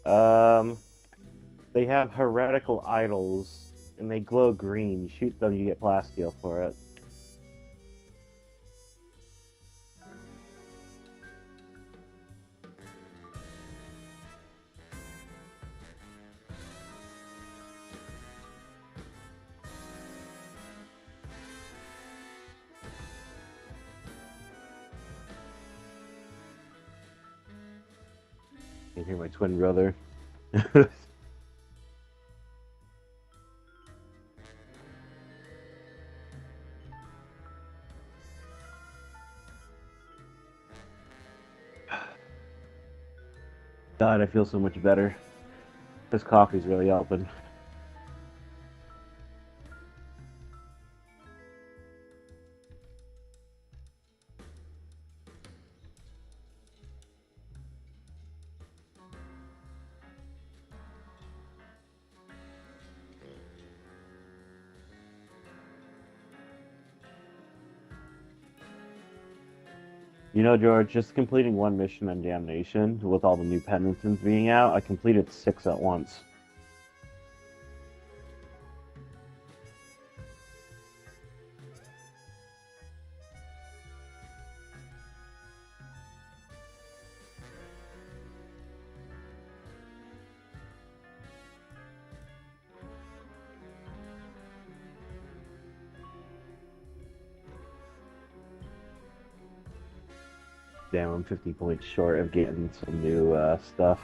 Um, they have heretical idols, and they glow green. You shoot them, you get plasteel for it. You hear my twin brother. God, I feel so much better. This coffee's really helping. You know, George, just completing one mission on Damnation with all the new penitents being out, I completed six at once. Damn, I'm 50 points short of getting some new stuff.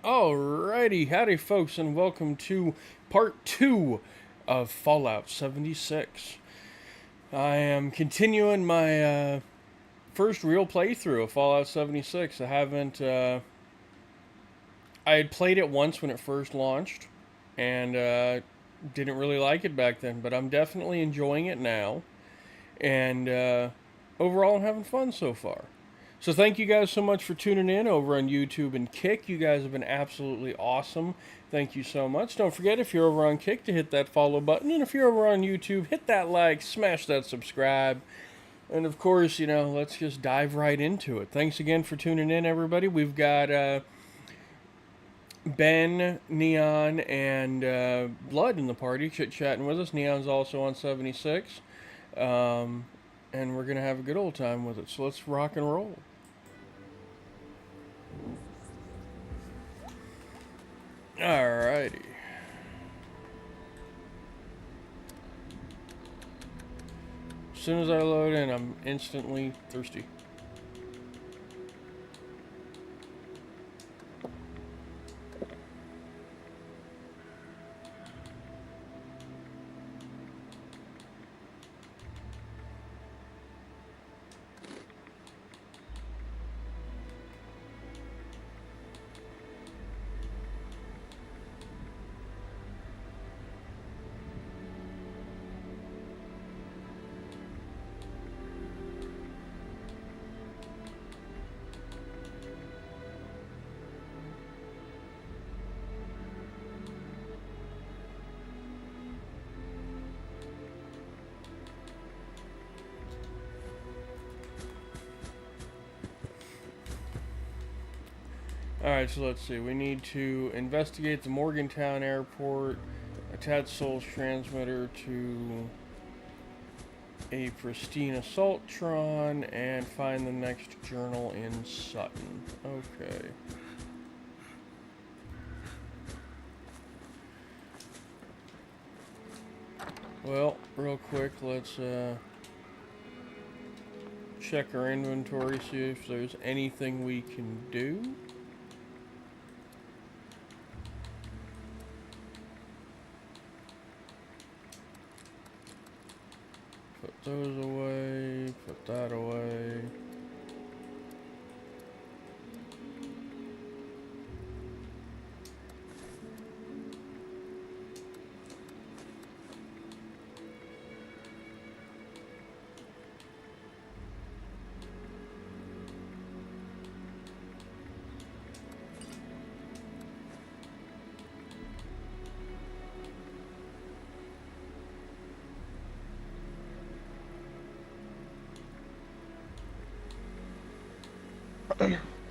Alrighty, howdy folks, and welcome to part 2 of Fallout 76. I am continuing my first real playthrough of Fallout 76. I had played it once when it first launched, and didn't really like it back then, but I'm definitely enjoying it now, and overall I'm having fun so far. So thank you guys so much for tuning in over on YouTube and Kick. You guys have been absolutely awesome. Thank you so much. Don't forget, if you're over on Kick, to hit that follow button, and if you're over on YouTube, hit that like, smash that subscribe. And of course, let's just dive right into it. Thanks again for tuning in, everybody. We've got Ben, Neon, and Blood in the party chit chatting with us. Neon's also on 76. And we're going to have a good old time with it. So let's rock and roll. Alrighty. As soon as I load in, I'm instantly thirsty. Alright, so let's see. We need to investigate the Morgantown airport, attach Soul's transmitter to a pristine assaultron, and find the next journal in Sutton. Okay. Well, real quick, let's check our inventory, see if there's anything we can do. Put those away, put that away.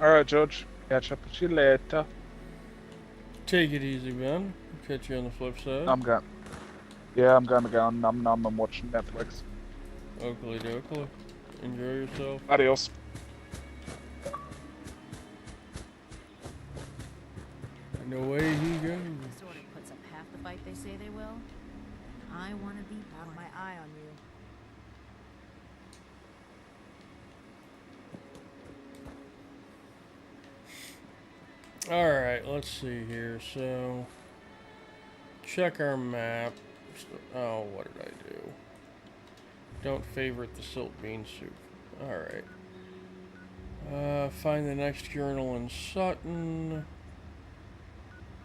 Alright, George. Catch up with you later. Take it easy, Ben. Catch you on the flip side. I'm going. Yeah, I'm gonna go on Num Num and watching Netflix. Oakley dokley. Enjoy yourself. Adios. And away he goes. Sort of puts up half the fight they say they will. I want to be Have one. my eye on you. Alright, let's see here. So, check our map. Oh, what did I do? Don't favorite the silt bean soup. Alright. Find the next journal in Sutton.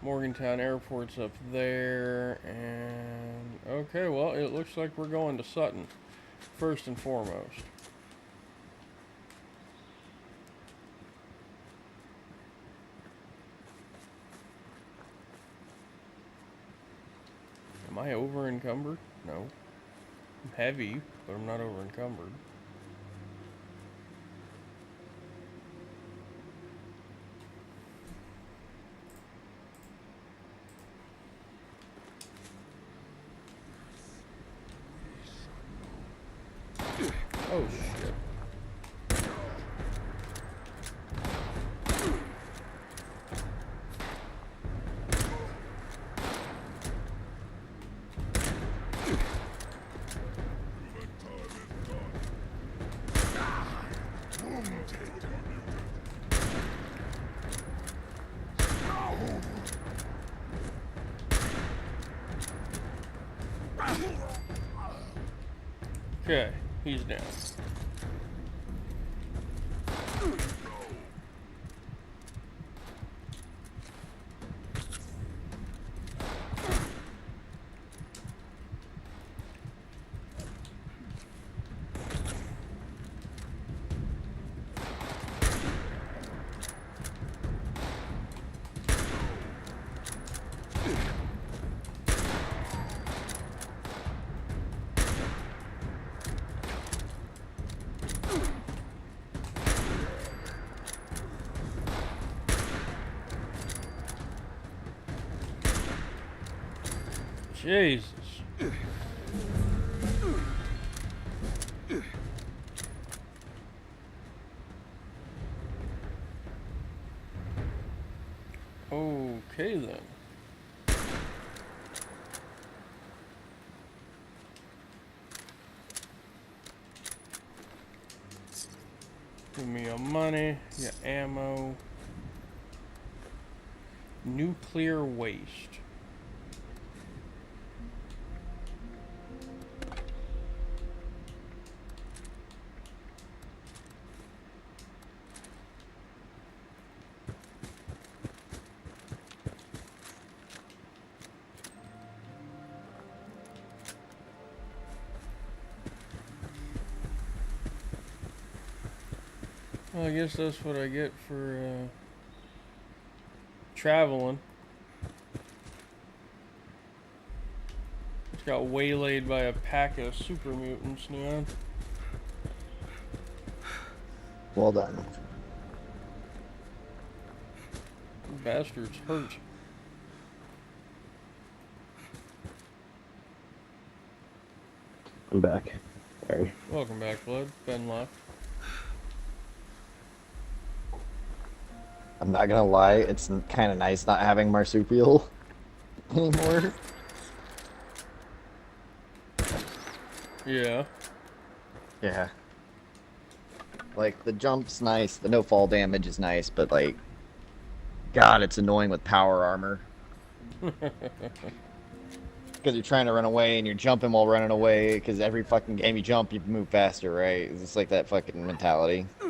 Morgantown Airport's up there. And, okay, well, it looks like we're going to Sutton. First and foremost. Am I over encumbered? No. I'm heavy, but I'm not over encumbered. Oh shit. Okay, he's down. Jesus. Okay then. Give me your money, your ammo. Nuclear waste. Well, I guess that's what I get for traveling. Just got waylaid by a pack of super mutants, Neon. Well done. Bastards hurt. I'm back. Sorry. Welcome back, Blood. Ben left. I'm not gonna lie, it's kind of nice not having marsupial anymore. Yeah. Yeah. Like, the jump's nice, the no fall damage is nice, but like, God, it's annoying with power armor. Because you're trying to run away and you're jumping while running away, because every fucking game you jump, you move faster, right? It's just like that fucking mentality. Is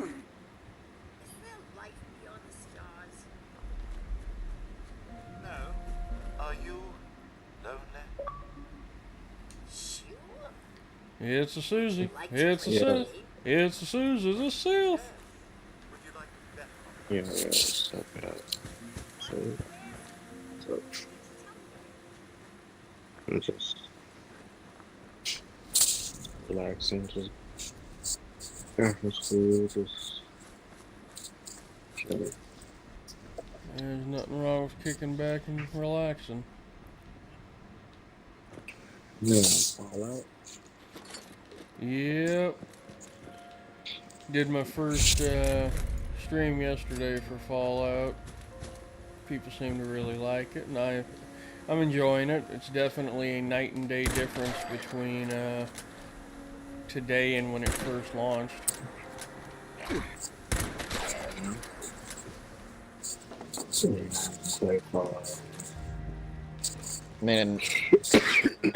there life beyond the stars? No. Are you lonely? Sure. It's a Susie. Like to It's a play Sith. game? It's a Susie. It's a Sith. Would you like that? Yeah, stop it. So I'm just relaxing, just after school, just chilling. There's nothing wrong with kicking back and relaxing. Yeah, Fallout. Yep. Did my first stream yesterday for Fallout. People seem to really like it, and I'm enjoying it. It's definitely a night and day difference between today and when it first launched. Play Fallout. I mean,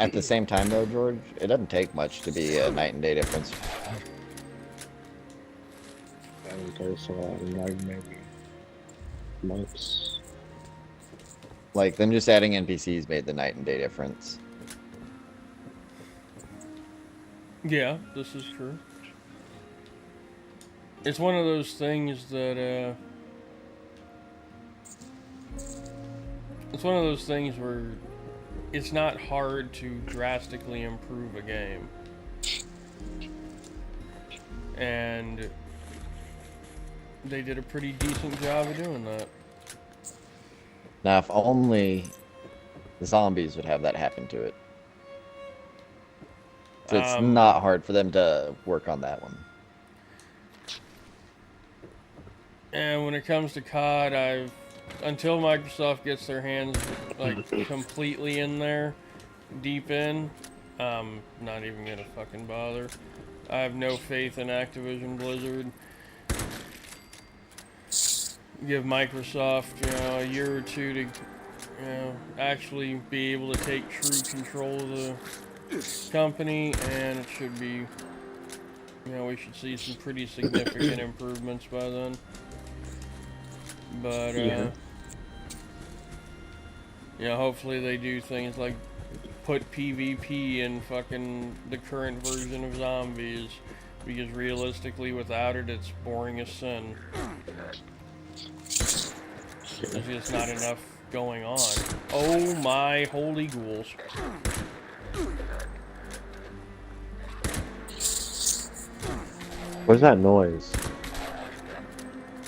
at the same time though, George, it doesn't take much to be a night and day difference. I would play Fallout in like maybe months. Like, them just adding NPCs made the night and day difference. Yeah, this is true. It's one of those things that it's one of those things where it's not hard to drastically improve a game. And they did a pretty decent job of doing that. Now, if only the zombies would have that happen to it. So it's not hard for them to work on that one. And when it comes to COD, until Microsoft gets their hands like completely in there, deep in, not even gonna fucking bother. I have no faith in Activision Blizzard. Give Microsoft, a year or two to, actually be able to take true control of the company, and it should be, we should see some pretty significant improvements by then. But, hopefully they do things like put PvP in fucking the current version of zombies, because realistically without it, it's boring as sin. There's just not enough going on. Oh my holy ghouls. What's that noise?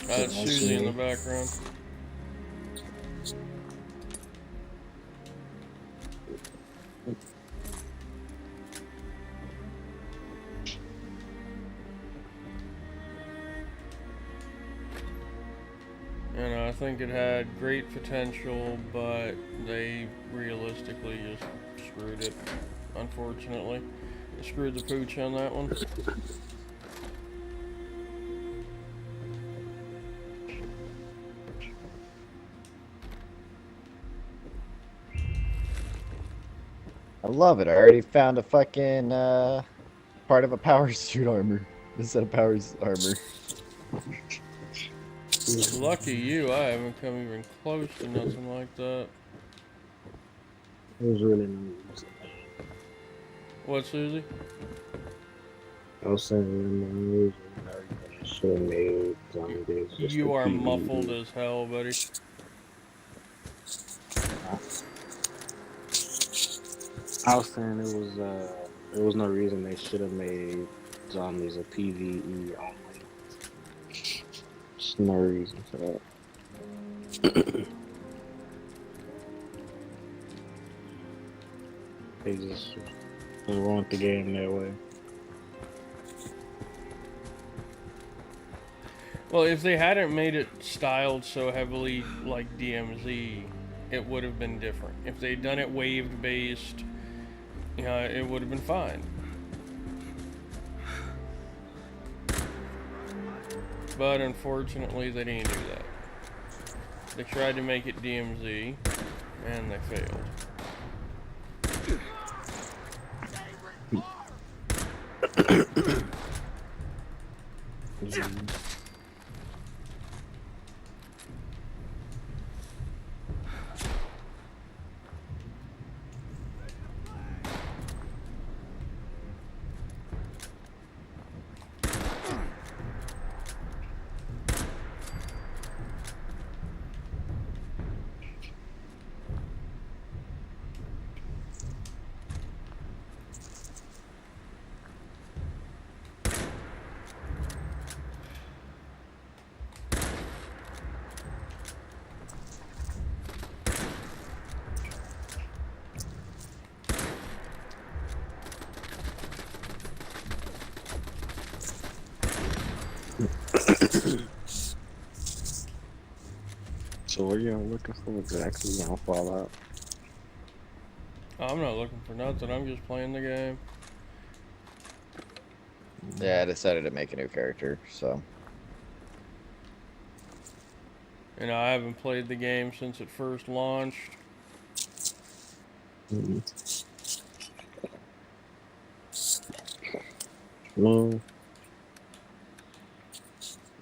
That's Susie in the background. I think it had great potential, but they realistically just screwed it. Unfortunately, they screwed the pooch on that one. I love it. I already found a fucking part of a power suit armor. Instead of powers armor. Lucky you, I haven't come even close to nothing like that. It was really no reason. What, Susie? I was saying, no reason. I should have made zombies just a You are muffled PvE. as hell, buddy. I was saying there was no reason they should have made zombies a PvE only. Just no reason for that. They just want the game that way. Well, if they hadn't made it styled so heavily like DMZ, it would have been different. If they'd done it wave based, it would have been fine. But unfortunately, they didn't do that. They tried to make it DMZ, and they failed. So what are y'all looking for exactly on Fallout? I'm not looking for nothing. I'm just playing the game. Yeah, I decided to make a new character, so. And I haven't played the game since it first launched. No,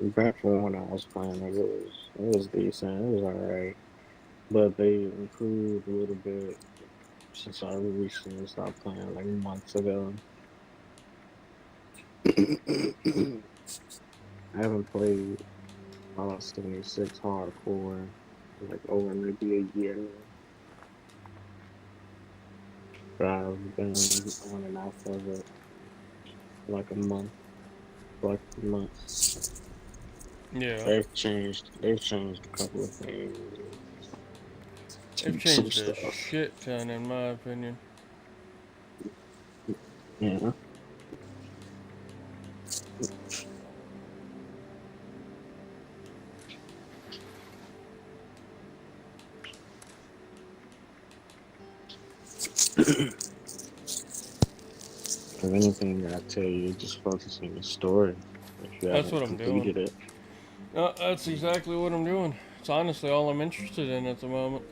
back from when I was playing it was decent. It was alright, but they improved a little bit since I recently stopped playing like months ago. I haven't played Fallout 76 hardcore in like over maybe a year now. But I've been on and off of it for like a month, like a month. Yeah. They've changed a couple of things. They've Some changed a stuff. shit ton, in my opinion. Yeah. If anything, I tell you, just focus on the story if you That's haven't what I'm doing. completed it. That's exactly what I'm doing. It's honestly all I'm interested in at the moment.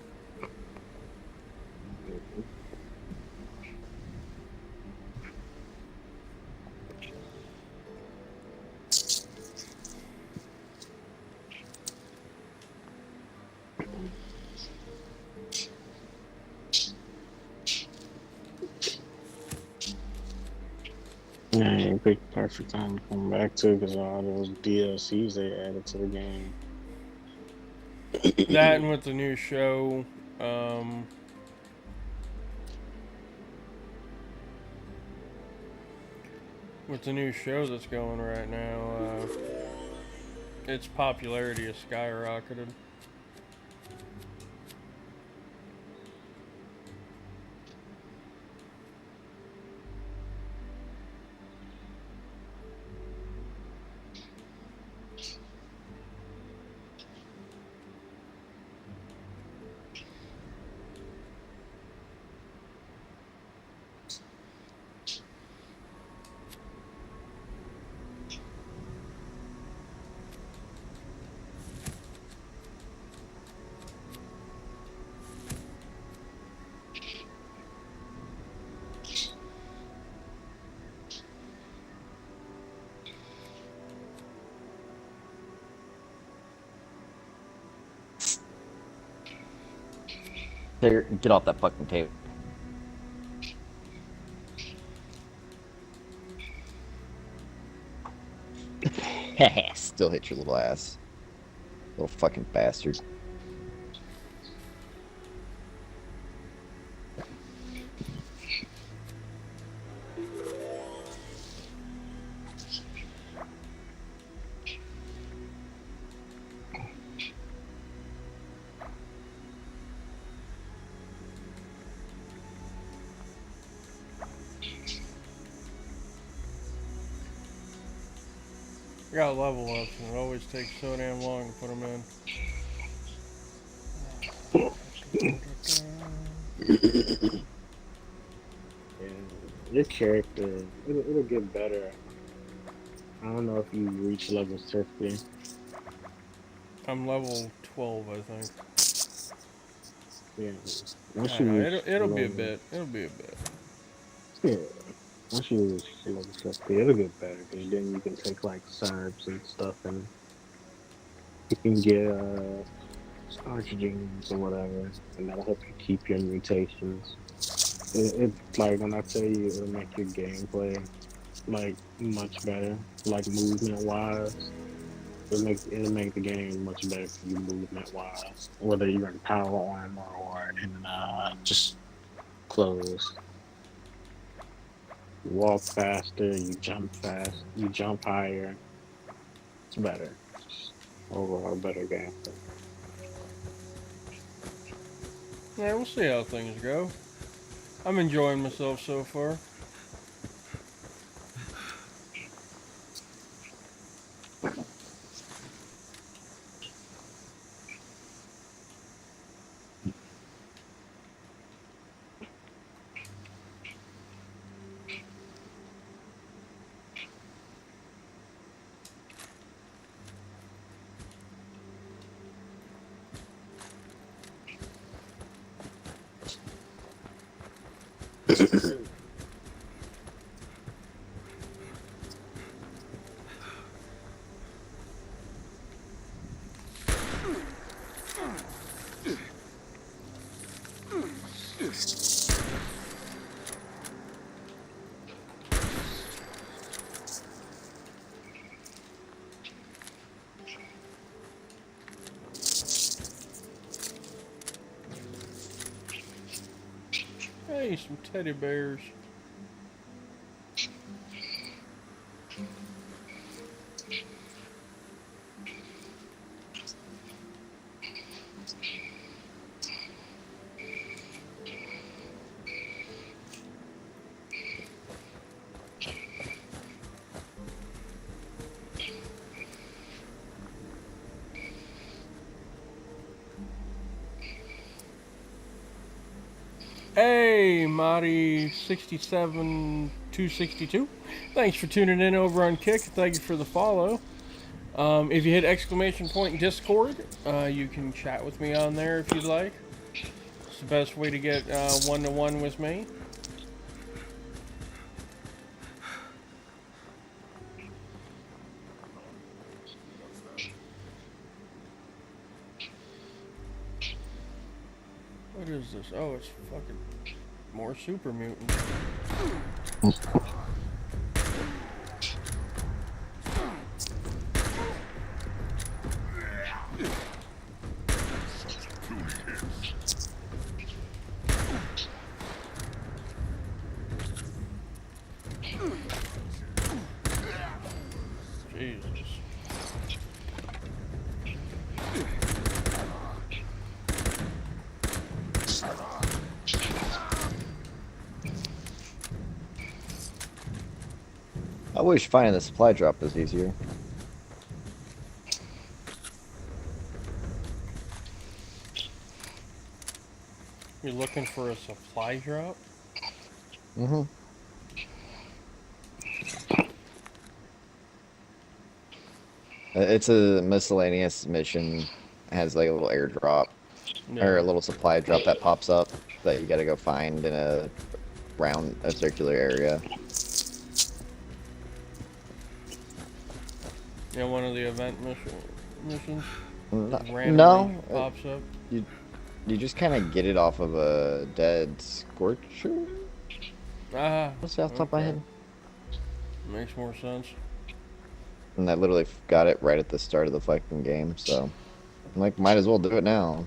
Yeah, you picked the perfect time to come back to because all those DLCs they added to the game. That and with the new show, with the new show that's going right now, its popularity has skyrocketed. There, get off that fucking table. Still hit your little ass. Little fucking bastard. I got level ups, and it always takes so damn long to put them in. Yeah, your character, it'll get better. I don't know if you reach level 50. I'm level 12, I think. Yeah, I once don't you know. reach It'll be a level, bit. It'll be a bit. yeah, once you reach level 50, it'll get better because then you can take like serbs and stuff, and you can get starch genes or whatever, and that'll help you keep your mutations. It like when I tell you it'll make your gameplay like much better, like movement wise. It'll make the game much better for you movement wise, whether you're in power armor or in just clothes. You walk faster, you jump fast, you jump higher. It's better. Just overall better gameplay. Yeah, we'll see how things go. I'm enjoying myself so far. Hey, some teddy bears. Hey, Marty67262. Thanks for tuning in over on Kick. Thank you for the follow. If you hit exclamation point Discord, you can chat with me on there if you'd like. It's the best way to get one-to-one with me. What is this? Oh, it's fucking more super mutants. Jesus. I wish finding the supply drop was easier. You're looking for a supply drop? Mm-hmm. It's a miscellaneous mission. It has like a little airdrop or a little supply drop that pops up that you gotta go find in a circular area. Yeah, one of the event missions No, randomly pops up. You just kind of get it off of a dead scorcher. Ah, What's off the top of my okay. head? Makes more sense. And I literally got it right at the start of the fucking game, so I'm like, might as well do it now.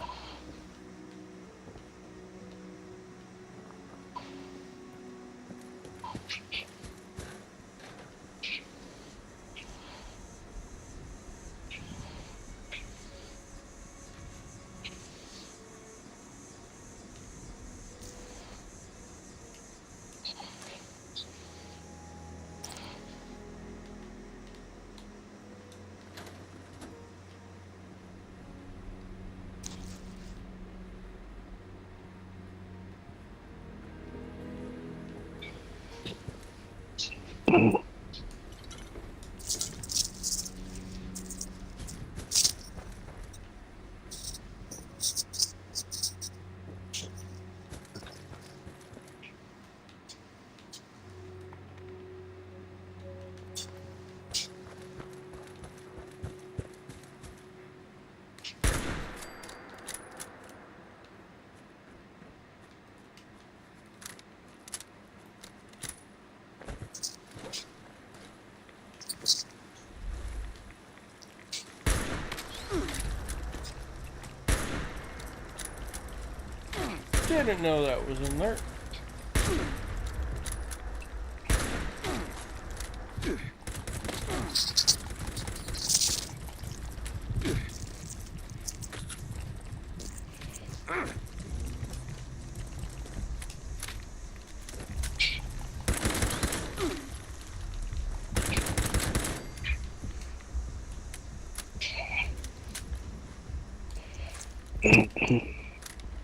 Didn't know that was in there.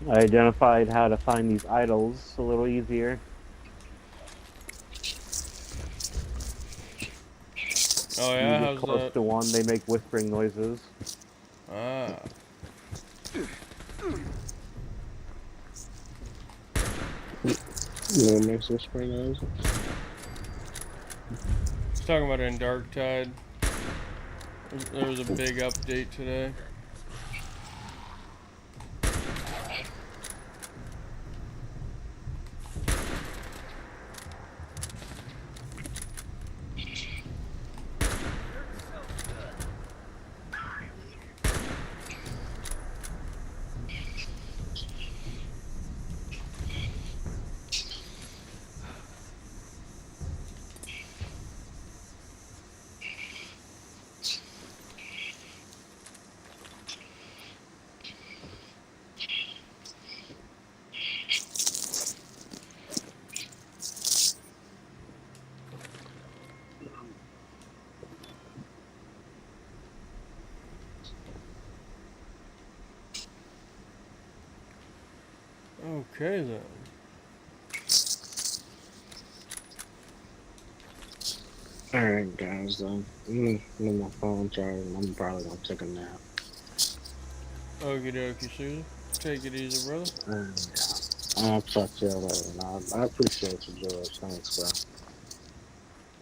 I identified how to find these idols a little easier. Oh You yeah, get how's close that? to one, they make whispering noises. Ah. What makes this spring noise? He's talking about in Dark Tide. There was a big update today. Okay then. Alright, guys, I'm my phone charging. I'm probably gonna take a nap. Okie dokie, Susan. Take it easy, brother. I'll talk to y'all later. And I appreciate you, George. Thanks, bro.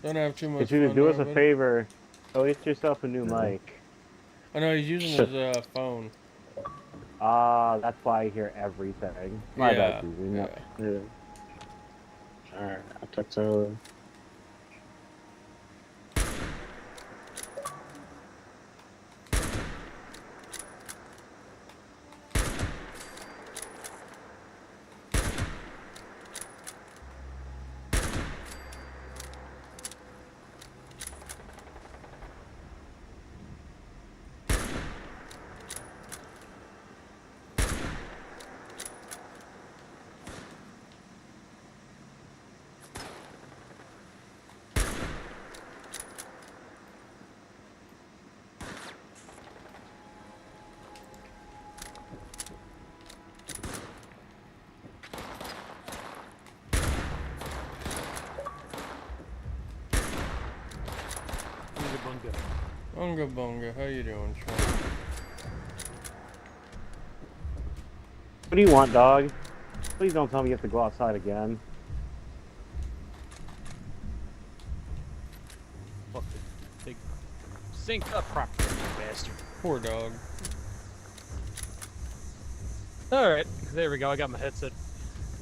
Don't have too much Continue, fun do us now, a buddy. favor. Go get yourself a new Yeah. mic. I know he's using his phone. That's why I hear everything. My bad, Yeah, Susan. yeah. Yep. Yeah. Alright, I'll talk to y'all later. Bunga bunga, how you doing, Sean? What do you want, dog? Please don't tell me you have to go outside again. Fuck it. They sync up properly, you bastard. Poor dog. Alright, there we go. I got my headset.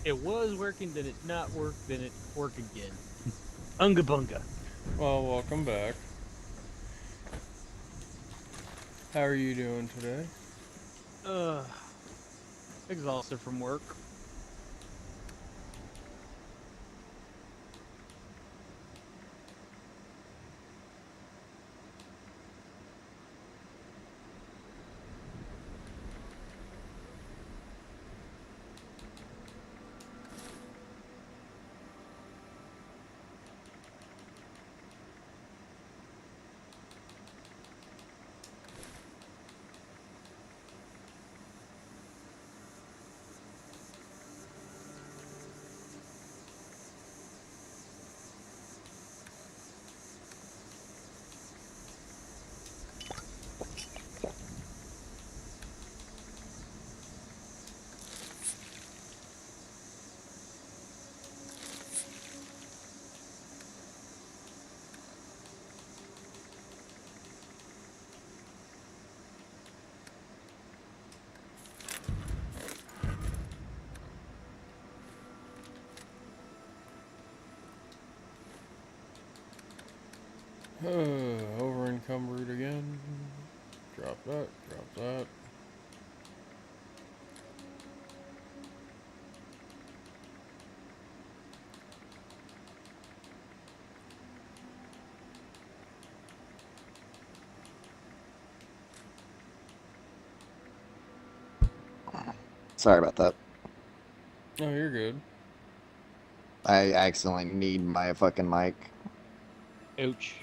It was working, then it not work, then it work again. Unga bunga. Well, welcome back. How are you doing today? Exhausted from work. Over encumbered again. Drop that, drop that. Sorry about that. Oh, you're good. I accidentally need my fucking mic. Ouch.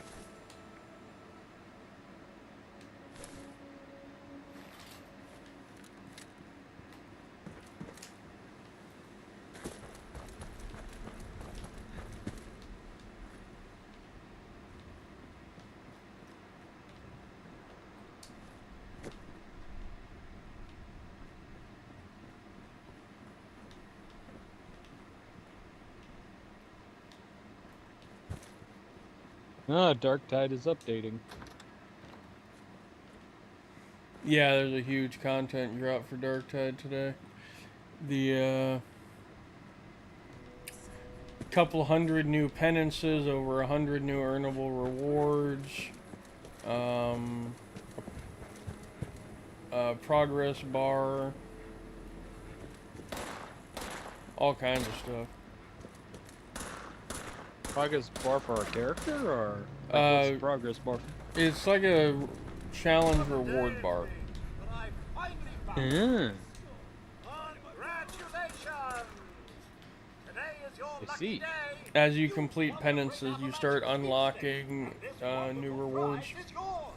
Ah, Dark Tide is updating. Yeah, there's a huge content drop for Dark Tide today. The couple hundred new penances, over 100 new earnable rewards, a progress bar, all kinds of stuff. Progress bar for our character, or what's the progress bar? It's like a challenge reward bar. But I finally found Yeah. Congratulations! Today is your I lucky see. day. As you complete penances, you start unlocking new rewards. Prize is yours.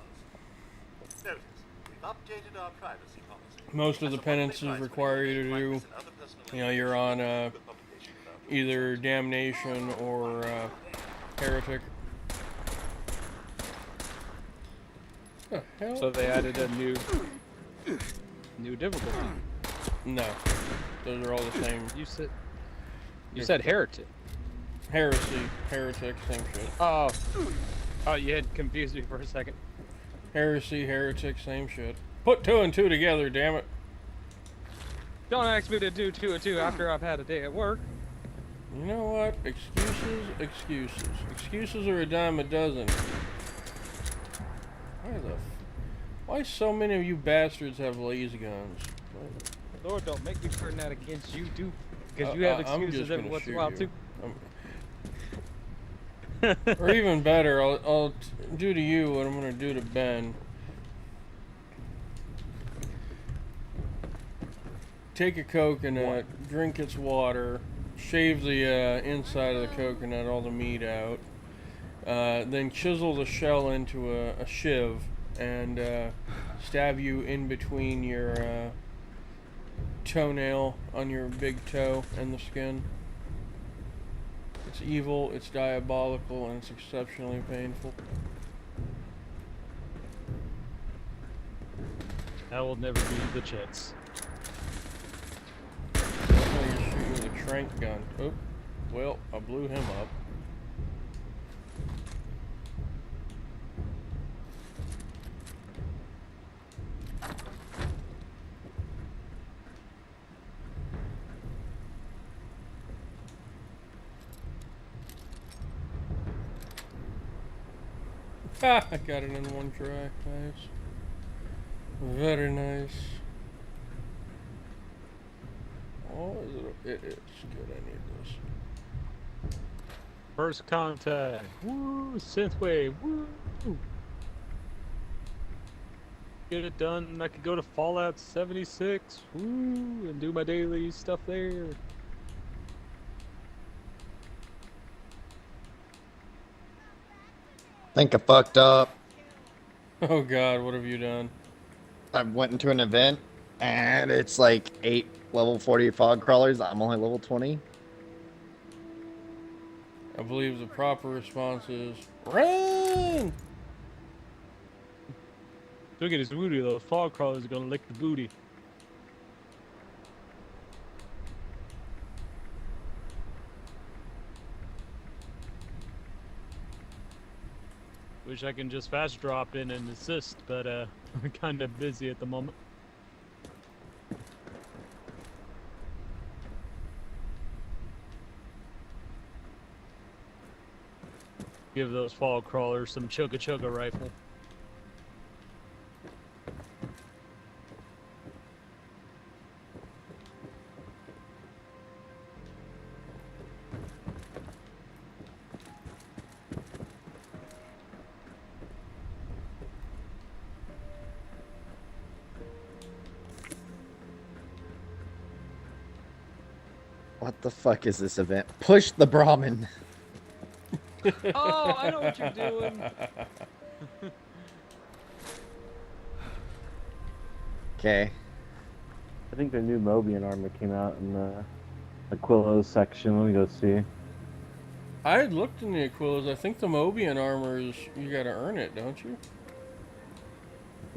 Notice, we've updated our privacy policy. Most of the penances require you to do, you're on either damnation or heretic. The hell? So they added a new difficulty. No, those are all the same. You said heretic. Heresy, heretic, same shit. Oh, you had confused me for a second. Heresy, heretic, same shit. Put 2 and 2 together, damn it. Don't ask me to do 2 and 2 after I've had a day at work. You know what? Excuses, excuses. Excuses are a dime a dozen. Why so many of you bastards have laser guns? Lord, don't make me turn that against you, too. Because you have excuses every once in a while, too. Or even better, I'll do to you what I'm gonna do to Ben. Take a coconut, drink its water, shave the inside of the coconut, all the meat out, then chisel the shell into a shiv and stab you in between your toenail on your big toe and the skin. It's evil, it's diabolical, and it's exceptionally painful. That will never be the chance. Oh, you're shooting with a trank gun. Oh, well, I blew him up. Ha! I got it in one try. Nice. Very nice. Oh, is it? It is. Good, I need this. First contact. Woo! Synthwave. Woo! Get it done, and I could go to Fallout 76. Woo! And do my daily stuff there. Think I fucked up. Oh god, what have you done? I went into an event, and it's like 8 level 40 fog crawlers. I'm only level 20. I believe the proper response is run! Look at his booty, though. Fog crawlers are gonna lick the booty. Wish I can just fast drop in and assist, but I'm kind of busy at the moment. Give those fog crawlers some chugga chugga rifle. What the fuck is this event? Push the Brahmin. Oh, I know what you're doing. Okay. I think their new Mobian armor came out in the Aquillo's section. Let me go see. I had looked in the Aquillas. I think the Mobian armor is you gotta earn it, don't you?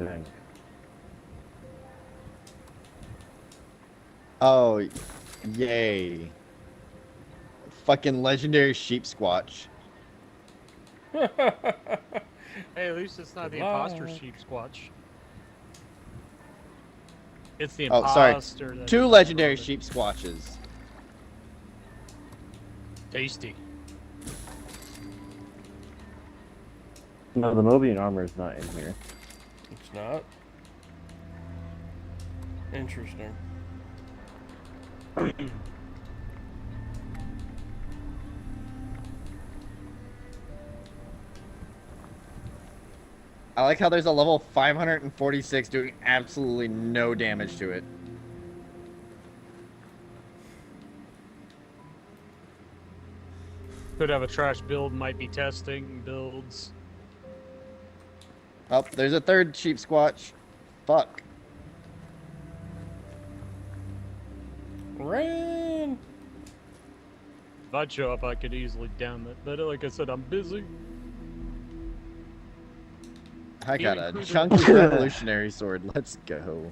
I think. Oh, yay. Fucking legendary sheep squatch. Hey, at least it's not the Goodbye. imposter sheep squatch. It's the Oh, sorry. imposter. that 2 is legendary the- sheep squatches. Tasty. No, the Mobian armor is not in here. It's not. Interesting. I like how there's a level 546 doing absolutely no damage to it. Could have a trash build, might be testing builds. Oh, there's a 3rd sheep squatch. Fuck. Ran! If I'd show up, I could easily down it. But like I said, I'm busy. I got a Even chunky revolutionary sword. Let's go.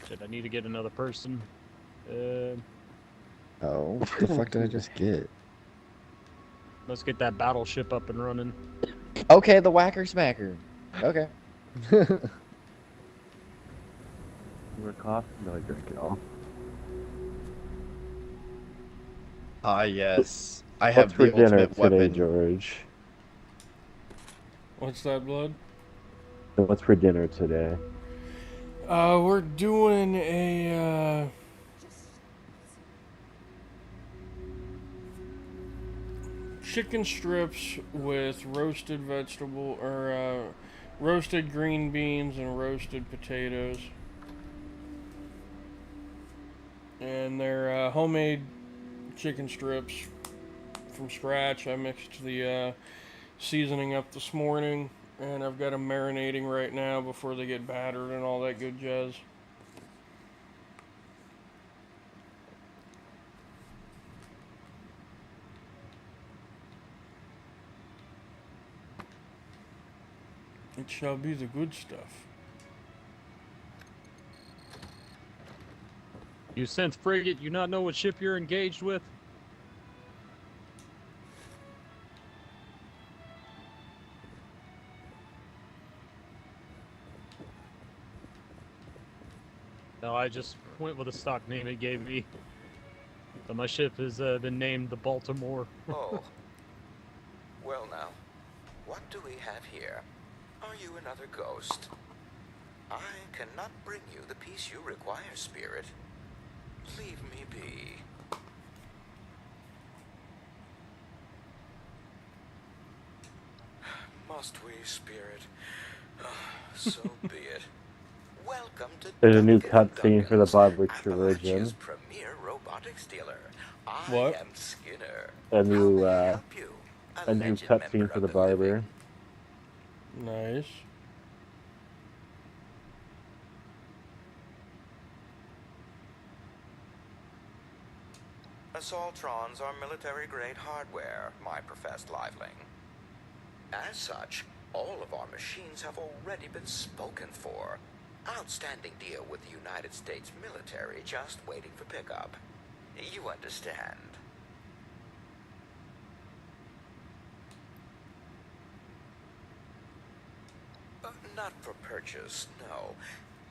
Shit, I need to get another person. Oh, what the fuck did I just get? Let's get that battleship up and running. Okay, the whacker smacker. Okay. More coffee? No, I drink it all. Ah, yes. I What's have for the dinner ultimate today, weapon. George? What's that, blood? What's for dinner today? We're doing a chicken strips with roasted vegetable or roasted green beans and roasted potatoes. And they're homemade chicken strips from scratch. I mixed the seasoning up this morning, and I've got them marinating right now before they get battered and all that good jazz. It shall be the good stuff. You synth frigate, you not know what ship you're engaged with? No, I just went with the stock name it gave me. So my ship has been named the Baltimore. Oh. Well now, what do we have here? Are you another ghost? I cannot bring you the peace you require, Spirit. Leave me be. Must we, Spirit? So be it. Welcome to There's a new Duncan cutscene for the Duncan's, Bodwich Appalachia's version. premier robotics dealer. I What? am Skinner. A How new may I help you? a new Alleged cutscene member for of the barber. living. Nice. Assaultrons are military-grade hardware, my professed liveling. As such, all of our machines have already been spoken for. Outstanding deal with the United States military, just waiting for pickup. You understand. Not for purchase, no.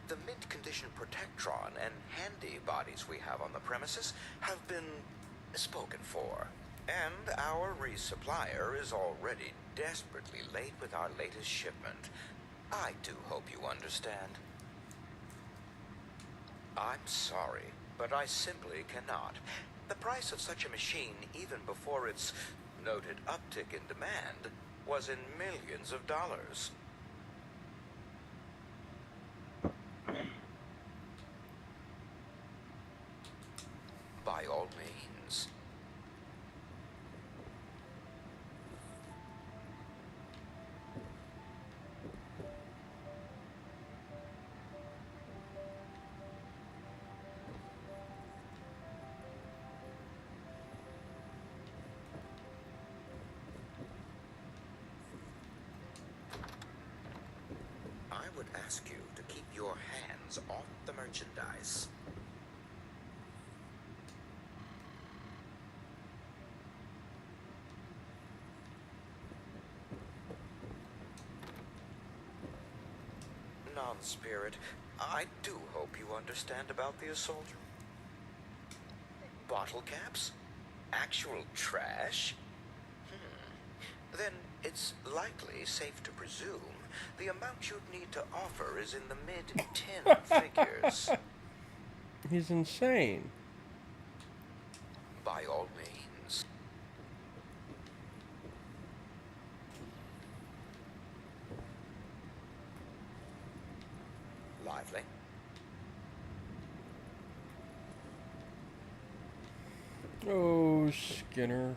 The mint-condition Protectron and handy bodies we have on the premises have been spoken for. And our resupplier is already desperately late with our latest shipment. I do hope you understand. I'm sorry, but I simply cannot. The price of such a machine, even before its noted uptick in demand, was in millions of dollars. By all means. I would ask you to keep your hands off the merchandise. Non-spirit, I do hope you understand about the assault. Bottle caps? Actual trash? Then it's likely safe to presume the amount you'd need to offer is in the mid-10 figures. He's insane. By all means. Lively. Oh, Skinner.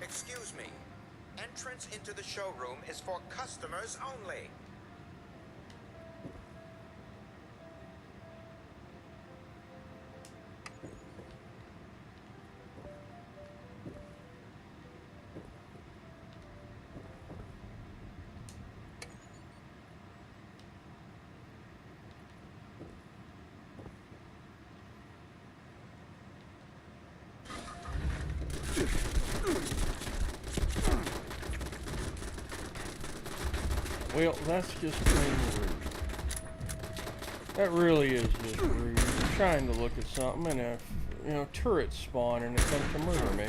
Excuse me. Entrance into the showroom is for customers only. Well, that's just plain rude. That really is just rude. I'm trying to look at something and turrets spawn and attempt to murder me.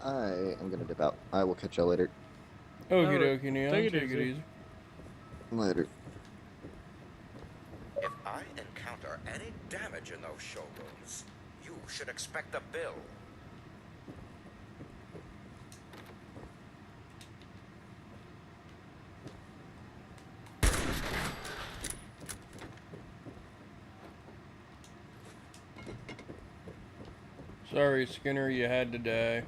I am gonna dip out. I will catch you later. Okie dokie, Neon. Take Take it it easy. easy. Later. If I encounter any damage in those showrooms, you should expect a bill. Sorry, Skinner, you had to die.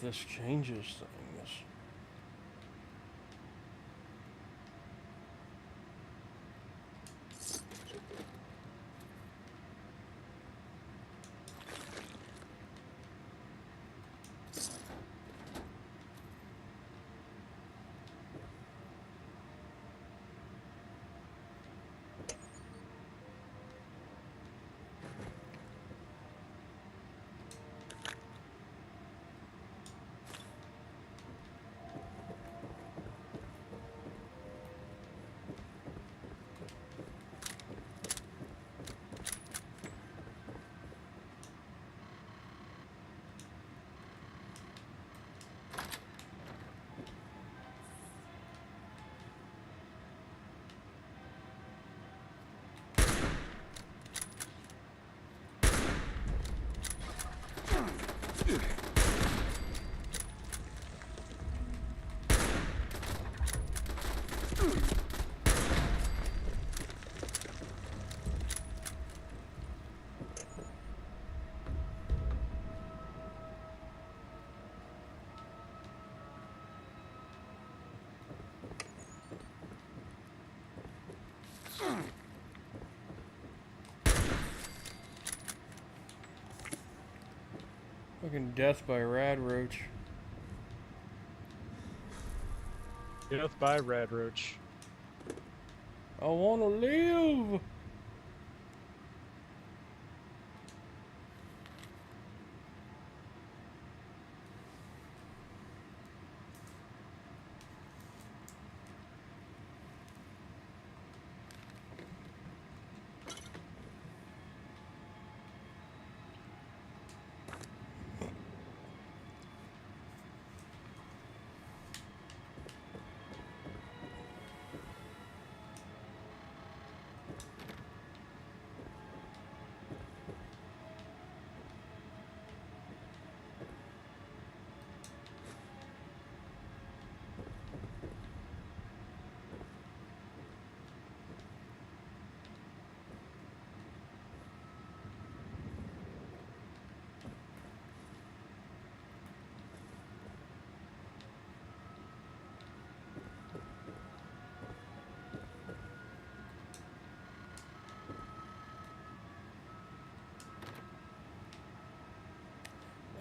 this changes things. Fucking death by rad roach. Death by Red Roach. I wanna live!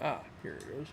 Ah, here it is.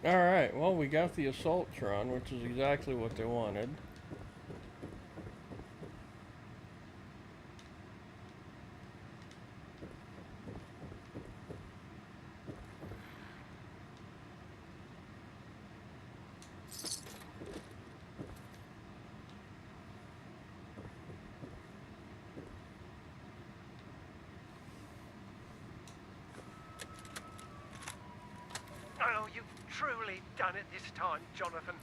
Alright, well, we got the Assaultron, which is exactly what they wanted. Oh, you've truly done it this time, Jonathan.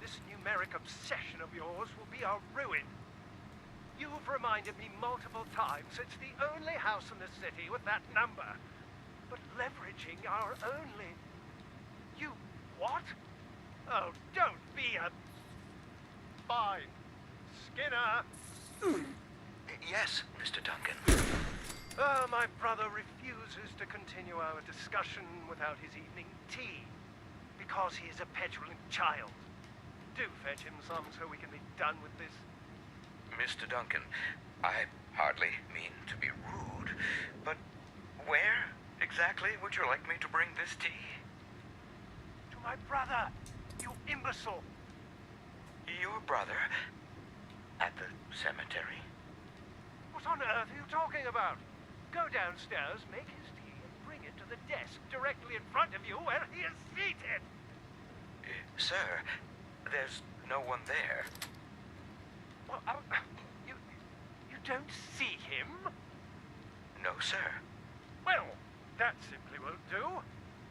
This numeric obsession of yours will be our ruin. You've reminded me multiple times it's the only house in the city with that number. But leveraging our only... You... what? Oh, don't be a... Fine. Skinner! Yes, Mr. Duncan. My brother refuses to continue our discussion without his evening tea. because he is a petulant child. Do fetch him some so we can be done with this. Mr. Duncan, I hardly mean to be rude, but where exactly would you like me to bring this tea? To my brother, you imbecile. Your brother? At the cemetery? What on earth are you talking about? Go downstairs, make his tea, and bring it to the desk directly in front of you where he is seated. Sir, there's no one there. Well, you don't see him? No, sir. Well, that simply won't do.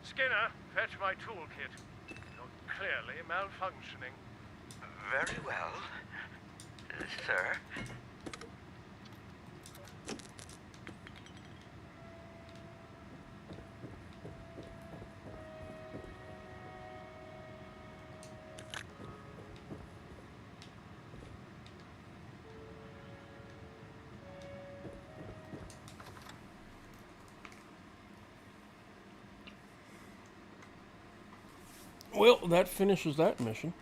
Skinner, fetch my toolkit. You're clearly malfunctioning. Very well, sir. Well, that finishes that mission.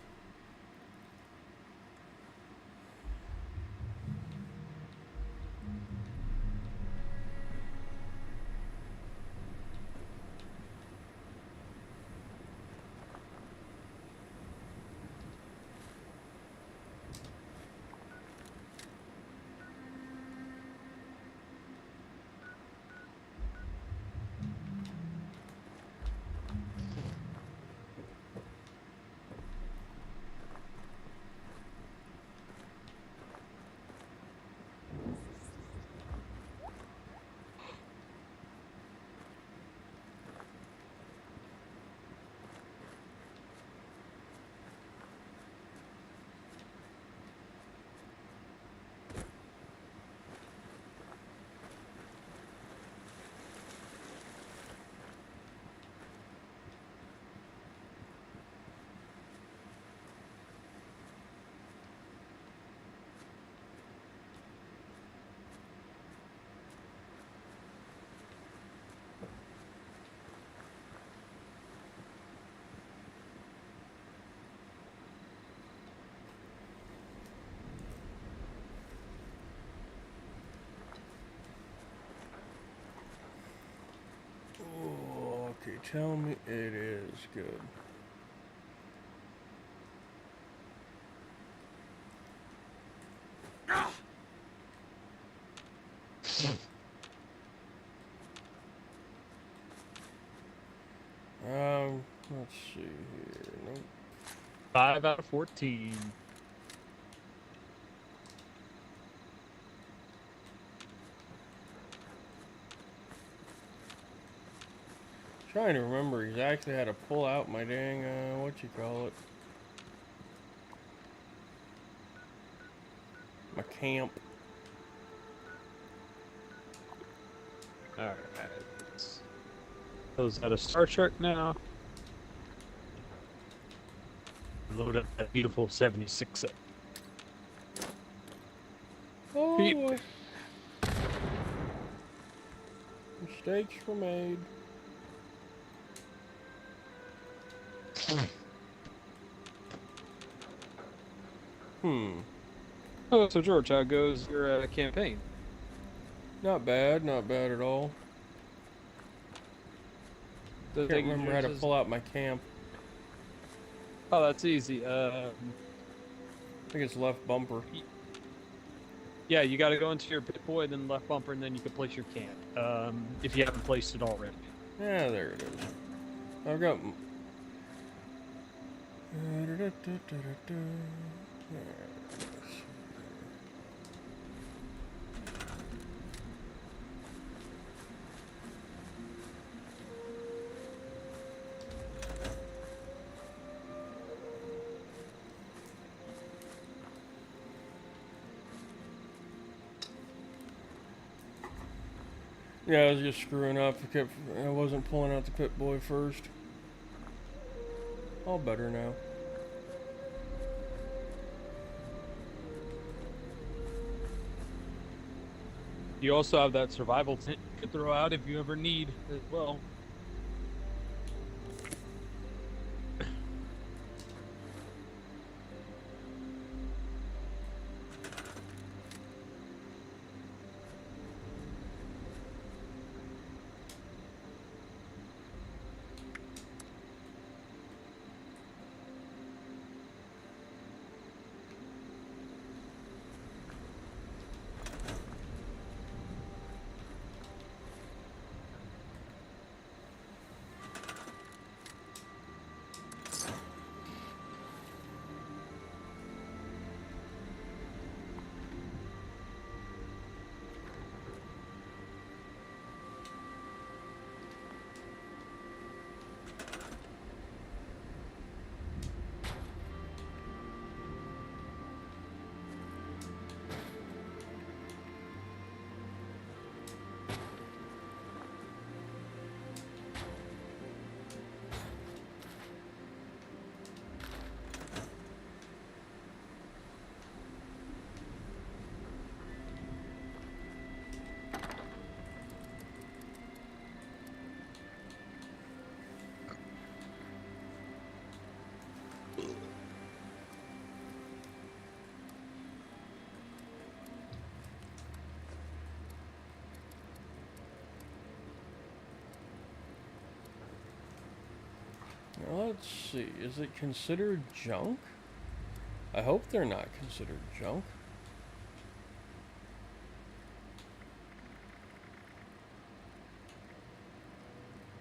Okay, tell me it is good. Let's see here. Nope. 5 out of 14. Trying to remember exactly how to pull out my dang, what you call it? My camp. Alright. Goes out of Star Trek now. Load up that beautiful 76 up. Oh, Beep. boy. Mistakes were made. Oh, so George, how goes your campaign? Not bad at all. Does it Can't take you remember how to yours? pull out my camp. Oh, that's easy. I think it's left bumper. Yeah, you got to go into your pit boy, then left bumper, and then you can place your camp. If you haven't placed it already. Yeah, there it is. I've got. Yeah, I was just screwing up. I wasn't pulling out the pit boy first. All better now. You also have that survival tent you could throw out if you ever need as well. let's see. Is it considered junk? I hope they're not considered junk.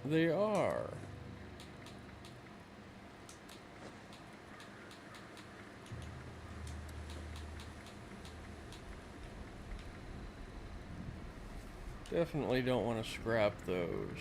They are. Definitely don't want to scrap those.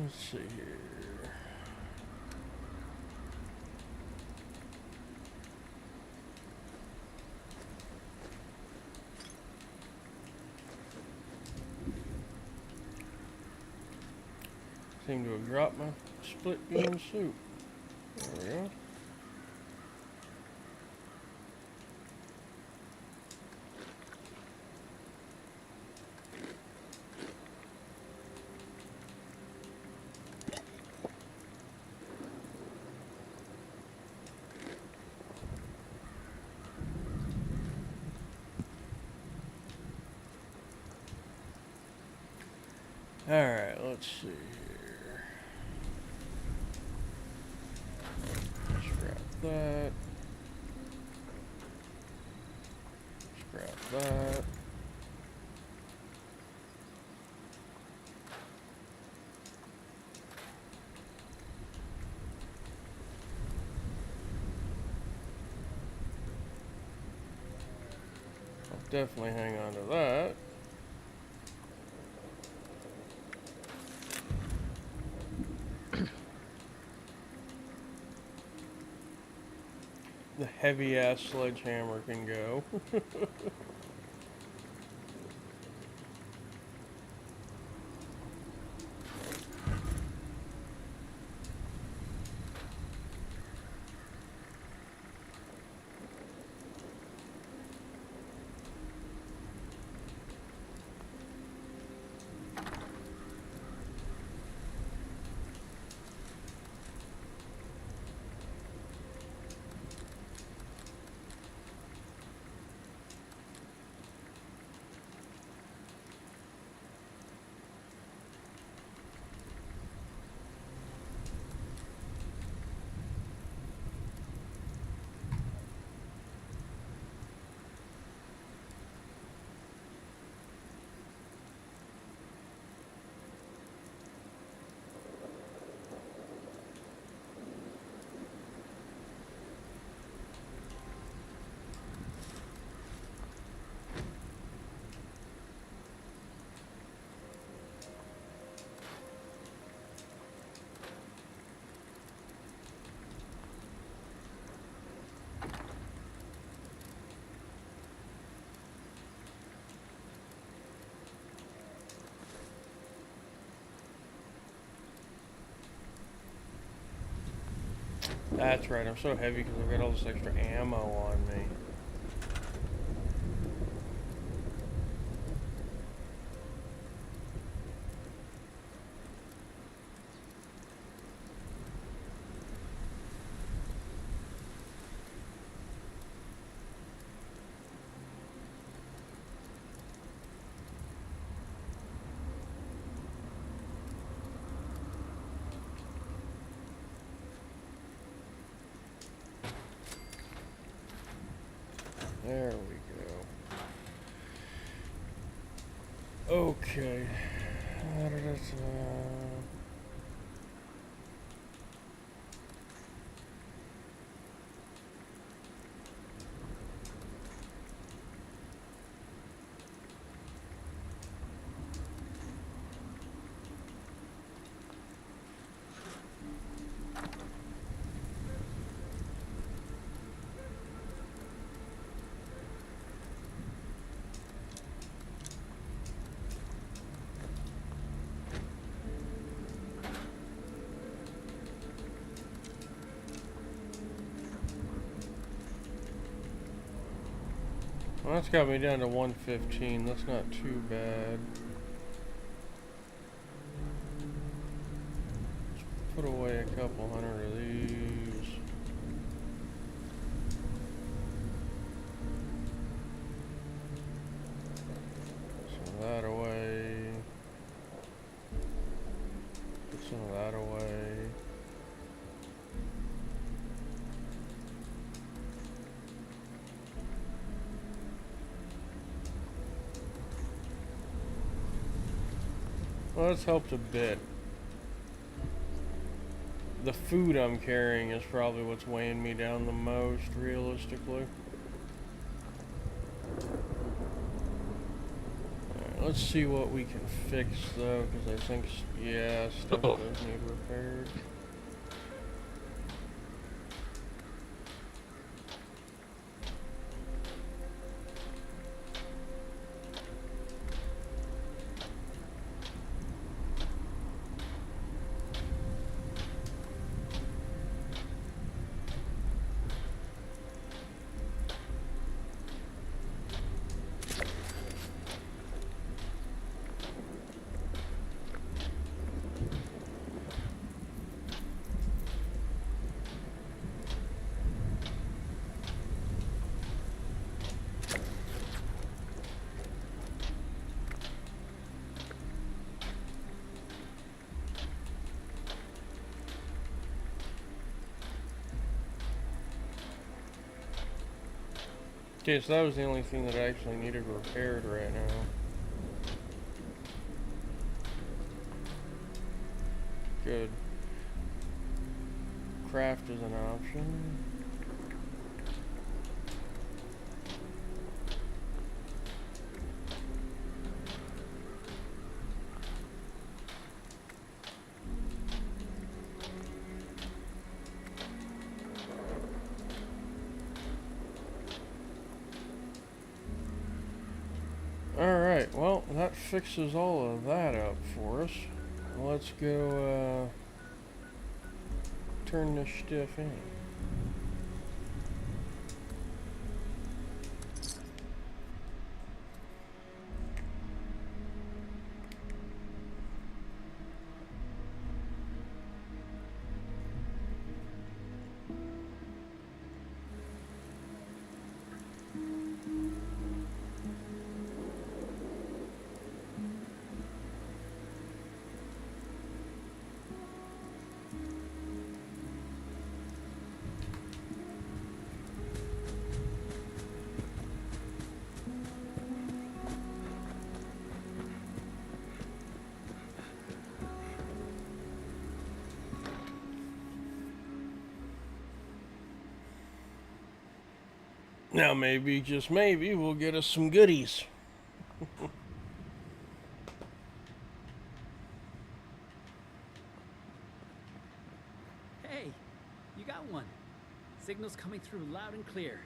Let's see here. Seem to have dropped my split bean soup. There we go. Alright, let's see here. Scrap that. Scrap that. I'll definitely hang on to that. The heavy ass sledgehammer can go. That's right, I'm so heavy because I've got all this extra ammo on me. There we go. Okay. Well, that's got me down to 115. That's not too bad. Let's put away a couple hundred of these. Some of that away. Put some of that away. Well, that's helped a bit. The food I'm carrying is probably what's weighing me down the most, realistically. Alright, let's see what we can fix, though, because I think, yeah, stuff does need repaired. Okay, so that was the only thing that I actually needed repaired right now. Good. Craft is an option. Alright, well, that fixes all of that up for us. Let's go, turn this stuff in. Now maybe, just maybe, we'll get us some goodies. Hey, you got one. Signal's coming through loud and clear.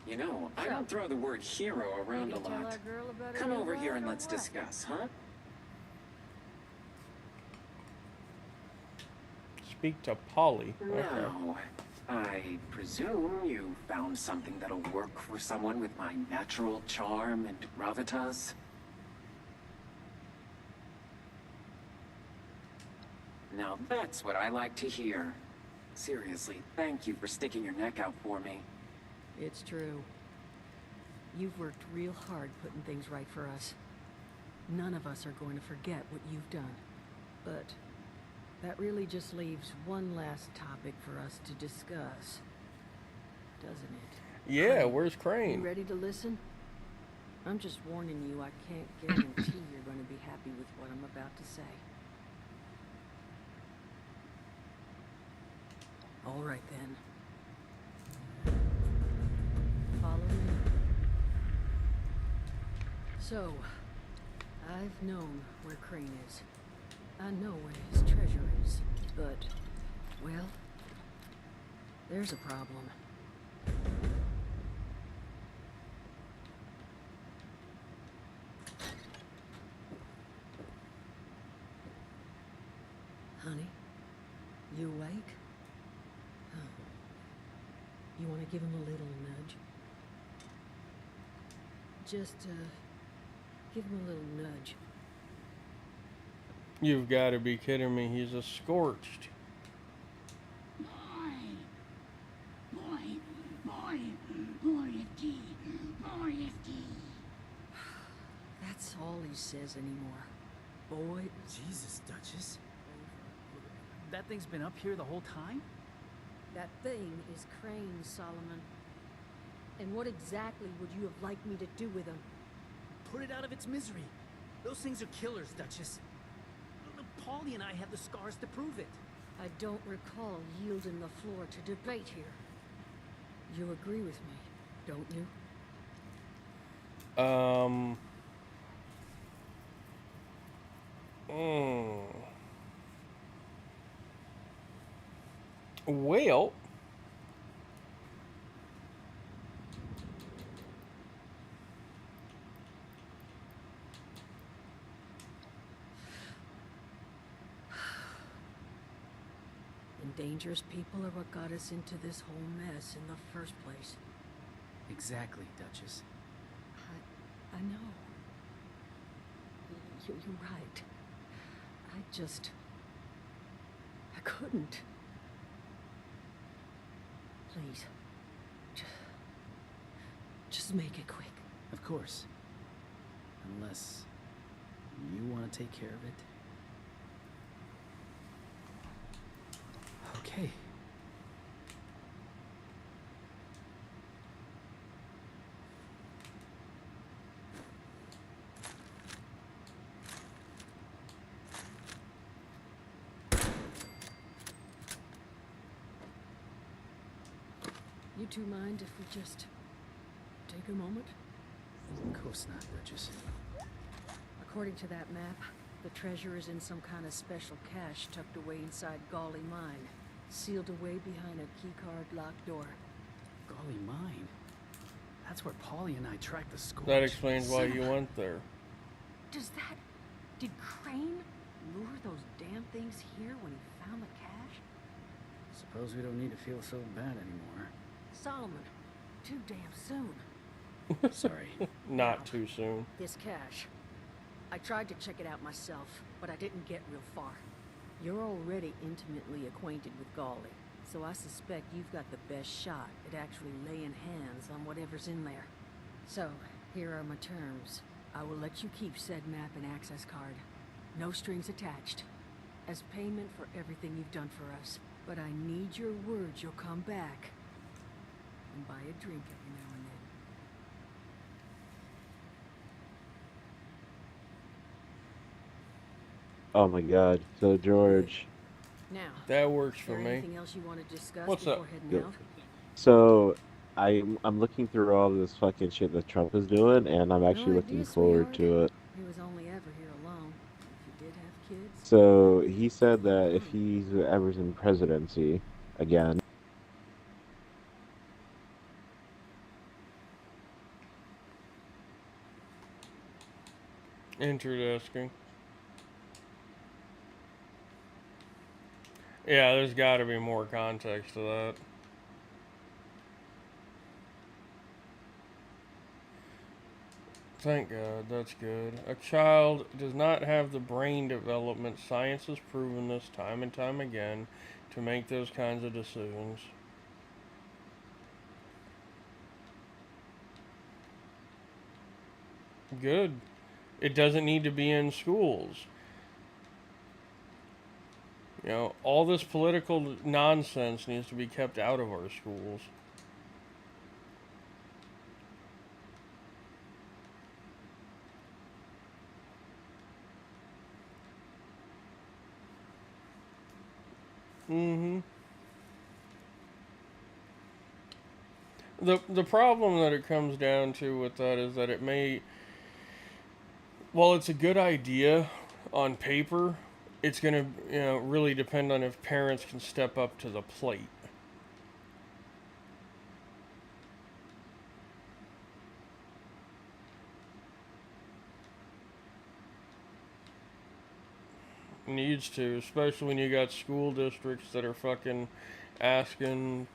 You know, I don't throw the word hero around a lot. Come over here and let's discuss, huh? speak to Polly. Okay. Now, I presume you found something that'll work for someone with my natural charm and gravitas? Now that's what I like to hear. Seriously, thank you for sticking your neck out for me. It's true. You've worked real hard putting things right for us. None of us are going to forget what you've done. But that really just leaves one last topic for us to discuss, doesn't it? Yeah, where's Crane? You ready to listen? I'm just warning you, I can't guarantee you're going to be happy with what I'm about to say. All right then. Follow me. So, I've known where Crane is. I know where his treasure is, but, well, there's a problem. Honey, you awake? Oh. You want to give him a little nudge? Just, give him a little nudge. You've got to be kidding me. He's a scorched. That's all he says anymore. Boy. Jesus, Duchess. That thing's been up here the whole time? That thing is Crane, Solomon. And what exactly would you have liked me to do with him? Put it out of its misery. Those things are killers, Duchess. Paulie and I have the scars to prove it. I don't recall yielding the floor to debate here. You agree with me, don't you? Well, And dangerous people are what got us into this whole mess in the first place. Exactly, Duchess. I know. You're right. I couldn't. Please. Just make it quick. Of course. Unless you want to take care of it. Okay. You two mind if we just take a moment? Of course not, Duchess. According to that map, the treasure is in some kind of special cache tucked away inside Gawley Mine, sealed away behind a keycard locked door. Gawley Mine? That's where Paulie and I tracked the score. that explains why you went there. Did Crane lure those damn things here when he found the cache? Suppose we don't need to feel so bad anymore. Solomon, too damn soon. Sorry. Not too soon. This cache. I tried to check it out myself, but I didn't get real far. You're already intimately acquainted with Gawley, so I suspect you've got the best shot at actually laying hands on whatever's in there. So, here are my terms. I will let you keep said map and access card. No strings attached. As payment for everything you've done for us. But I need your word you'll come back. And buy a drink every now and then. Oh my god. So George. Now, that works for is there me. anything else you want to discuss What's before up? heading out? So I'm looking through all this fucking shit that Trump is doing, and I'm actually No looking idea, forward to it. He was only ever here alone. If you did have kids. So he said that if he's ever in presidency again, Interesting. Yeah, there's got to be more context to that. Thank God, that's good. A child does not have the brain development, science has proven this time and time again, to make those kinds of decisions. Good. It doesn't need to be in schools. You know, all this political nonsense needs to be kept out of our schools. Mm-hmm. The problem that it comes down to with that is that it may, while it's a good idea on paper, it's going to, really depend on if parents can step up to the plate. Needs to, especially when you got school districts that are fucking asking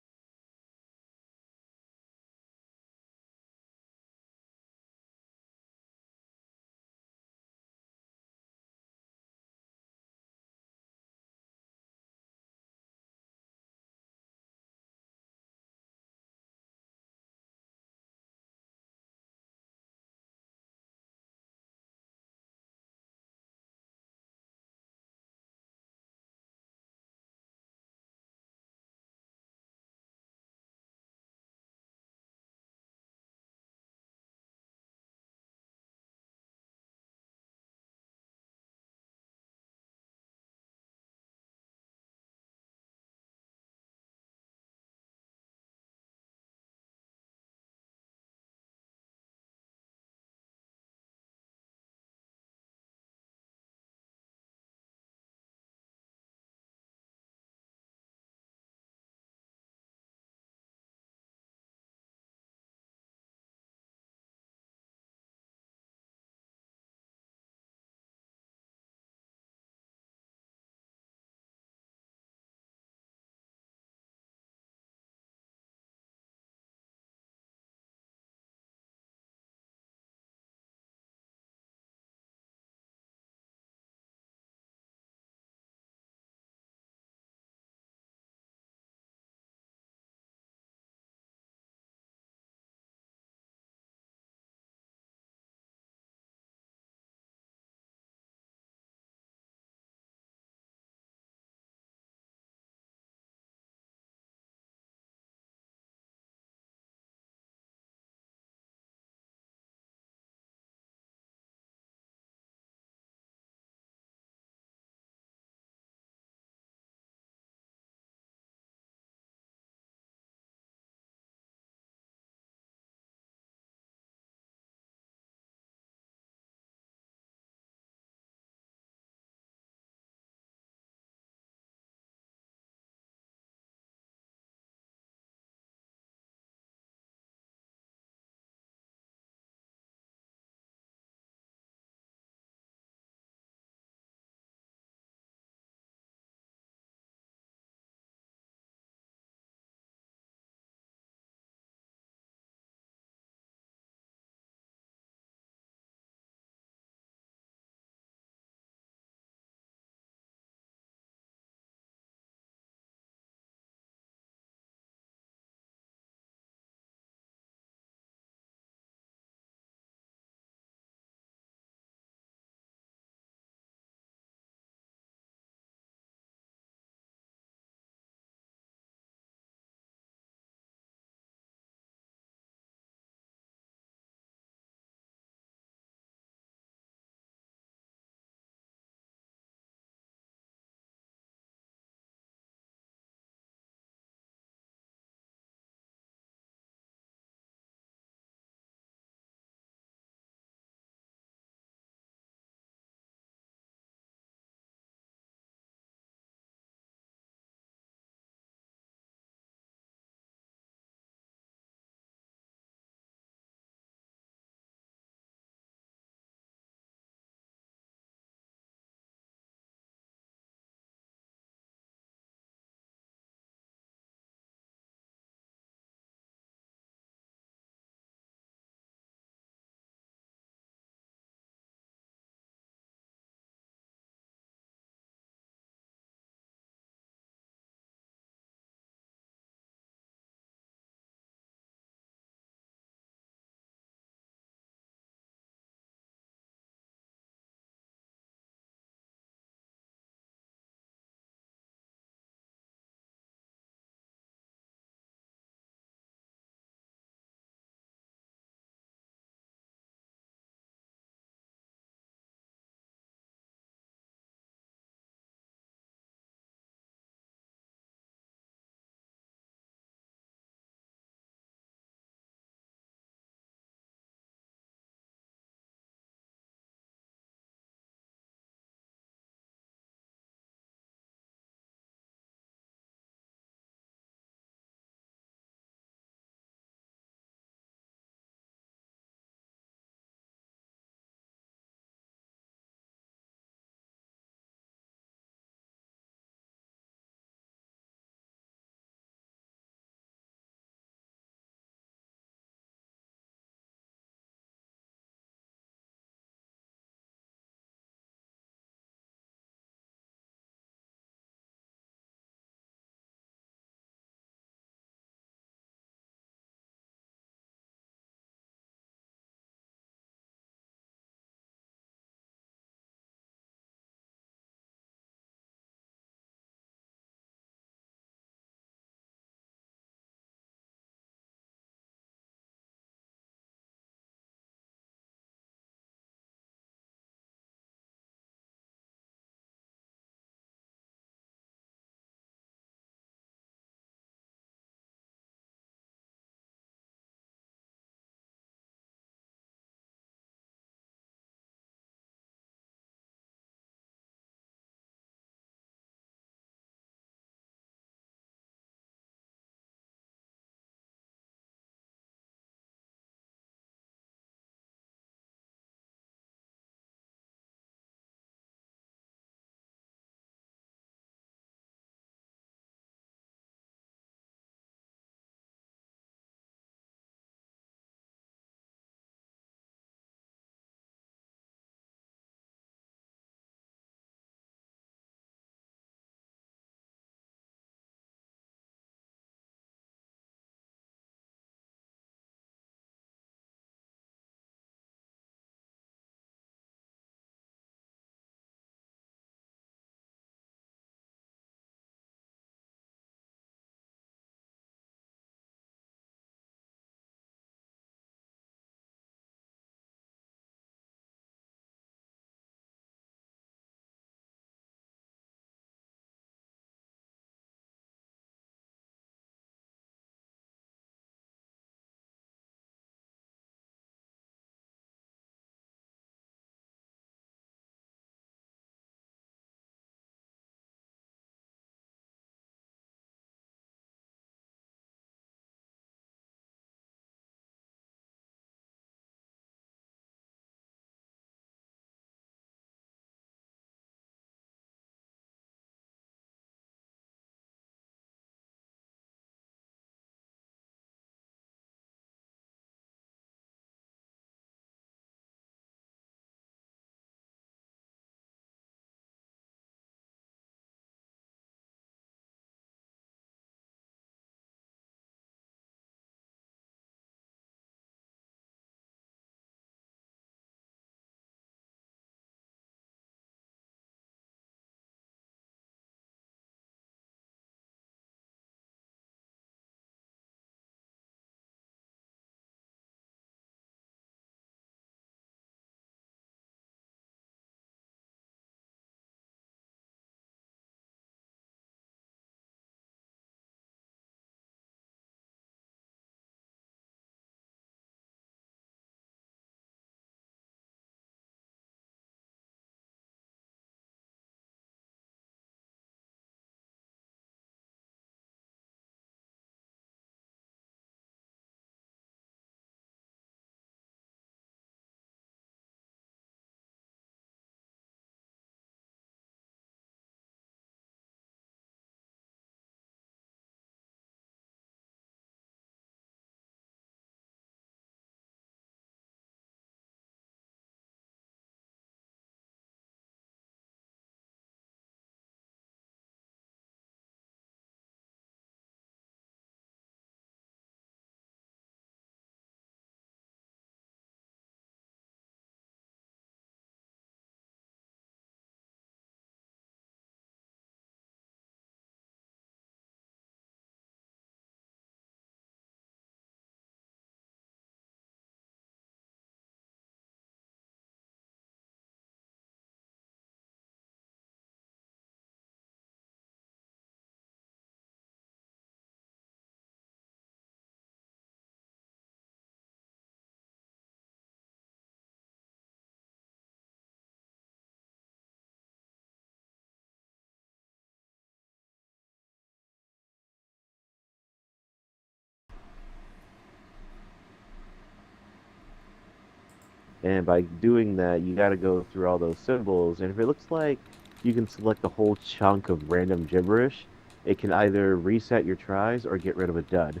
And by doing that, you got to go through all those symbols. And if it looks like you can select a whole chunk of random gibberish, it can either reset your tries or get rid of a dud.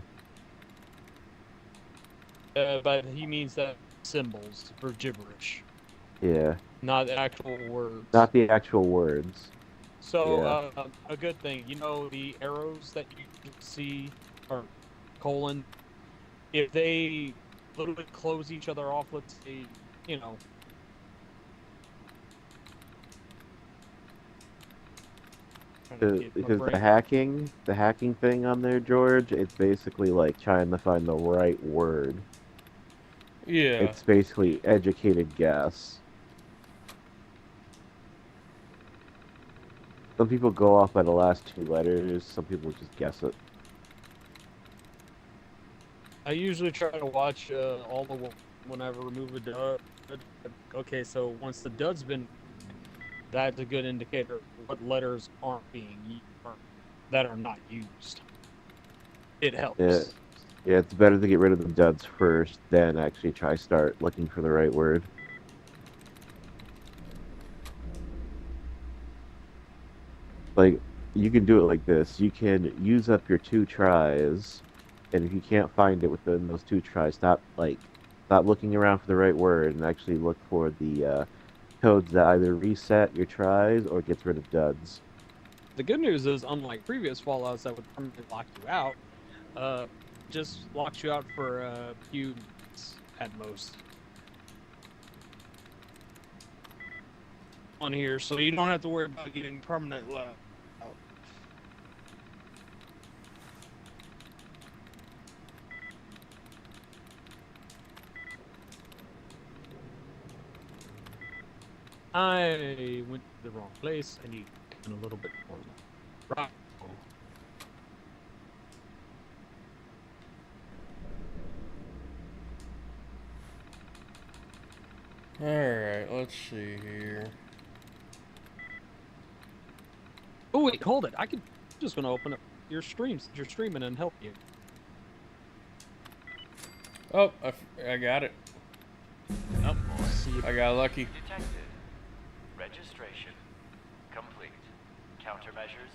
But he means that symbols for gibberish, Yeah, not actual words. not the actual words. So, Yeah. a good thing, you know, the arrows that you see, or colon, if they literally close each other off, let's say, you know, trying to get my Because brain. the hacking thing on there, George, it's basically like trying to find the right word. Yeah. It's basically educated guess. Some people go off by the last two letters. Some people just guess it. I usually try to watch all the when I remove a dud. Okay, so once the dud's been, that's a good indicator of what letters aren't being used, that are not used. It Yeah, helps. yeah. It's better to get rid of the duds first, then actually try start looking for the right word. Like you can do it like this. You can use up your two tries, and if you can't find it within those two tries, stop looking around for the right word and actually look for the codes that either reset your tries or gets rid of duds. The good news is, unlike previous Fallouts that would permanently lock you out, just locks you out for a few minutes at most. On here, so you don't have to worry about getting permanent locked out. I went to the wrong place. I need a little bit more rock. Alright, let's see here. Oh wait, hold it. Just gonna open up your streams that you're streaming and help you. Oh, I got it. Up, boys. I got lucky. Detected. Registration complete. Countermeasures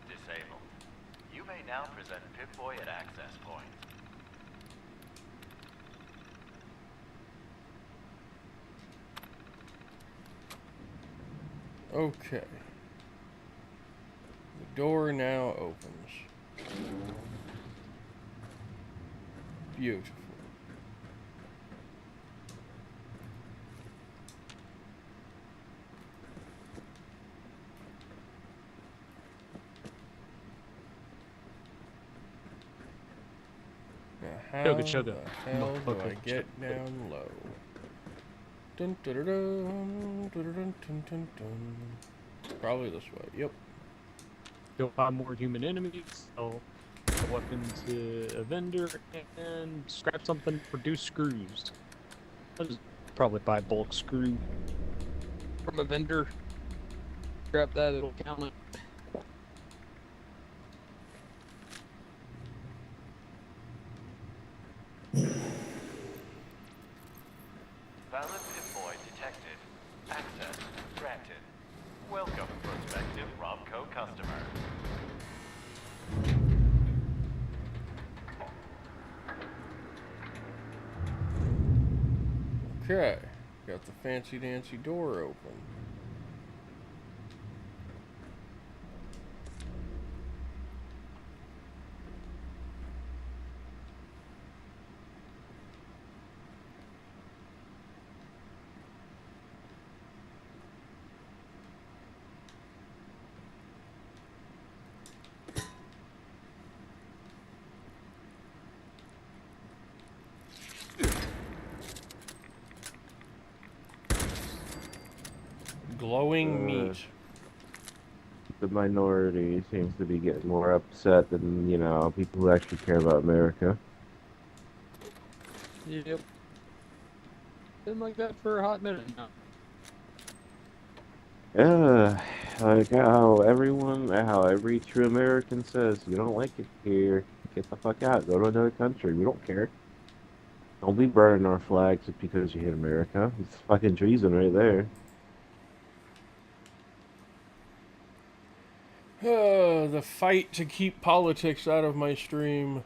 disabled. You may now present Pip-Boy at access point. Okay. The door now opens. Beautiful. Now how Sugar. the hell do I get down low? Dun, dun, dun, dun, dun, dun, dun, dun, dun. Probably this way. Yep. You'll find more human enemies. Sell a weapon to a vendor and scrap something. Produce screws. I'll just probably buy bulk screw from a vendor. Grab that. It'll count it. Valid Pip-Boy detected. Access granted. Welcome, prospective Robco customer. Okay. Got the fancy dancy door open. Glowing meat. The minority seems to be getting more upset than, people who actually care about America. Yep. Been like that for a hot minute now. Yeah, like how every true American says, you don't like it here, get the fuck out, go to another country, we don't care. Don't be burning our flags just because you hate America. It's fucking treason right there. The fight to keep politics out of my stream.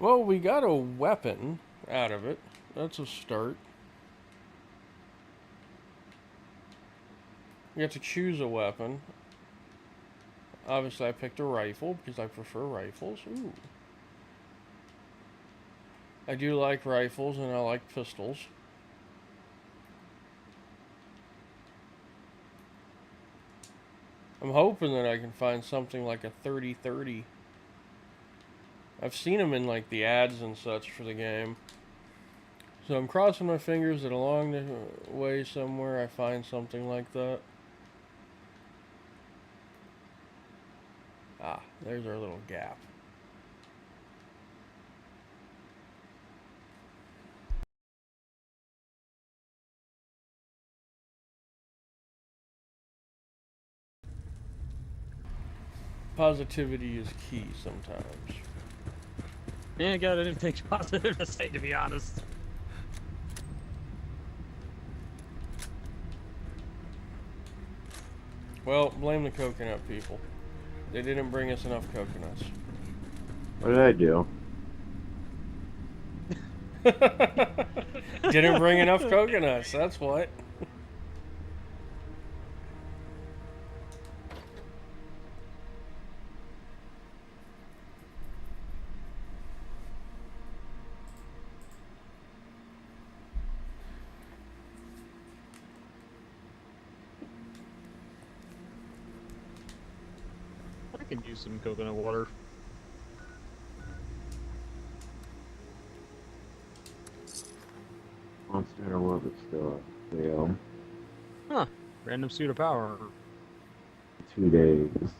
Well, we got a weapon out of it. That's a start. We have to choose a weapon. Obviously, I picked a rifle because I prefer rifles. Ooh. I do like rifles and I like pistols. I'm hoping that I can find something like a 30-30. I've seen them in like the ads and such for the game. So I'm crossing my fingers that along the way somewhere I find something like that. Ah, there's our little gap. Positivity is key sometimes. Yeah, I got anything positive to say, to be honest. Well, blame the coconut people. They didn't bring us enough coconuts. What did I do? Didn't bring enough coconuts, that's what. could use some coconut water. Monster orbit still fail. Huh. Random suit of power. 2 days.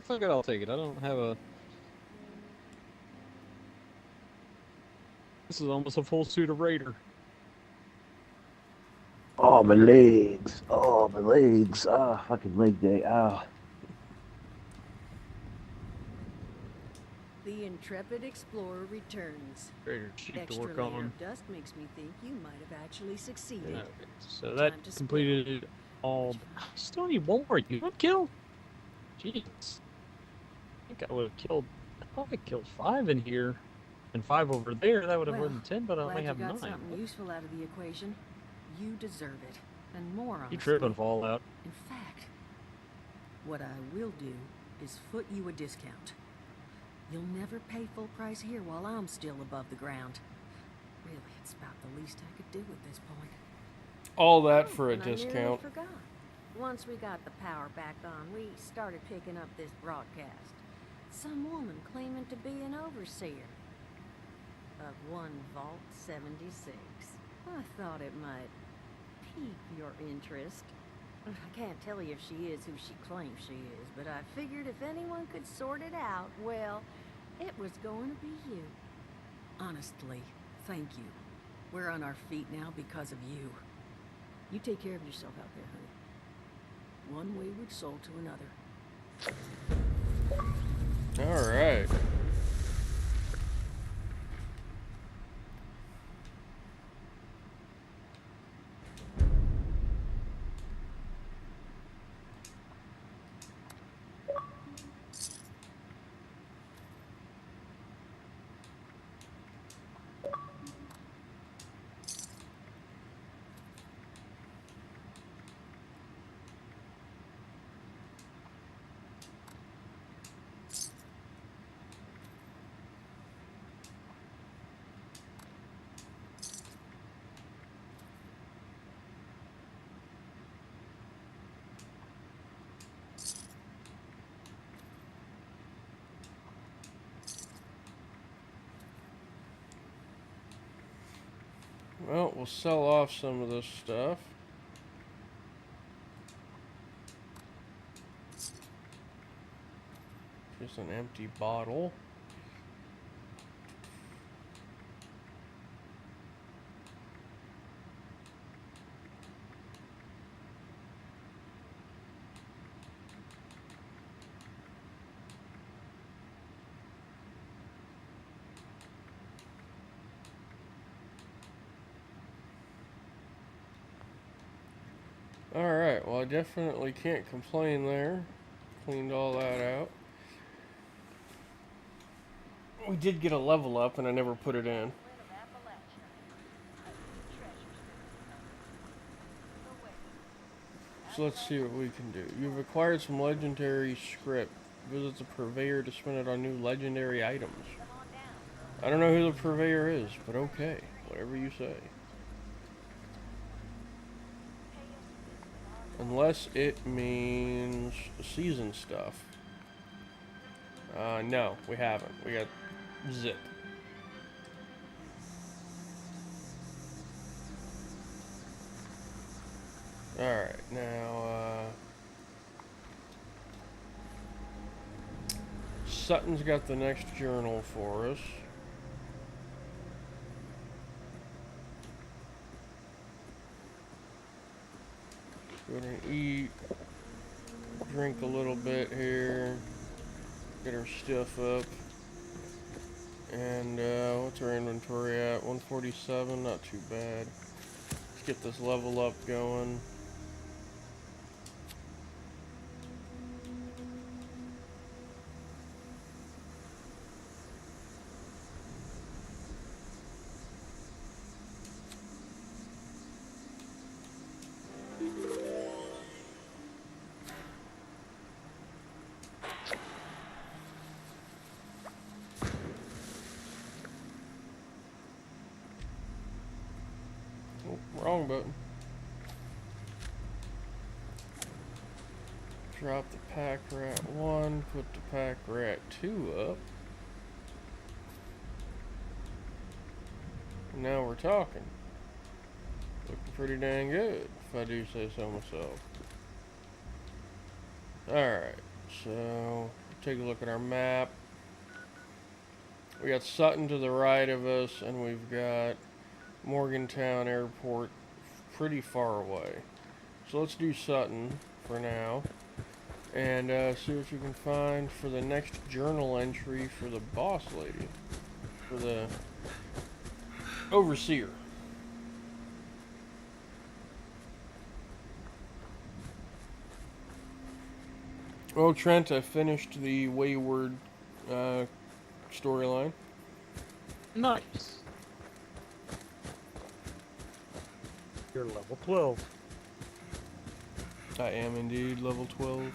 Fuck it, I'll take it. I don't have a... This is almost a full suit of Raider. Oh, my legs. Oh, my legs. Ah, fucking leg day. Ah. The intrepid explorer returns. Raider cheap to Extra work layer on. of dust makes me think you might have actually succeeded. Okay, so that Time to completed all... Still need one more unit kill? Jeez. I think I would have killed... I thought I killed 5 in here. And 5 over there. That would have Well, been 10, but I glad only you have got 9. something useful out of the equation. You deserve it, and more honestly. You tripping, Fallout. In fact, what I will do is foot you a discount. You'll never pay full price here while I'm still above the ground. Really, it's about the least I could do at this point. All that for a And I nearly discount. forgot. Once we got the power back on, we started picking up this broadcast. Some woman claiming to be an overseer of one Vault 76. I thought it might pique your interest. I can't tell you if she is who she claims she is, but I figured if anyone could sort it out, well, it was going to be you. Honestly, thank you. We're on our feet now because of you. You take care of yourself out there, honey. One wayward soul to another. All right. Well, we'll sell off some of this stuff. Just an empty bottle. Alright, well I definitely can't complain there. Cleaned all that out. We did get a level up and I never put it in. So let's see what we can do. You've acquired some legendary script. Visit the purveyor to spend it on new legendary items. I don't know who the purveyor is, but okay. Whatever you say. Unless it means season stuff. No, we haven't. We got zip. Alright, now, Sutton's got the next journal for us. Go ahead and eat, drink a little bit here, get our stuff up, and what's our inventory at? 147, not too bad. Let's get this level up going. wrong button. Drop the pack rat 1, put the pack rat 2 up. Now we're talking. Looking pretty dang good, if I do say so myself. Alright, so take a look at our map. We got Sutton to the right of us, and we've got Morgantown Airport pretty far away. So let's do Sutton for now, and see what you can find for the next journal entry for the boss lady, for the overseer. Well, Trent, I finished the Wayward storyline. Nice. You're level 12. I am indeed level 12.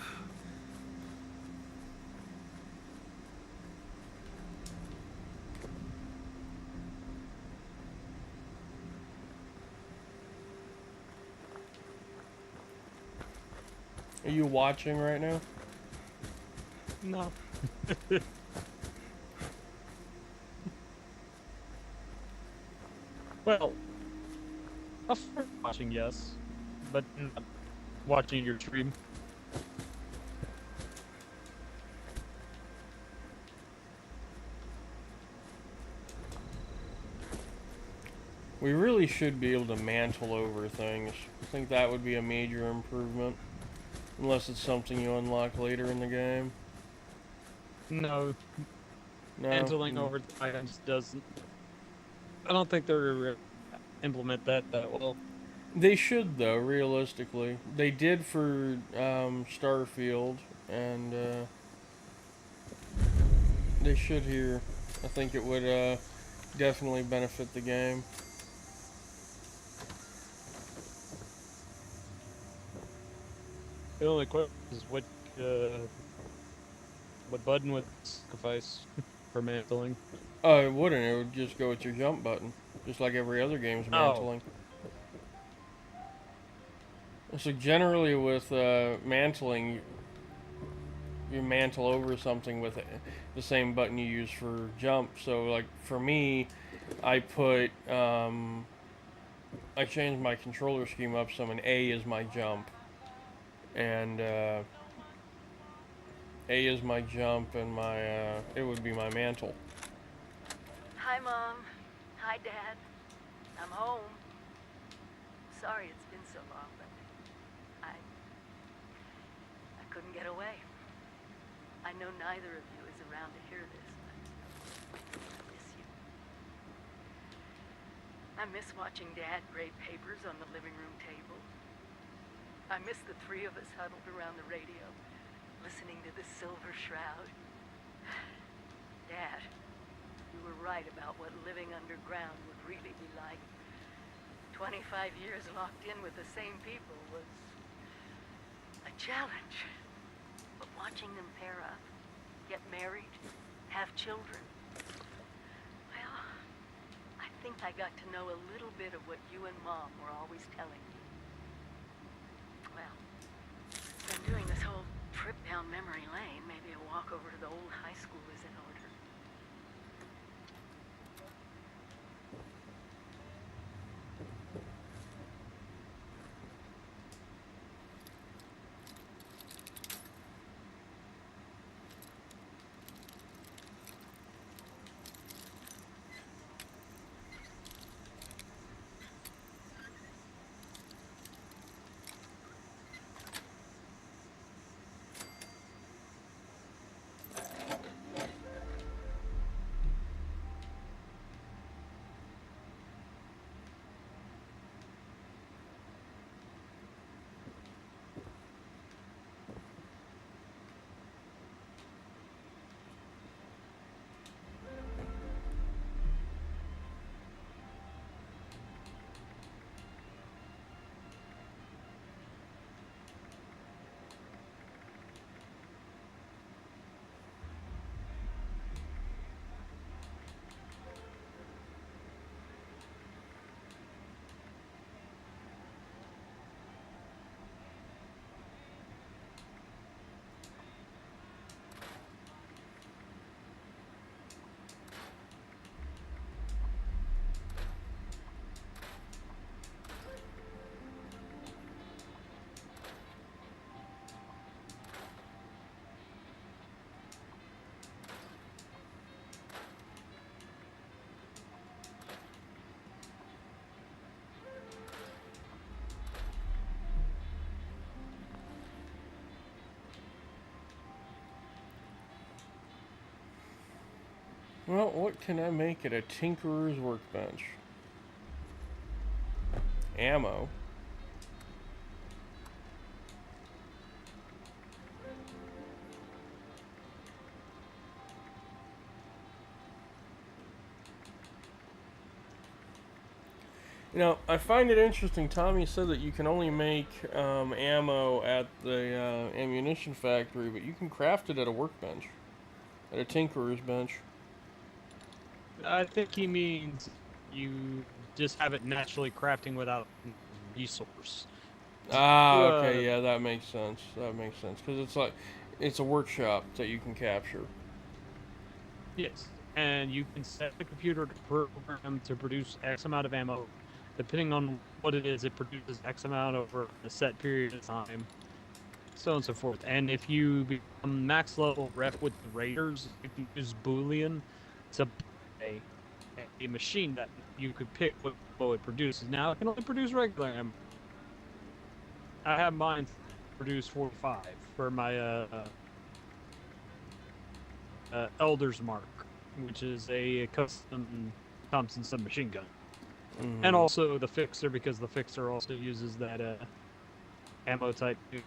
Are you watching right now? No. Well, a friend watching, yes, but not watching your stream. We really should be able to mantle over things. I think that would be a major improvement. Unless it's something you unlock later in the game. No. No. Mantling over items doesn't. I don't think they're implement that well. They should, though, realistically. They did for Starfield, and they should here. I think it would definitely benefit the game. The only question is what button would sacrifice for mantling? Oh, it wouldn't. It would just go with your jump button, just like every other game's mantling. So generally with mantling, you mantle over something with the same button you use for jump. So like for me, I put I changed my controller scheme up so an A is my jump, and A is my jump, and my it would be my mantle. Hi, Mom. Hi, Dad. I'm home. Sorry it's been so long, but I couldn't get away. I know neither of you is around to hear this, but I miss you. I miss watching Dad grade papers on the living room table. I miss the three of us huddled around the radio, listening to the Silver Shroud. Dad, you were right about what living underground would really be like. 25 years locked in with the same people was a challenge. But watching them pair up, get married, have children, well, I think I got to know a little bit of what you and Mom were always telling me. Well, been doing this whole trip down memory lane. Maybe a walk over to the old high school is in order. Well, what can I make at a tinkerer's workbench? Ammo. You know, I find it interesting. Tommy said that you can only make ammo at the ammunition factory, but you can craft it at a workbench, at a tinkerer's bench. I think he means you just have it naturally crafting without resource. Ah, You, okay, yeah, that makes sense. That makes sense because it's like it's a workshop that you can capture. Yes, and you can set the computer to program to produce X amount of ammo. Depending on what it is, it produces X amount over a set period of time, so on and so forth. And if you become max level rep with the Raiders, you can use Boolean to buy a machine that you could pick what it produces. Now, it can only produce regular ammo. I have mine produce 45 for my Elder's Mark, which is a custom Thompson submachine gun. Mm-hmm. And also the Fixer, because the Fixer also uses that ammo type too.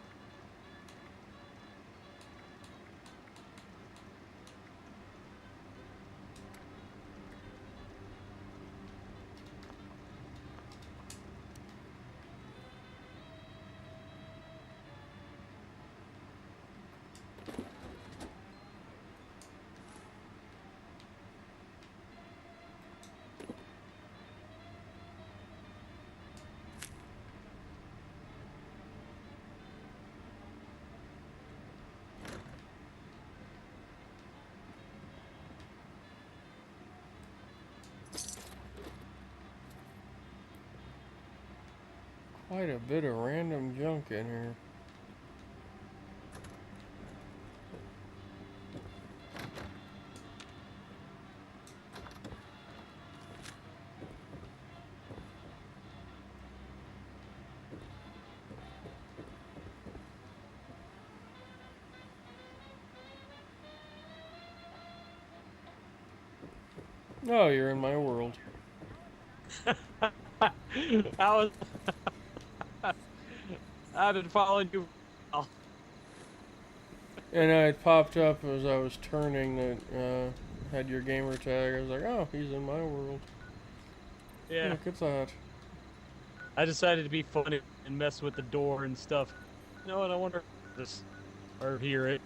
Quite a bit of random junk in here. Oh, you're in my world. I've been following you. And it popped up as I was turning that had your gamer tag. I was like, oh, he's in my world. Yeah. Look at that. I decided to be funny and mess with the door and stuff. You know what? I wonder if this or hear it.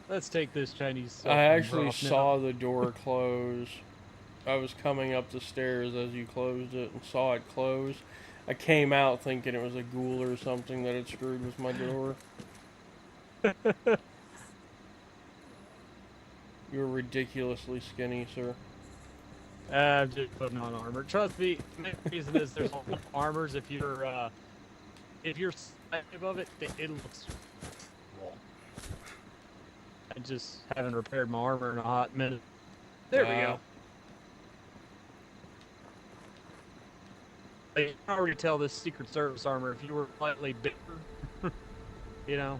Let's take this Chinese. I actually saw the door close. I was coming up the stairs as you closed it and saw it close. I came out thinking it was a ghoul or something that had screwed with my door. You're ridiculously skinny, sir. I'm just putting on armor. Trust me, the main reason is there's armors. If you're slightly above it, it looks cool. I just haven't repaired my armor in a hot minute. There we go. I can already tell this Secret Service armor if you were slightly bigger. You know,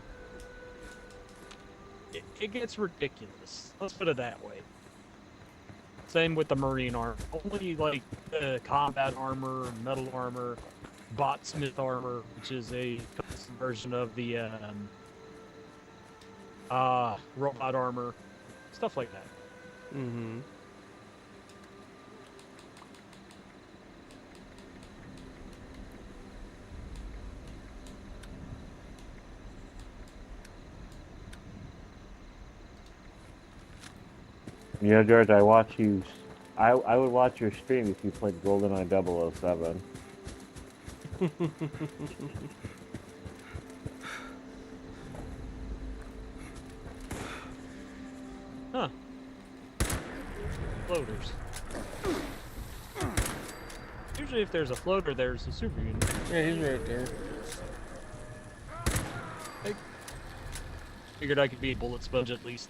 it gets ridiculous. Let's put it that way. Same with the Marine armor. Only like combat armor, metal armor, botsmith armor, which is a custom version of the robot armor, stuff like that. Mm-hmm. You know, George, I watch you. I would watch your stream if you played GoldenEye 007. Huh. Floaters. Usually if there's a floater, there's a super unit. Yeah, he's right there. I figured I could be a bullet sponge at least.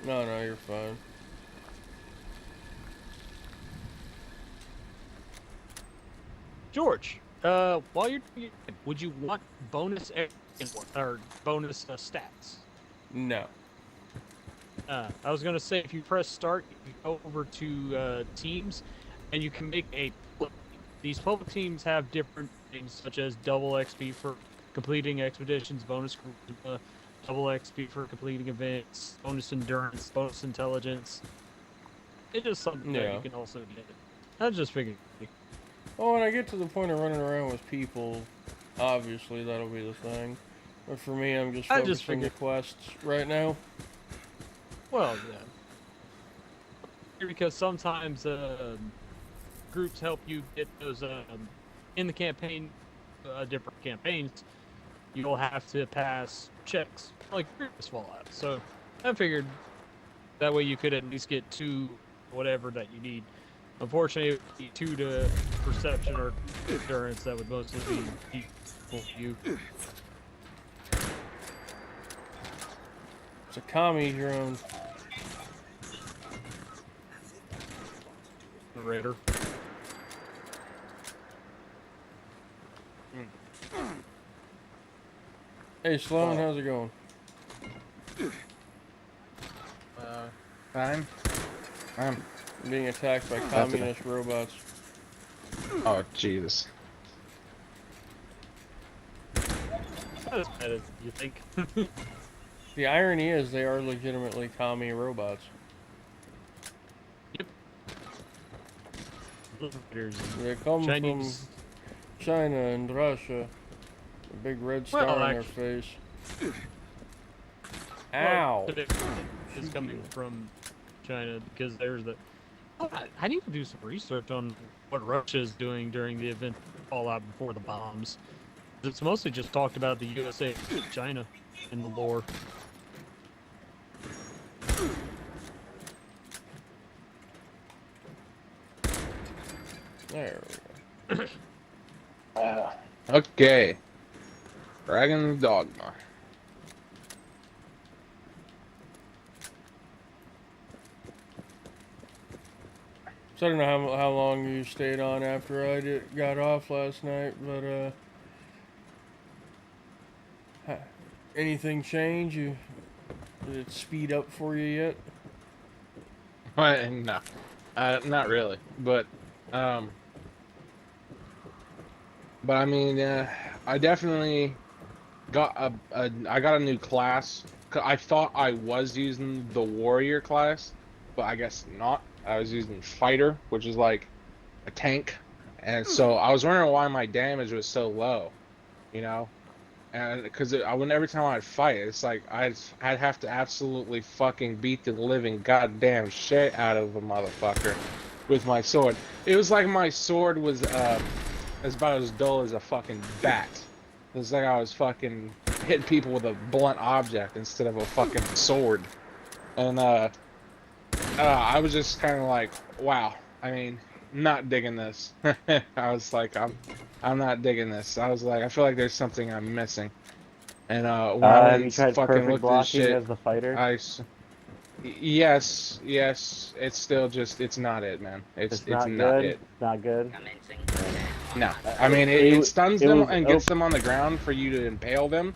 No, you're fine. George, while you're doing it, would you want bonus or bonus stats? No. I was gonna say, if you press start, you go over to teams, and you can make a. These public teams have different things, such as double XP for completing expeditions, bonus charisma, double XP for completing events, bonus endurance, bonus intelligence. It's just something that you Yeah. can also get. I just figured. Oh, when I get to the point of running around with people, obviously that'll be the thing. But for me, I'm just I just focusing the figured. quests right now. Well, yeah. Because sometimes groups help you get those in the campaign, different campaigns. You'll have to pass checks like previous Fallout. So I figured that way you could at least get 2 whatever that you need. Unfortunately, it would be 2 to perception or endurance. That would mostly be for you. It's a commie drone. The Raider. Hey, Sloan, how's it going? Fine. I'm being attacked by communist robots. Oh, Jesus. Not as bad as you think. The irony is they are legitimately commie robots. They come Chinese. from China and Russia. A big red star on their face. Ow! Is coming from China because there's the. I need to do some research on what Russia is doing during the event fallout before the bombs. It's mostly just talked about the USA and China in the lore. There we go. Okay. Dragon's Dogma. So I don't know how long you stayed on after I got off last night, but anything change? Did it speed up for you yet? No, not really. But I mean, I definitely got I got a new class. I thought I was using the warrior class, but I guess not. I was using fighter, which is like a tank, and so I was wondering why my damage was so low, you know, and because every time I'd fight, it's like I'd have to absolutely fucking beat the living goddamn shit out of a motherfucker with my sword. It was like my sword was as about as dull as a fucking bat. It was like I was fucking hitting people with a blunt object instead of a fucking sword, and I was just kind of like, wow. I mean, not digging this. I was like, I'm not digging this. I was like, I feel like there's something I'm missing. And when I have you tried fucking perfect looked at blocking shit, as the fighter? yes, it's still just, it's not it, man. It's not good. it. It's not good. No, I mean it stuns them and gets them on the ground for you to impale them,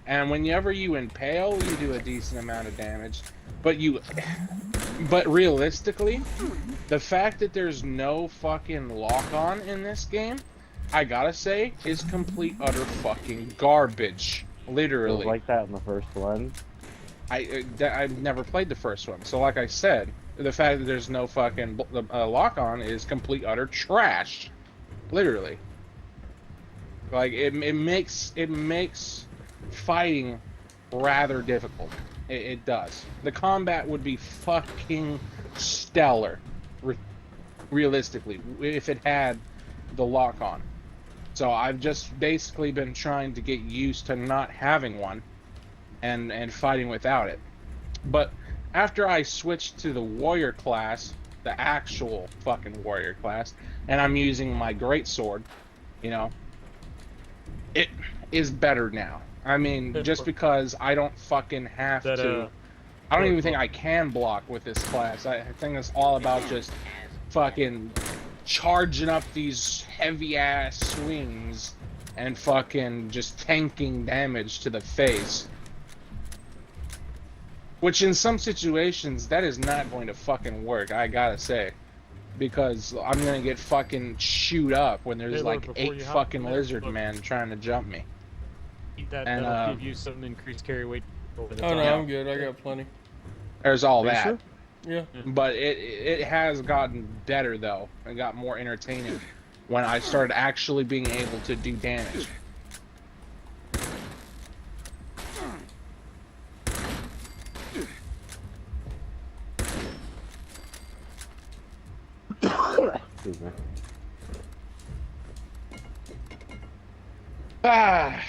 and whenever you impale, you do a decent amount of damage. But realistically, the fact that there's no fucking lock-on in this game, I gotta say, is complete utter fucking garbage. Literally. It was like that in the first one. I've never played the first one, so like I said, the fact that there's no fucking lock-on is complete utter trash. Literally. Like it makes fighting rather difficult. It does. The combat would be fucking stellar, realistically, if it had the lock-on. So I've just basically been trying to get used to not having one, and fighting without it. But after I switched to the warrior class, the actual fucking warrior class, and I'm using my greatsword, you know, it is better now. I mean, just because I don't fucking have to. I don't even think I can block with this class. I think it's all about just fucking charging up these heavy-ass swings and fucking just tanking damage to the face. Which in some situations, that is not going to fucking work, I gotta say. Because I'm gonna get fucking shoot up when there's Hey, like Lord, before 8 you hop fucking in there, lizard look. men trying to jump me. Eat that, And that'll give you some increased carry weight over the Oh no, top. I'm good. I got plenty. there's all Are you that. sure? Yeah. But it has gotten better though, and got more entertaining when I started actually being able to do damage. Excuse me. Ah,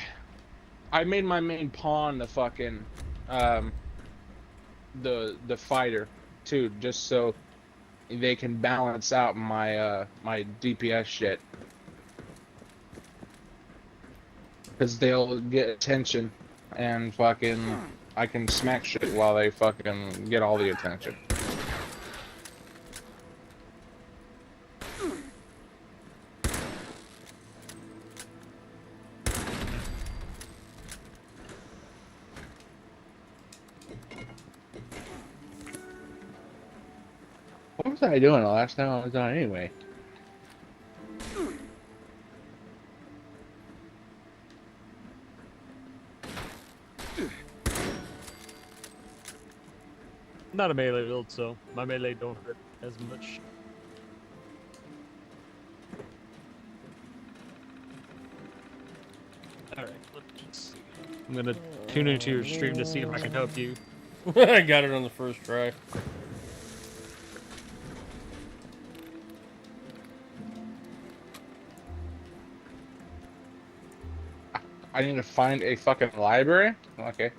I made my main pawn the fucking the fighter too, just so they can balance out my my DPS shit, because they'll get attention and fucking I can smack shit while they fucking get all the attention. What was I doing the last time I was on anyway? Not a melee build, so my melee don't hurt as much. Alright, let's see. I'm gonna tune into your stream to see if I can help you. I got it on the first try. I need to find a fucking library? Okay.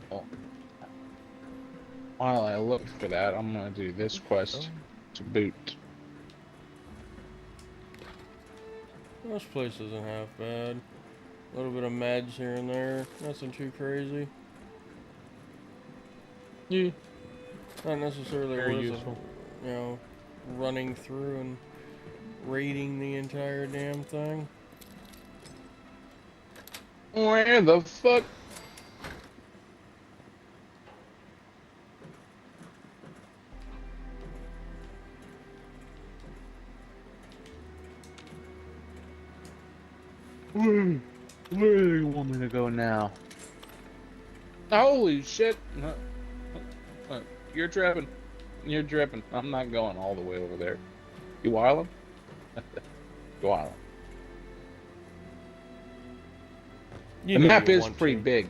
Well, while I look for that, I'm gonna do this quest to boot. This place isn't half bad. A little bit of meds here and there. Nothing too crazy. Yeah. Not necessarily Very worth it, useful. you know, running through and raiding the entire damn thing. Where the fuck? Where do you want me to go now? Holy shit! You're dripping. You're dripping. I'm not going all the way over there. You wildin'? Go wildin'. The map is pretty big.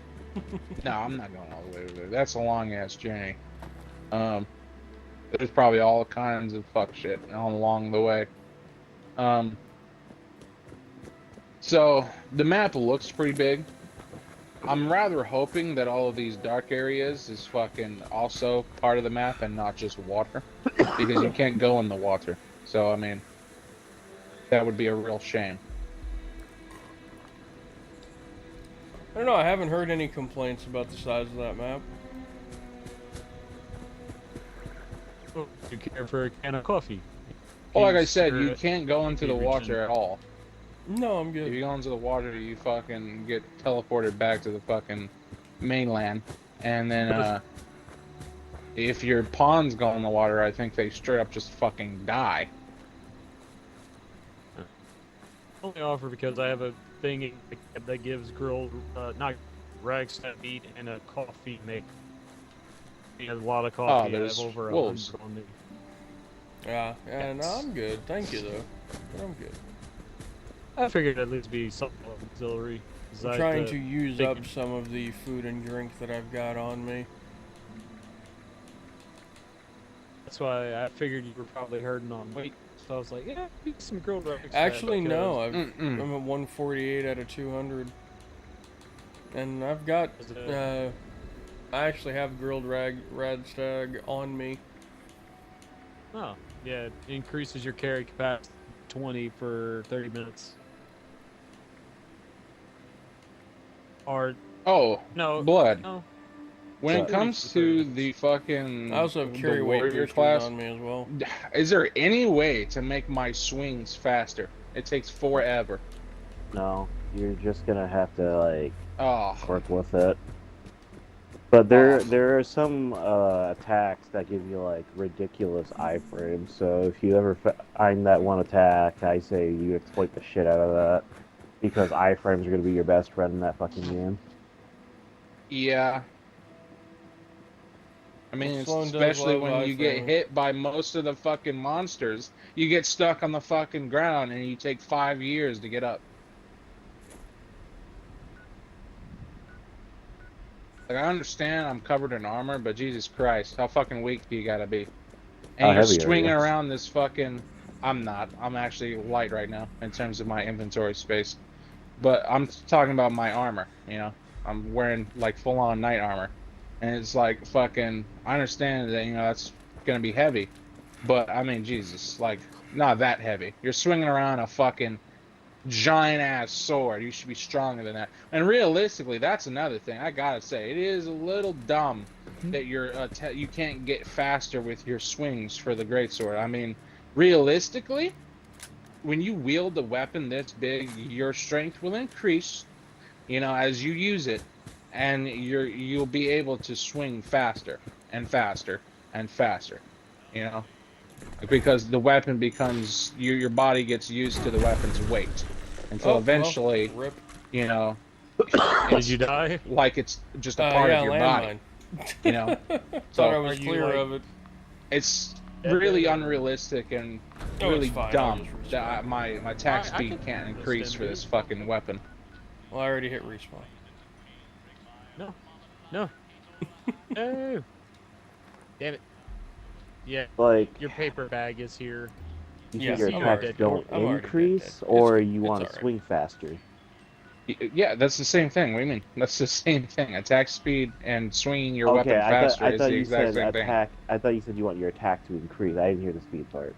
No, I'm not going all the way over there. That's a long ass journey. There's probably all kinds of fuck shit along the way. So the map looks pretty big. I'm rather hoping that all of these dark areas is fucking also part of the map and not just water, because you can't go in the water. So I mean, that would be a real shame. I don't know, I haven't heard any complaints about the size of that map. Oh, you care for a can of coffee? Well, like I said, you can't go into the water at all. No, I'm good. If you go into the water, you fucking get teleported back to the fucking mainland. And then, if your pawns go in the water, I think they straight up just fucking die. Only offer because I have a thing that gives grilled, not ragstag meat and a coffee make. He has a lot of coffee. I have over 100 on me. Yeah, no, I'm good. Thank you, though. But I'm good. I figured at least be something auxiliary. I'm trying to use up some of the food and drink that I've got on me. That's why I figured you were probably hurting on weight. So I was like, yeah, eat some grilled ragstag. Actually, no. I'm at 148 out of 200. And I've got... I actually have grilled ragstag on me. Oh, yeah. It increases your carry capacity 20 for 30 minutes. Or no blood. No. When it comes to the fucking I also have carry weight warrior boosters class on me as well. is there any way to make my swings faster? It takes forever. No, you're just gonna have to like Oh, work with it. But there are some attacks that give you like ridiculous iframes. So if you ever find that one attack, I say you exploit the shit out of that because iframes are gonna be your best friend in that fucking game. yeah. I mean, Well, Sloan does especially love when you get iframing. hit by most of the fucking monsters, you get stuck on the fucking ground and you take 5 years to get up. Like, I understand I'm covered in armor, but Jesus Christ, how fucking weak do you gotta be? And How you're heavy are swinging you? around this fucking... I'm not. I'm actually light right now in terms of my inventory space. But I'm talking about my armor, you know? I'm wearing, like, full-on knight armor. And it's like, fucking... I understand that, you know, that's gonna be heavy. But, I mean, Jesus, like, not that heavy. You're swinging around a fucking giant-ass sword. You should be stronger than that. And realistically, that's another thing. I gotta say, it is a little dumb that you can't get faster with your swings for the greatsword. I mean, realistically, when you wield a weapon this big, your strength will increase, you know, as you use it, and you'll be able to swing faster and faster and faster, you know, because the weapon becomes your body gets used to the weapon's weight until Oh, well, eventually, rip. you know, Did you die? like it's just a part Yeah, of your body, landmine. you know. Thought I So Are was you, clear like, of it. it's dead really or- unrealistic and Oh, it's really fine. I'll dumb just that respawn. my attack I speed can can't do this increase then, for this dude. fucking weapon. Well, I already hit respawn. No. No. No. Damn it. Yeah, Like, your paper bag is here. you Yeah, think your See I'm your attacks already dead dead. don't corpse. I'm already dead. increase, It's or good. you It's want to alright. swing faster? Yeah, that's the same thing. What do you mean? That's the same thing. Attack speed and swinging your Okay, weapon faster I is thought the you exact said same thing. attack. I thought you said you want your attack to increase. I didn't hear the speed part.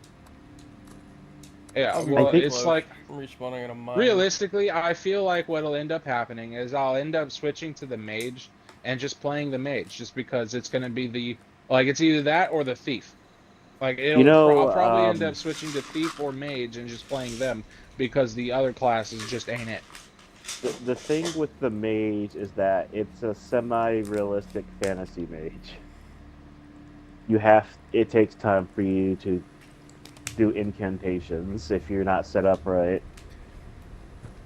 Yeah, I'll be well, pretty think- it's close. like I'm respawning in a mine. realistically, I feel like what'll end up happening is I'll end up switching to the mage and just playing the mage, just because it's gonna be it's either that or the thief. Like You know, I'll probably end up switching to thief or mage and just playing them because the other classes just ain't it. the thing with the mage is that it's a semi-realistic fantasy mage. It takes time for you to do incantations if you're not set up right.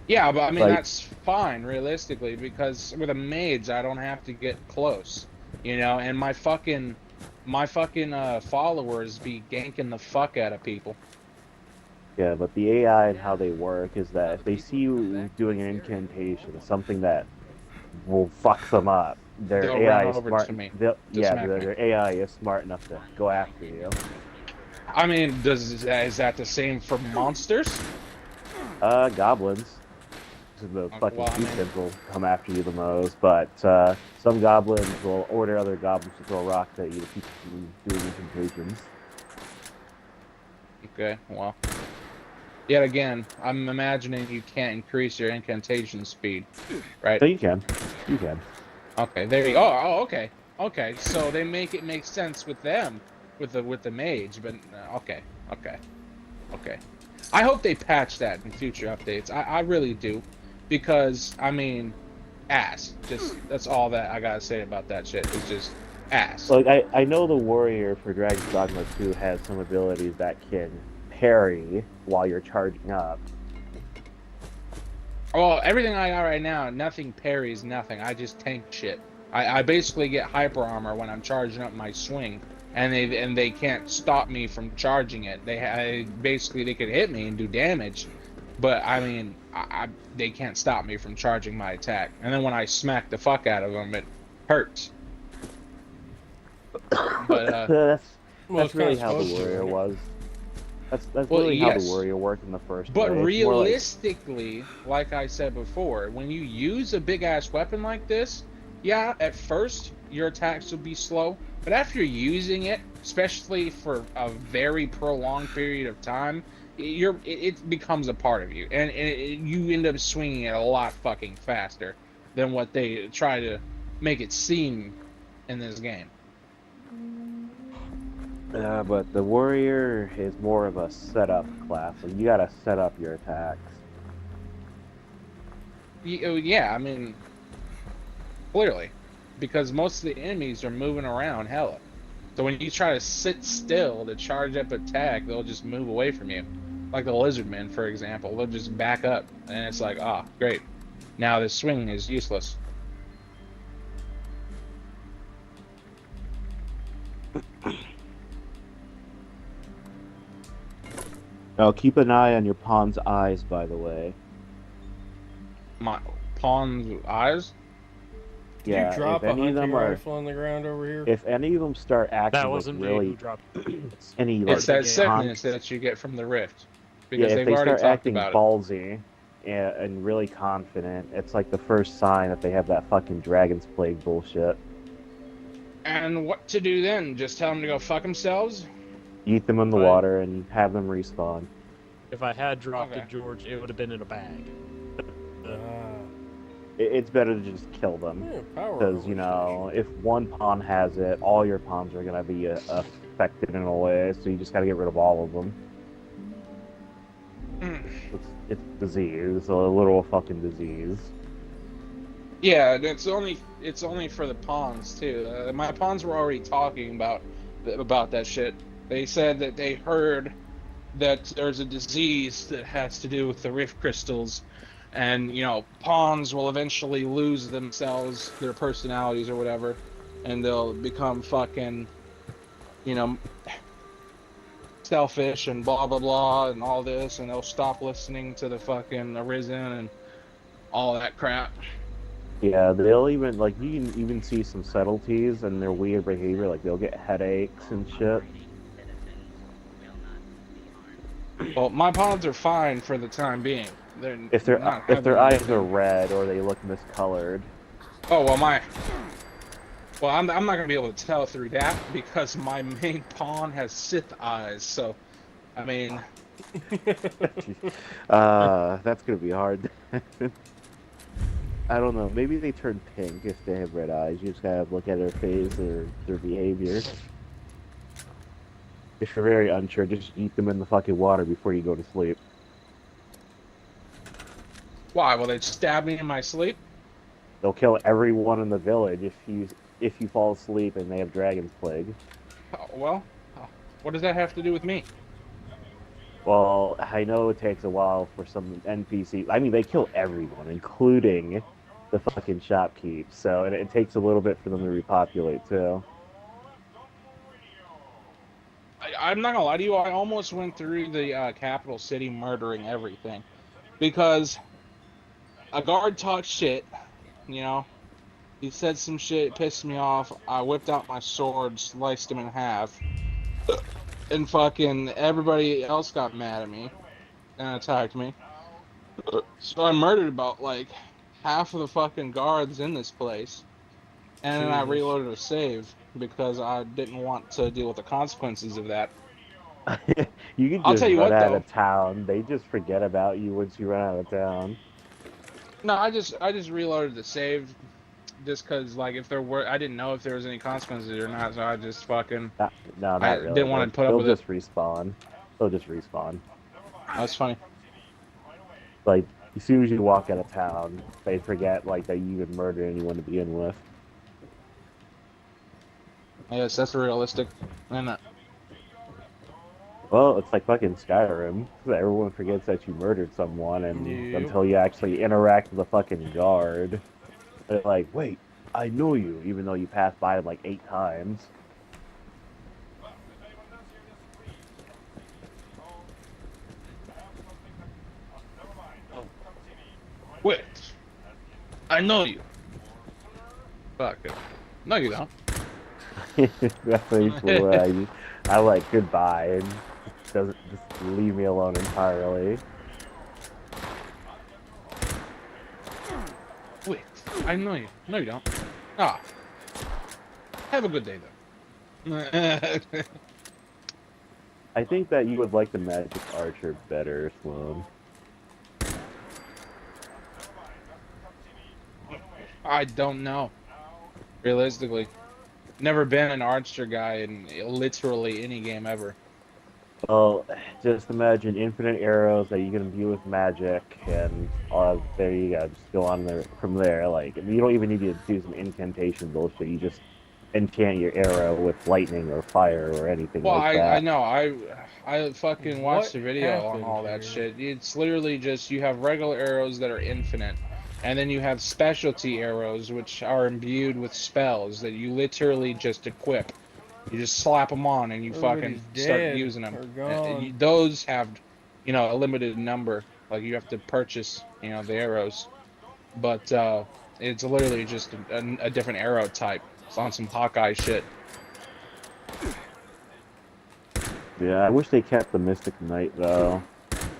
Yeah, but I mean Like, that's fine realistically because with a mage I don't have to get close, you know, and my fucking followers be ganking the fuck out of people. yeah, but the AI and how they work is that if they see you doing an incantation, something that will fuck them up, their They'll run AI is over smart. to me to Yeah, smack me. their AI is smart enough to go after you. I mean, is that the same for monsters? Goblins. The fucking Well, I mean- chieftains will come after you the most, but some goblins will order other goblins to throw rocks at you to keep you doing incantations. Okay, well. Yet again, I'm imagining you can't increase your incantation speed, right? So you can. You can. Okay, there you go. Oh, okay. Okay, so they make it make sense with them, with the mage, but okay. I hope they patch that in future updates. I really do. Because, I mean, ass. Just, that's all that I gotta say about that shit. It's just ass. Like, I know the warrior for Dragon's Dogma 2 has some abilities that can parry while you're charging up. Well, everything I got right now, nothing parries, nothing. I just tank shit. I basically get hyper armor when I'm charging up my swing, and they can't stop me from charging it. They could hit me and do damage, but I mean, they can't stop me from charging my attack. And then when I smack the fuck out of them, it hurts. But that's really how the warrior was. That's well, really how yes. the warrior worked in the first But place. More realistically, like I said before, when you use a big ass weapon like this, yeah, at first your attacks will be slow, but after using it, especially for a very prolonged period of time, it becomes a part of you, and you end up swinging it a lot fucking faster than what they try to make it seem in this game. but the warrior is more of a setup class. Like, you gotta set up your attacks. Yeah, I mean, clearly, because most of the enemies are moving around hella. So when you try to sit still to charge up attack, they'll just move away from you. Like the lizard men, for example, they'll just back up, and it's like, ah, great. Now this swing is useless. Oh, keep an eye on your pawn's eyes, by the way. My pawn's eyes? Did Yeah, you drop if a any of hunting them are, rifle on the ground over here? if any of them start acting That like wasn't me really, who dropped it. any like It's that pawn, sickness that you get from the rift. yeah, Because if they've they already start talked acting about it. ballsy and really confident, it's like the first sign that they have that fucking dragon's plague bullshit. And what to do then? Just tell them to go fuck themselves? Eat them in the water and have them respawn. If I had dropped Okay. it, George, it would have been in a bag. It's better to just kill them. Yeah, power Because, you know, if one pawn has it, all your pawns are going to be affected in a way, so you just got to get rid of all of them. It's disease, a literal fucking disease. Yeah, and it's only for the pawns too. My pawns were already talking about that shit. They said that they heard that there's a disease that has to do with the rift crystals, and you know, pawns will eventually lose themselves, their personalities or whatever, and they'll become fucking, you know, selfish and blah blah blah and all this, and they'll stop listening to the fucking Arisen and all that crap. Yeah, they'll even, like, you can even see some subtleties in their weird behavior, like they'll get headaches and shit. Well, my pawns are fine for the time being. They're If not their having eyes anything. are red or they look miscolored. Oh well, I'm not gonna be able to tell through that because my main pawn has Sith eyes. So, I mean, That's gonna be hard. I don't know. Maybe they turn pink if they have red eyes. You just gotta look at their face or their behavior. If you're very unsure, just eat them in the fucking water before you go to sleep. why will they stab me in my sleep? They'll kill everyone in the village if you fall asleep and they have dragon's plague. Oh, well, what does that have to do with me? Well, I know it takes a while for some NPC. I mean, they kill everyone, including the fucking shopkeep. So it takes a little bit for them to repopulate too. I'm not gonna lie to you. I almost went through the capital city murdering everything because a guard talked shit. You know, he said some shit, pissed me off. I whipped out my sword, sliced him in half, and fucking everybody else got mad at me and attacked me. So I murdered about like half of the fucking guards in this place, and then I Jesus. reloaded a save because I didn't want to deal with the consequences of that. You can I'll just tell you run what, out though. of town. They just forget about you once you run out of town. No, I just reloaded the save just because like if there were, I didn't know if there was any consequences or not, so I just fucking No, not I really. didn't want to put up They'll with just it. respawn. They'll just respawn. That's funny. Like, as soon as you walk out of town, they forget like that you even murdered anyone to begin with. Yes, that's realistic. And Well, it's like fucking Skyrim. Everyone forgets that you murdered someone, and Yep. until you actually interact with a fucking guard, they're like, "Wait, I know you," even though you passed by him like 8 times. wait, I know you. Fuck it. No, you don't. That's basically what I like goodbye and doesn't just leave me alone entirely. Wait, I know you. No, you don't. Ah. Have a good day, then. I think that you would like the magic archer better, Sloan. I don't know. Realistically. Never been an archer guy in literally any game ever. Well, just imagine infinite arrows that you can imbue with magic, and there you go. Just go on there from there. Like you don't even need to do some incantation bullshit. You just enchant your arrow with lightning or fire or anything Well, like I that. know I fucking watched What the video on happened all that here? shit. It's literally just you have regular arrows that are infinite, and then you have specialty arrows which are imbued with spells that you literally just equip. You just slap them on and you fucking Everybody's start dead using them. or gone. Those have, a limited number. Like you have to purchase, the arrows. But it's literally just a different arrow type. It's on some Hawkeye shit. Yeah, I wish they kept the Mystic Knight though.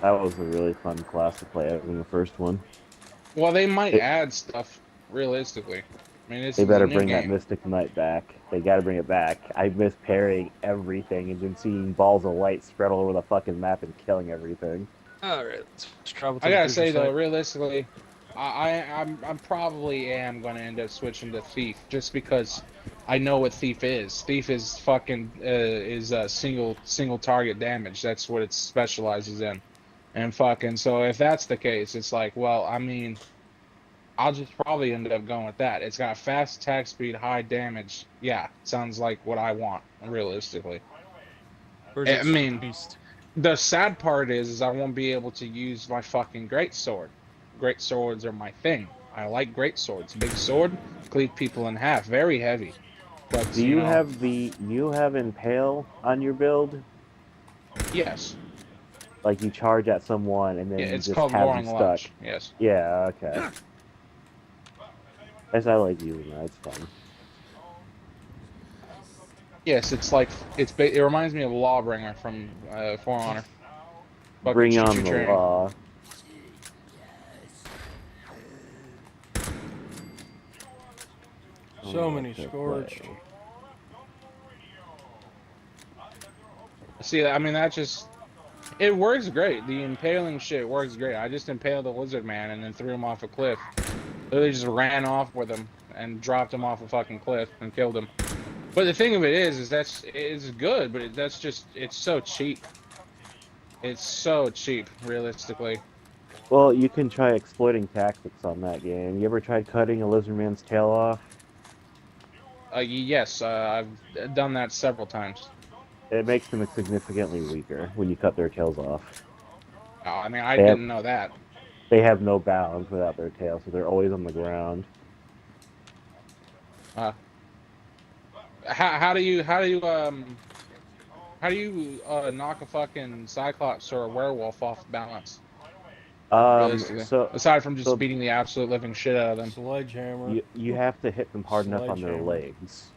That was a really fun class to play in the first one. Well, they might They, add stuff realistically. I mean, this they is a better new bring that game. Mystic Knight back. They got to bring it back. I miss parrying everything and then seeing balls of light spread all over the fucking map and killing everything. All right, let's travel to I the gotta treasure say though, site. realistically, I'm probably am gonna end up switching to Thief just because I know what Thief is. Thief is fucking is single target damage. That's what it specializes in. And fucking so if that's the case, it's like, well, I mean, I'll just probably end up going with that. It's got fast attack speed, high damage. Yeah, sounds like what I want, realistically. Where's I its mean, beast? the sad part is I won't be able to use my fucking great sword. Great swords are my thing. I like great swords. Big sword, cleave people in half. Very heavy. But, Do you have Impale on your build? yes. Like you charge at someone and Yeah, then you it's just called have them Roaring stuck. Lunge. Yes. Yeah, okay. As I like using that. It's fun. Yes, it reminds me of Lawbringer from For Honor. Fucking Bring shoot on your the train. law. So Oh, many to scorched. play. See, I mean, that just it works great. The impaling shit works great. I just impaled the lizard man and then threw him off a cliff. Literally just ran off with him and dropped him off a fucking cliff and killed him. But the thing of it is it's good, but that's just it's so cheap. It's so cheap, realistically. Well, you can try exploiting tactics on that game. You ever tried cutting a lizard man's tail off? Yes, I've done that several times. It makes them significantly weaker when you cut their tails off. I mean, I They have didn't know that. they have no balance without their tail, so they're always on the ground. Uh, how do you knock a fucking cyclops or a werewolf off balance? Realistically, So aside from just so beating the absolute living shit out of them. Sledgehammer. you have to hit them hard enough on their Sledgehammer. legs.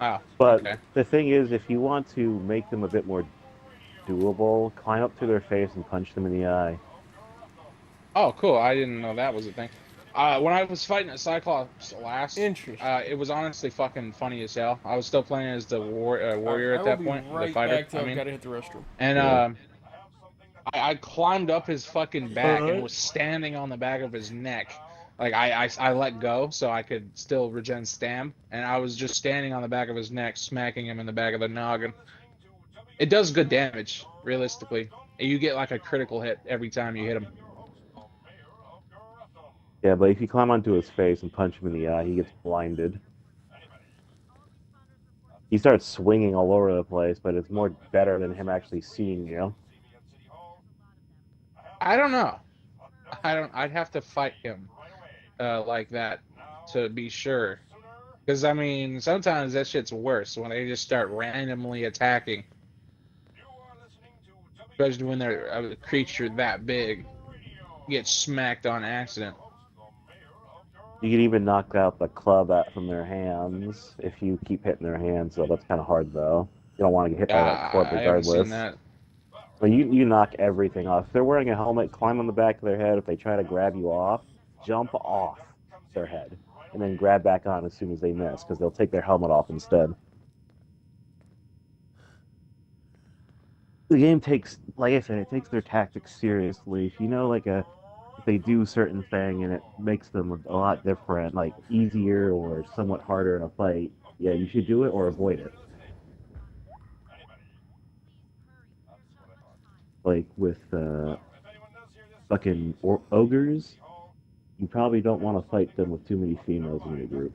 Ah, But okay. the thing is, if you want to make them a bit more doable, climb up to their face and punch them in the eye. Oh, cool. I didn't know that was a thing. When I was fighting a Cyclops last, Interesting. it was honestly fucking funny as hell. I was still playing as the Alright, warrior I at will that be point, the right fighter. back I though. I've mean, got to hit the restroom. and Yeah. I climbed up his fucking back and Alright. was standing on the back of his neck. Like I let go so I could still regen stam, and I was just standing on the back of his neck, smacking him in the back of the noggin. It does good damage, realistically. You get like a critical hit every time you hit him. Yeah, but if you climb onto his face and punch him in the eye, he gets blinded. He starts swinging all over the place, but it's more better than him actually seeing you. I don't know. I don't. I'd have to fight him like that to be sure. Because I mean, sometimes that shit's worse when they just start randomly attacking, especially when they're a creature that big, get smacked on accident. You can even knock out the club out from their hands if you keep hitting their hands, so that's kind of hard though. You don't want to get hit by that club I haven't seen regardless. that. But you knock everything off. If they're wearing a helmet, climb on the back of their head. If they try to grab you off, jump off their head and then grab back on as soon as they miss, because they'll take their helmet off instead. The game takes, like I said, it takes their tactics seriously. If you know, if they do a certain thing and it makes them a lot different, like easier or somewhat harder in a fight, yeah, you should do it or avoid it. like with fucking ogres, you probably don't want to fight them with too many females in your group.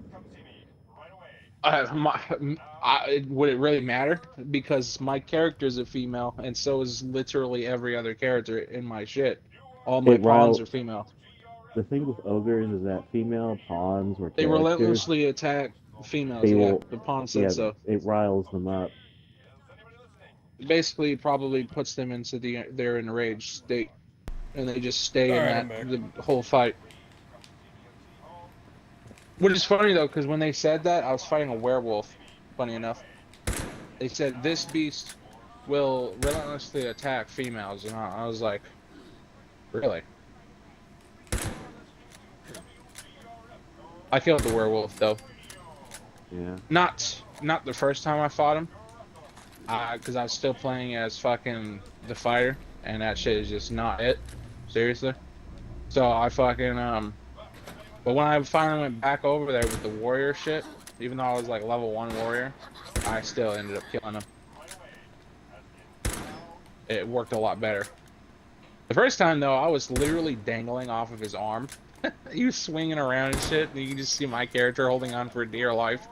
Would it really matter? Because my character is a female, and so is literally every other character in my shit. All my pawns are female. The thing with ogres is that female pawns or They characters, relentlessly attack females. they Yeah, will, the pawn said yeah, so. it riles them up. Basically, probably puts them into their enraged state, and they just stay in Alright, that I'm back. the whole fight. Which is funny though, because when they said that, I was fighting a werewolf. Funny enough, they said this beast will relentlessly attack females, and I was like, really? I killed the werewolf though. Yeah. Not the first time I fought him, because I was still playing as fucking the fighter, and that shit is just not it. Seriously. So I fucking but when I finally went back over there with the warrior shit, even though I was like level 1 warrior, I still ended up killing him. It worked a lot better. The first time though, I was literally dangling off of his arm. He was swinging around and shit, and you can just see my character holding on for dear life.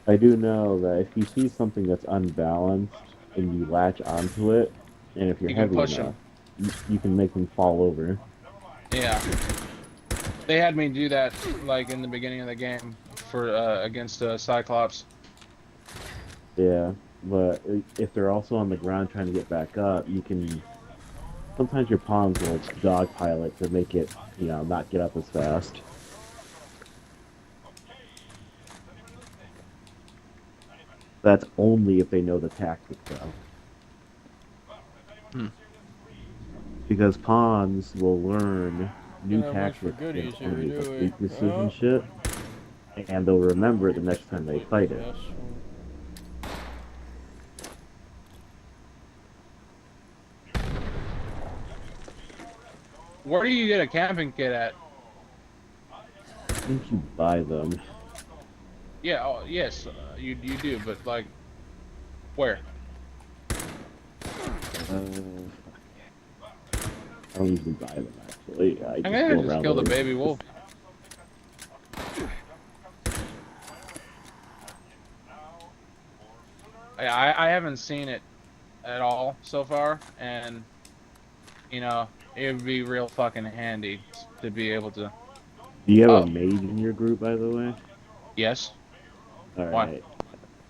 I do know that if you see something that's unbalanced and you latch onto it, and if you're You can heavy push enough, you can make them fall over. Yeah. They had me do that like in the beginning of the game for against Cyclops. Yeah, but if they're also on the ground trying to get back up, you can. Sometimes your pawns will dogpile it to make it, not get up as fast. That's only if they know the tactic, though. Because pawns will learn new Not much for tactics goodies against here, enemies do like we? weaknesses Oh. and shit, and they'll remember it the next time they fight it. Where do you get a camping kit at? I think you buy them. Yeah, oh, yes, you do, but like, where? I don't usually buy them, actually. I I'm just gonna go just around kill the with- baby wolf. I haven't seen it at all so far, and it would be real fucking handy to be able to. Do you have a mage in your group, by the way? Yes. Alright.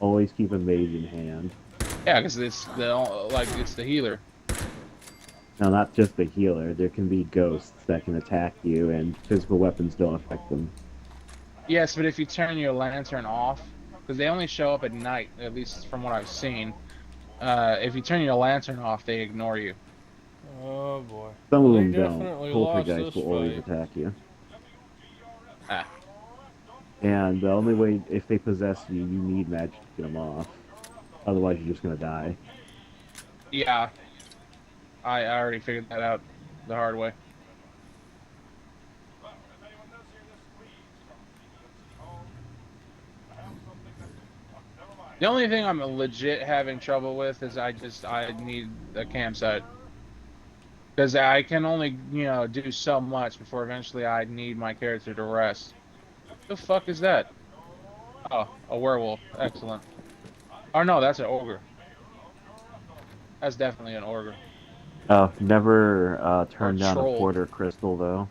Always keep a mage in hand. Yeah, because it's the healer. Now, not just the healer. There can be ghosts that can attack you, and physical weapons don't affect them. Yes, but if you turn your lantern off, because they only show up at night, at least from what I've seen. If you turn your lantern off, they ignore you. Oh boy. Some of They them don't. definitely lost Poltergeist this will always fight. attack you. Ah. And the only way, if they possess you, you need magic to get them off. Otherwise, you're just gonna die. Yeah. I already figured that out the hard way. The only thing I'm legit having trouble with is I need a campsite. Because I can only, do so much before eventually I need my character to rest. The fuck is that? Oh, a werewolf. Excellent. Oh no, that's an ogre. That's definitely an ogre. Never turn Or down troll. a porter crystal, though.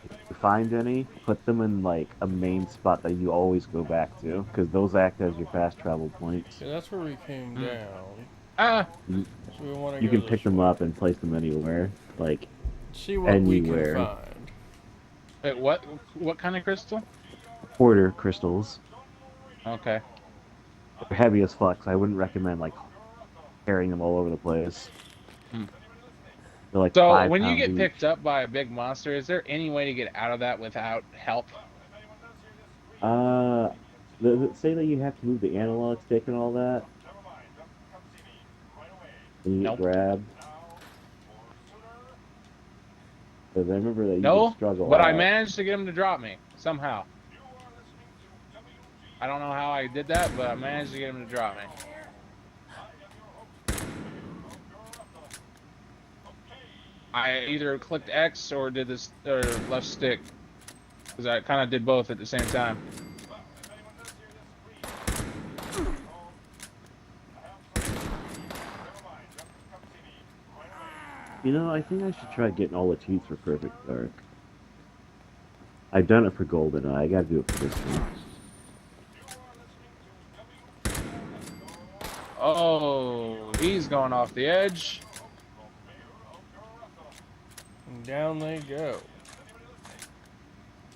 If you find any, put them in, like, a main spot that you always go back to, because those act as your fast travel points. Yeah, that's where we came down. You, So we want to you go can pick them up and place them anywhere. Like, see what anywhere. we can find. Wait, what kind of crystal? Porter crystals. Okay. They're heavy as fuck, so I wouldn't recommend, like, carrying them all over the place. They're like So 5 when you pounds get each. picked up by a big monster, is there any way to get out of that without help? Does it say that you have to move the analog stick and all that? And you get grabbed? Because I remember that you would No, struggle but I out. managed to get him to drop me somehow. I don't know how I did that, but I managed to get him to drop me. I either clicked X or did this or left stick because I kind of did both at the same time. You know, I think I should try getting all the cheats for Perfect Dark. I've done it for GoldenEye. I gotta do it for this one. Oh, he's going off the edge. And down they go.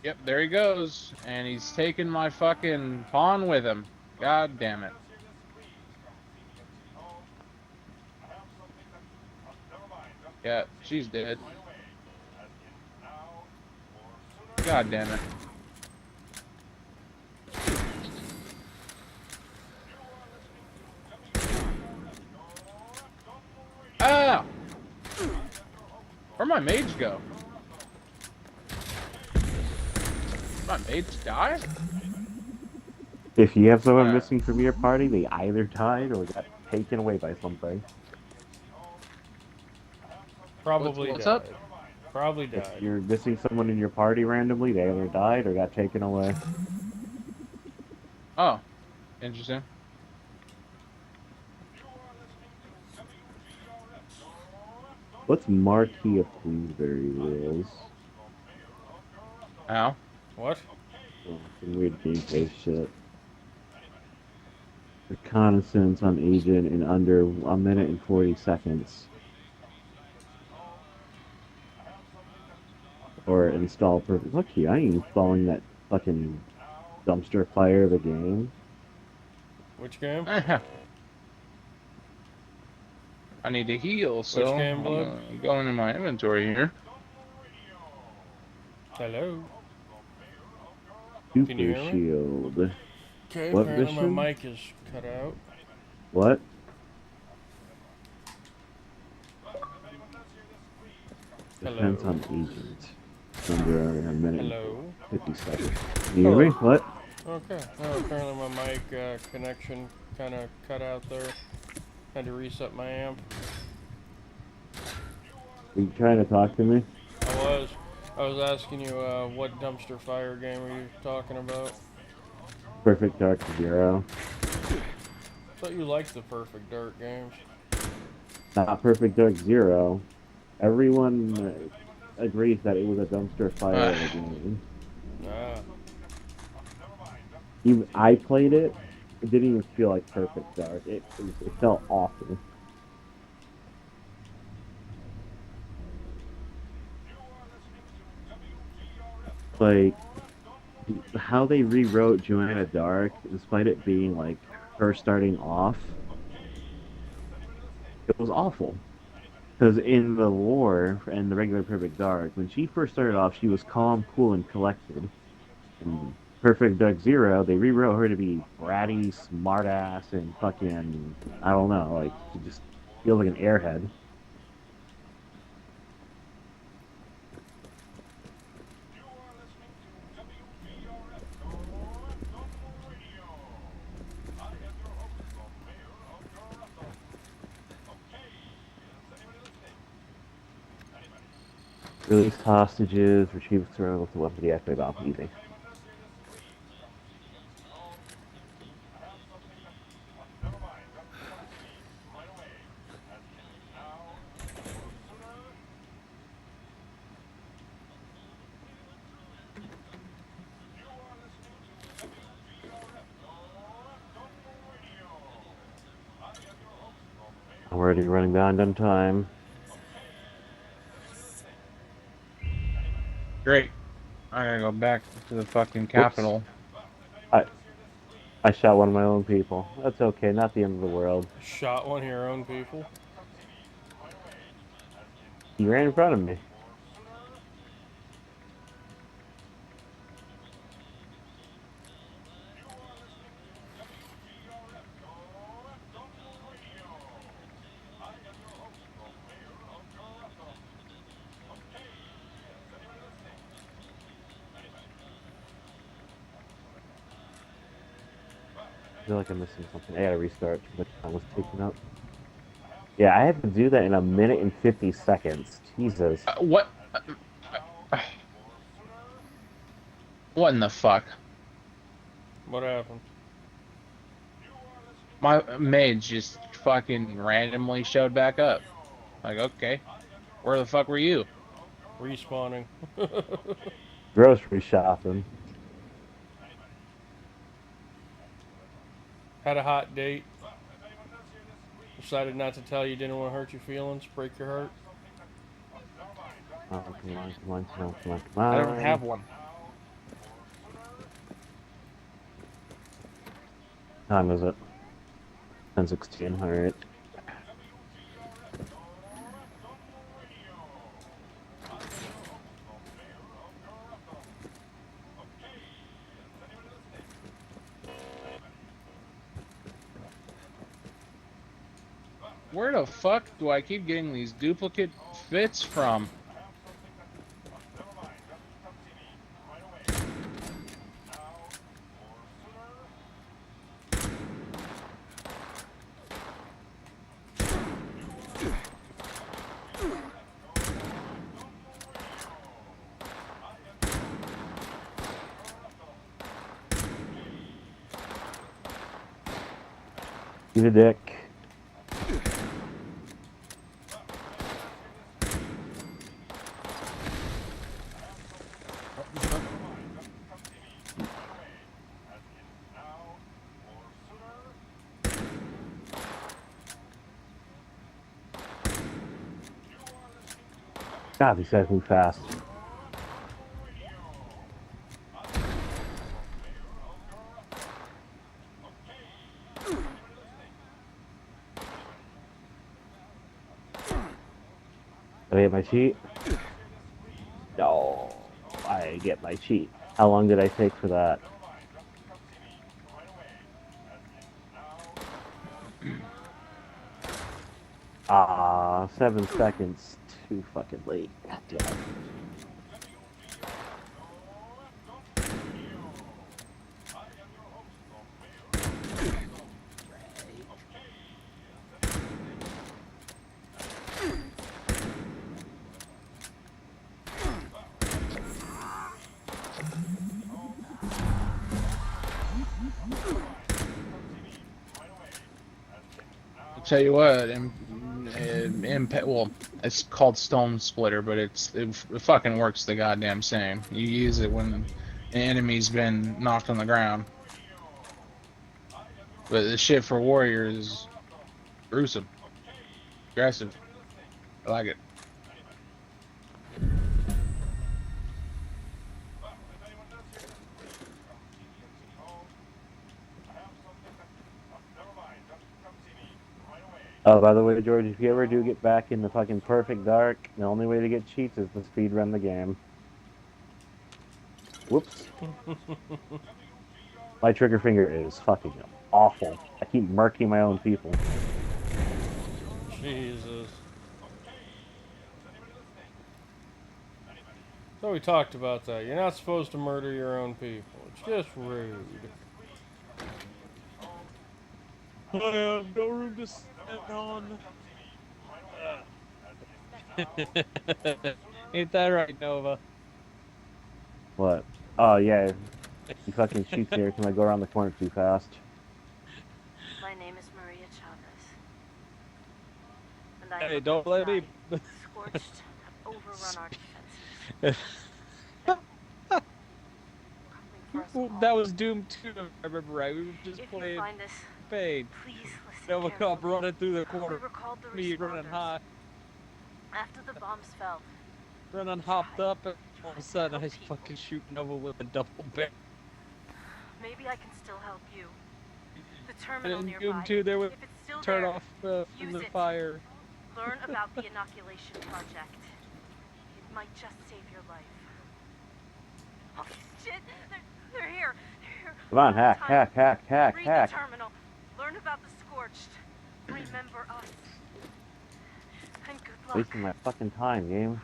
Yep, there he goes. And he's taking my fucking pawn with him. God damn it. Yeah, she's dead. God damn it. Ah! Where'd my mage go? Did my mage die? If you have someone Alright. missing from your party, they either died or got taken away by something. Probably What's died. up? Probably If died. you're missing someone in your party randomly, they either died or got taken away. Oh, interesting. What's Marquis of Queensberry rules? Ow. What? Oh, some weird gameplay shit. Reconnaissance on agent in under 1 minute and 40 seconds. Or install perfect. Lucky, I ain't installing that fucking dumpster fire of a game. Which game? I need to heal, Which so game, I'm Blood? gonna go into my inventory here. Hello? Super Can you hear me? shield. Okay, What apparently mission? my mic is cut out. What? Defense Hello? on agent. Under a minute Hello? and 50 seconds. Can you hear me? What? Okay. Oh, apparently my mic connection kind of cut out there. Had to reset my amp. Are you trying to talk to me? I was asking you what dumpster fire game are you talking about? Perfect Dark Zero. I thought you liked the Perfect Dark games. Not Perfect Dark Zero. Everyone agrees that it was a dumpster fire of a game. Ah. Even I played it. It didn't even feel like Perfect Dark. It felt awful. Like how they rewrote Joanna Dark, despite it being like her starting off, it was awful. Because in the lore and the regular Perfect Dark, when she first started off, she was calm, cool, and collected. In Perfect Dark Zero, they rewrote her to be bratty, smartass, and fucking, I don't know, like, she just feels like an airhead. Release hostages, retrieve throne to weapon deactivate off easy. I'm already running behind on time. Great. I gotta go back to the fucking Whoops. capital. I shot one of my own people. That's okay, not the end of the world. Shot one of your own people? He ran in front of me. feel like I'm missing something. I gotta restart. Too much time was taken up. Yeah, I had to do that in 1 minute and 50 seconds. Jesus. What? What in the fuck? What happened? My mage just fucking randomly showed back up. Like, okay, where the fuck were you? Respawning. Grocery shopping. Had a hot date. Decided not to tell you, didn't want to hurt your feelings, break your heart. Come on, come on, come on, come on, come on, come I don't on. have one. Time is it? 10:16. All right. Where the fuck do I keep getting these duplicate fits from? Eat a dick. God, these guys move fast. Did I get my cheat? No, I get my cheat. How long did I take for that? Ah, 7 seconds. Too fucking late. God damn it. I'll tell you what, well, it's called Stone Splitter, but it fucking works the goddamn same. You use it when an enemy's been knocked on the ground. But the shit for warriors is gruesome, aggressive. I like it. Oh, by the way, George, if you ever do get back in the fucking perfect dark, the only way to get cheats is to speed run the game. Whoops. My trigger finger is fucking awful. I keep murking my own people. Jesus. So we talked about that. You're not supposed to murder your own people. It's just rude. I have no room to stand on. Ain't that right, Nova? What? Oh, yeah. He fucking cheats me every time I go around the corner too fast. My name is Maria Chavez. And I Hey, don't let me. Scorched have overrun our defenses. That was Doom 2, if I remember right. We were just If playing you find this, Fade. please listen Nova carefully. Cop running through the corner. We were called the Me running responders. high. After the bombs fell, Running hopped up, and all of a sudden I fucking shoot Nova with a double barrel. maybe I can still help you. The And terminal in nearby. Doom 2, there was If it's still turn there, off from use the it. fire. Learn about the inoculation project. It might just save your life. Oh shit! They're here. They're here. Come on, hack, hack, hack, hack, Read hack. the terminal. Learn about the scorched. Remember us. And good luck. Wasting my fucking time, game.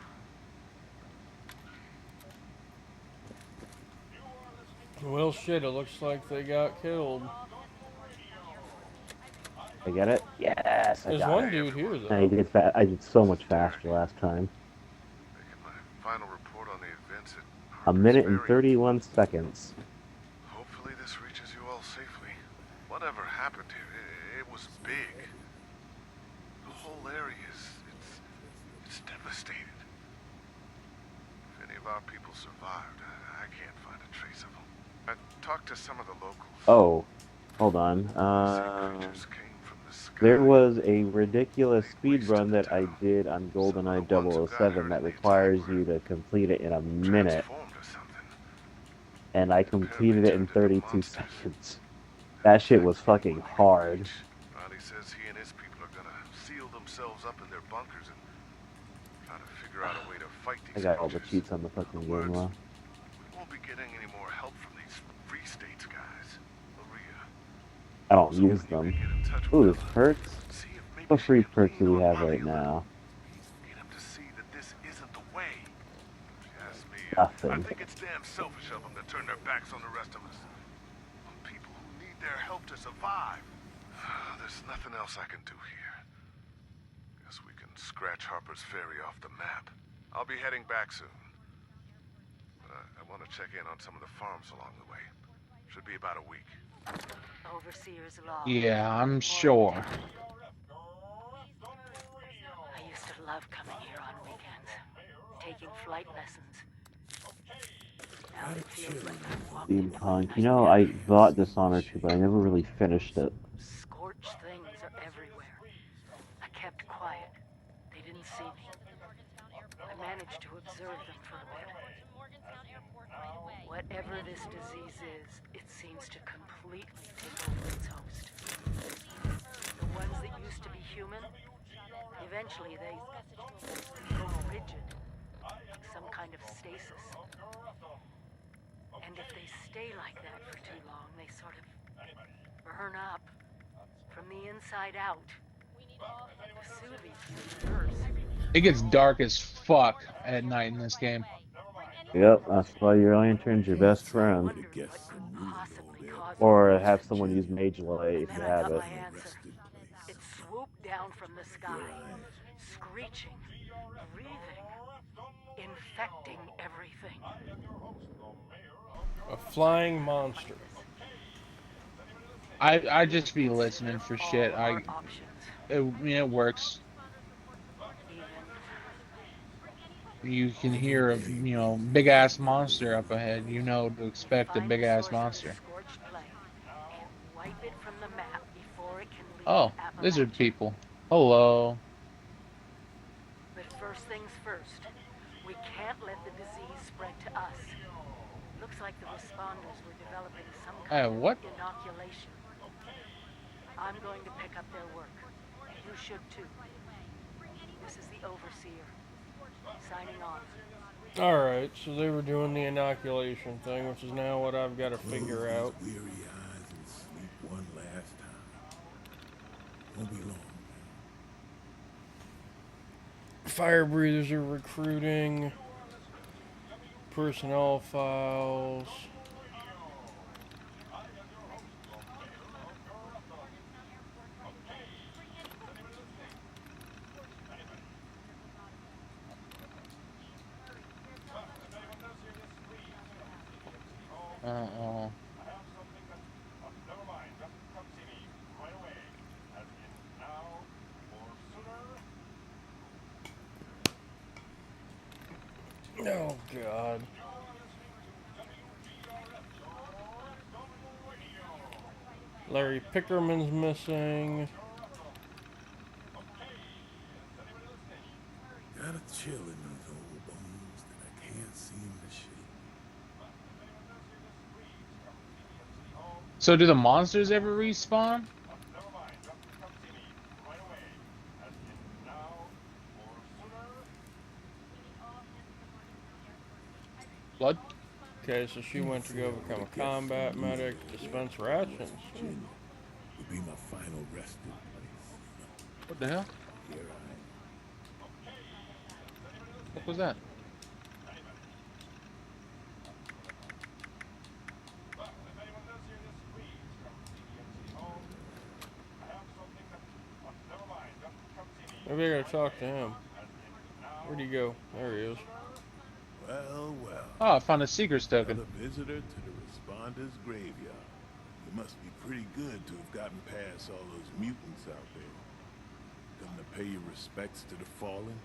Well, shit, it looks like they got killed. I get it. Yes, I There's got one it. dude here I though. did I did so much faster last time. Final report on the events at A Harper's minute and Ferry. 31 seconds. Hopefully this reaches you all safely. Whatever happened here, it was big. The whole area it's devastated. If any of our people survived, I can't find a trace of them. I talked to some of the locals. Oh, hold on. Creatures came from the sky. There was a ridiculous speed run that I did on GoldenEye 007 that requires you to complete it in a minute, and I completed it in 32 seconds. That shit was fucking hard. Ronnie says he and his people are gonna seal themselves up in their bunkers and try to figure out a way to fight I these got all the creatures. cheats on the fucking game, well. We won't be getting any more help from these free states guys. Maria. I don't use them. Ooh, this perks? What free perks do we have right now? Get him to see that this isn't the way. If you ask me, I Nothing. think it's damn selfish of them to turn their backs on the rest of us. On people who need their help to survive. There's nothing else I can do here. Guess we can scratch Harper's Ferry off the map. I'll be heading back soon. I want to check in on some of the farms along the way. Should be about a week. Overseer's log. Yeah, I'm sure. I used to love coming here on weekends, taking flight lessons. Now it feels like I've walked into a Steampunk. You know, I bought Dishonored 2, but I never really finished it. Scorched things are everywhere. I kept quiet. They didn't see me. I managed to observe them for a bit. Whatever this disease is, it seems to completely take over its host. The ones that used to be human, eventually they go rigid, like some kind of stasis. And if they stay like that for too long, they sort of burn up from the inside out. Vesuvius first. It gets dark as fuck at night in this game. Yep, that's why your lantern's your best friend. Or have someone use Mage Light if you have it. It swooped down from the sky, screeching, breathing, infecting everything. A flying monster. I just be listening for shit. It works. You can hear a big ass monster up ahead. You know to expect a big ass monster. Oh, lizard people. Hello. But first things first, we can't let the disease spread to us. Looks like the responders were developing some kind of what? inoculation. I'm going to pick up their work. You should too. This is the Overseer. Signing off. Alright, so they were doing the inoculation thing, which is now what I've got to figure out. Weary eyes and sleep one last time. Won't be long. Fire breathers are recruiting. Personnel files. Uh-oh. Oh, God. Larry Pickerman's missing. Got a chill in these old bones that I can't seem to shake. So do the monsters ever respawn? Blood? Okay, so she went to go become a combat medic, dispense rations. Will be my final resting place. What the hell? Here What was that? Maybe I gotta talk to him. Where'd he go? There he is. Well, well. Oh, I found a Seeker's token. Another visitor to the Responders' graveyard. You must be pretty good to have gotten past all those mutants out there. Come to pay your respects to the fallen?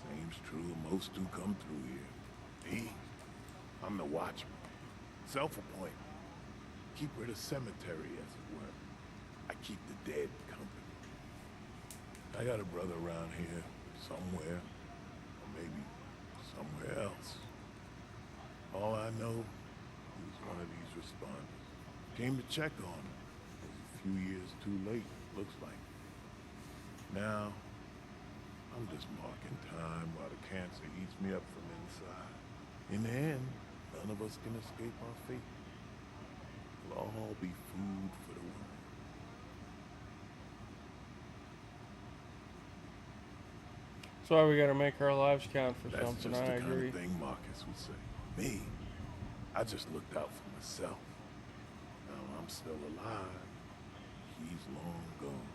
Seems true of most who come through here. Me? I'm the Watchman. Self-appointed. Keeper of the cemetery, as it were. I keep the dead company. I got a brother around here, somewhere. Or maybe somewhere else. All I know, he was one of these responders. Came to check on him. Was a few years too late, looks like. Now, I'm just marking time while the cancer eats me up from inside. In the end, none of us can escape our fate. We'll all be food for the world. That's why we gotta make our lives count for That's something. just I the kind agree. of thing Marcus would say. Me, I just looked out for myself. Now I'm still alive. He's long gone.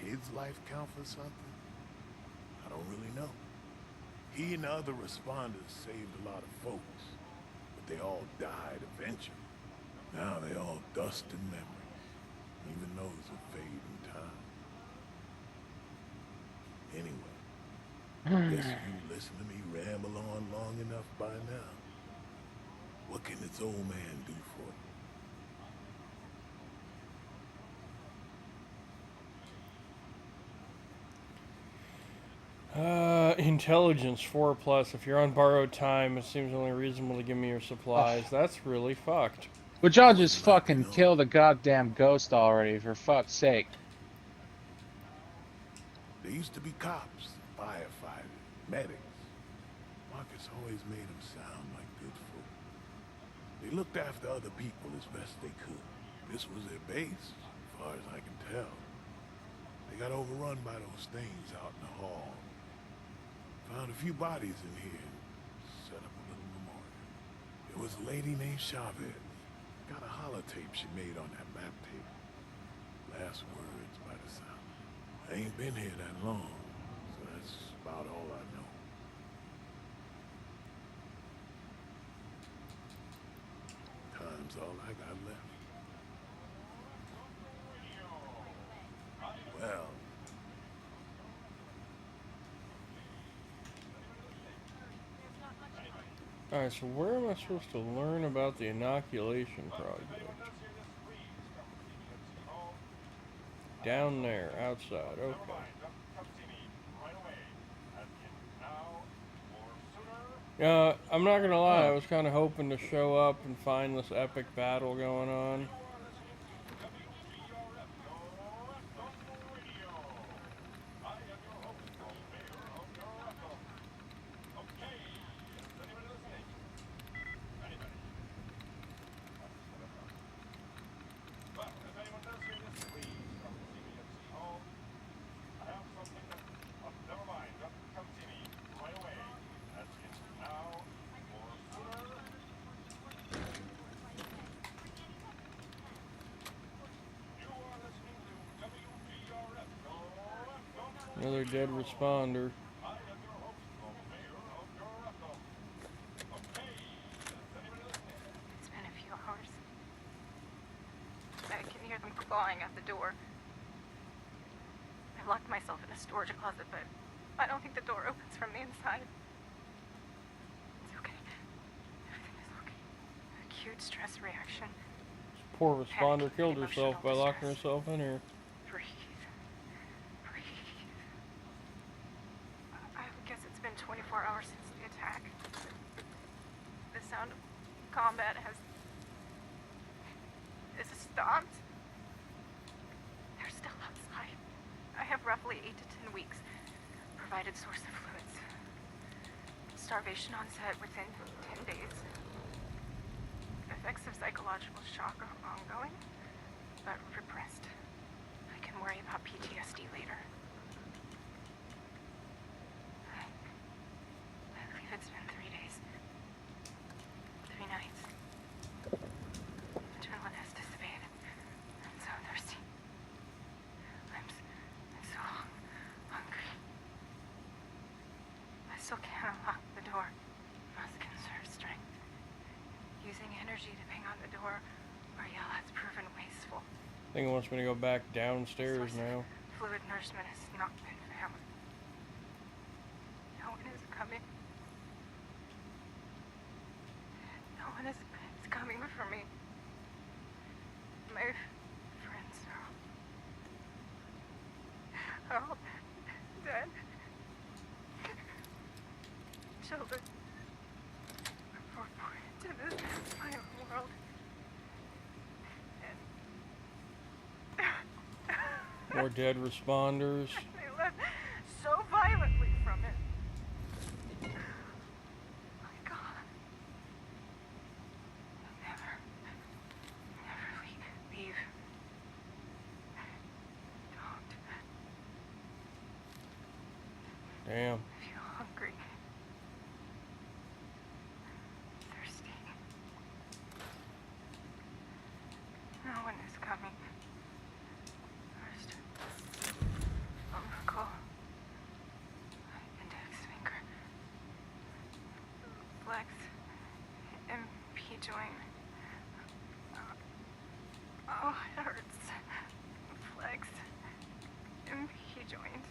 His life count for something? I don't really know. He and the other responders saved a lot of folks, but they all died eventually. Now they all dust and memories. Even those will fade in time. Anyway, guess you listen to me ramble on long enough by now. What can this old man do for you? Intelligence 4+. If you're on borrowed time, it seems only reasonable to give me your supplies. That's really fucked. Would y'all just fucking kill the goddamn ghost already, for fuck's sake? There used to be cops, firefighters, medics. Marcus always made them sound like good folk. They looked after other people as best they could. This was their base, as far as I can tell. They got overrun by those things out in the hall. Found a few bodies in here and set up a little memorial. There was a lady named Chavez. Got a holotape she made on that map tape. Last words by the sound. I ain't been here that long, so that's about all I know. Time's all I got left. Well, Alright, so where am I supposed to learn about the inoculation project? Down there, outside, okay. I'm not gonna lie, I was kind of hoping to show up and find this epic battle going on. Another dead responder. It's been a few hours. I can hear them clawing at the door. I locked myself in a storage closet, but I don't think the door opens from the inside. It's okay. Everything is okay. Acute stress reaction. This poor responder killed herself by locking herself in here. Breathe. I would guess it's been 24 hours since the attack. The sound of combat has stopped. They're still outside. I have roughly 8 to 10 weeks. Provided source of fluids. Starvation onset within 10 days. Effects of psychological shock are ongoing, but repressed. I can worry about PTSD later. I believe it's been 3 days. still can't unlock the door. Must conserve strength. Using energy to ping on the door or yell has proven wasteful. I think it wants me to go back downstairs now. Fluid nourishment has not been found. No one is coming. No one is coming for me. My friends are all dead. Children were born into this violent world. More dead responders. They left so violently from it. My God. Never leave. Don't. Damn. I feel hungry. Thirsty. No one is coming. First, umbilical, index finger, flex, MP joint. Oh, it hurts. Flex, MP joint.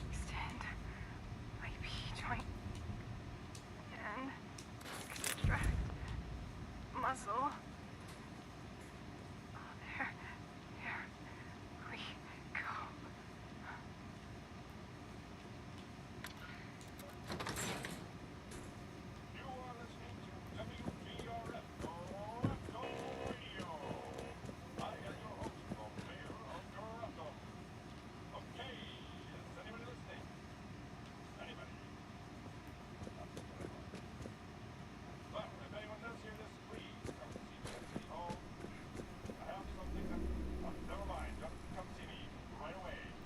Extend, IP joint. And extract, muscle. There we go.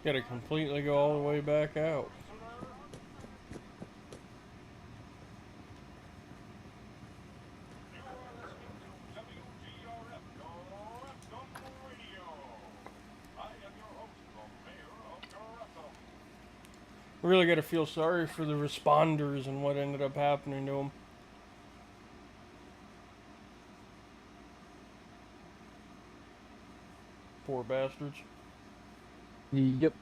Gotta completely go all the way back out. Really gotta feel sorry for the responders and what ended up happening to them. Poor bastards. Yep.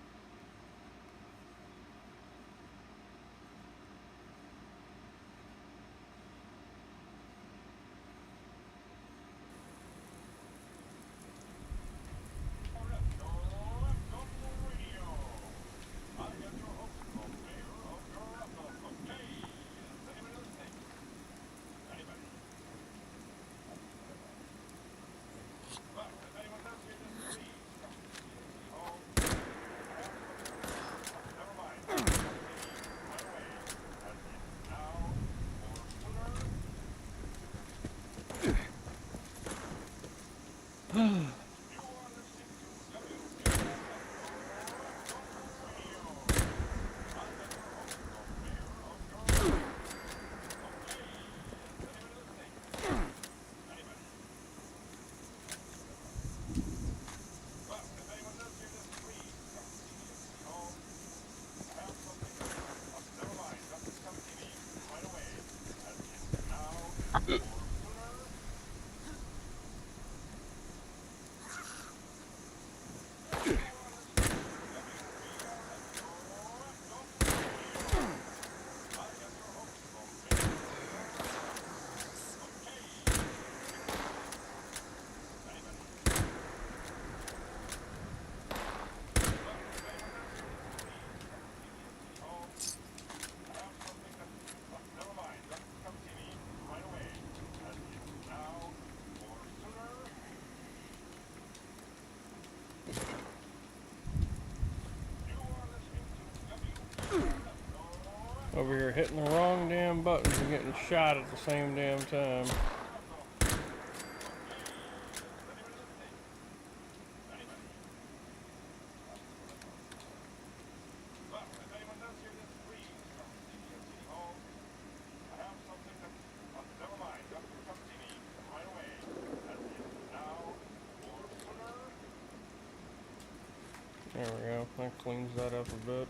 Over here hitting the wrong damn buttons and getting shot at the same damn time. There we go. That cleans that up a bit.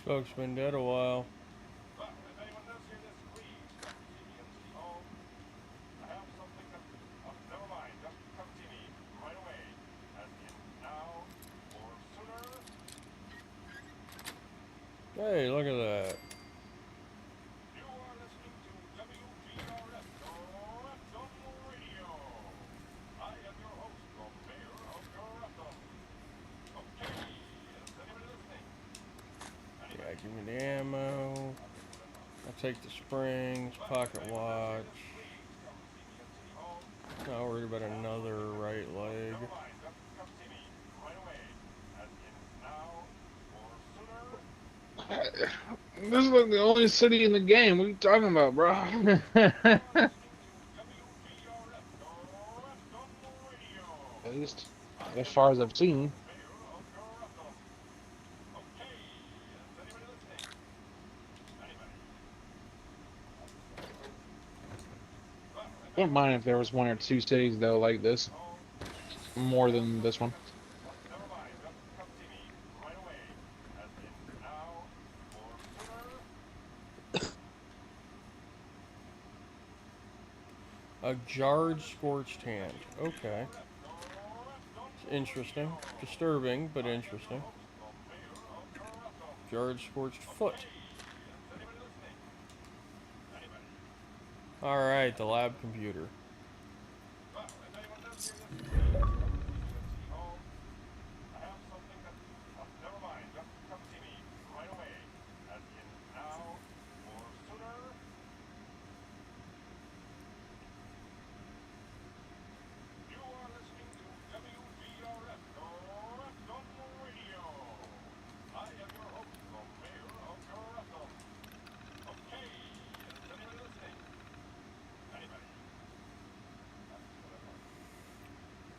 Folks been dead a while. Hey, look at that. Yeah, give me the ammo. I'll take the springs, pocket watch. Not worried about another right leg. This is like the only city in the game. What are you talking about, bro? At least as far as I've seen. Wouldn't mind if there was one or two cities though like this, more than this one. A jarred scorched hand. Okay. Interesting. Disturbing, but interesting. Jarred scorched foot. Alright, the lab computer.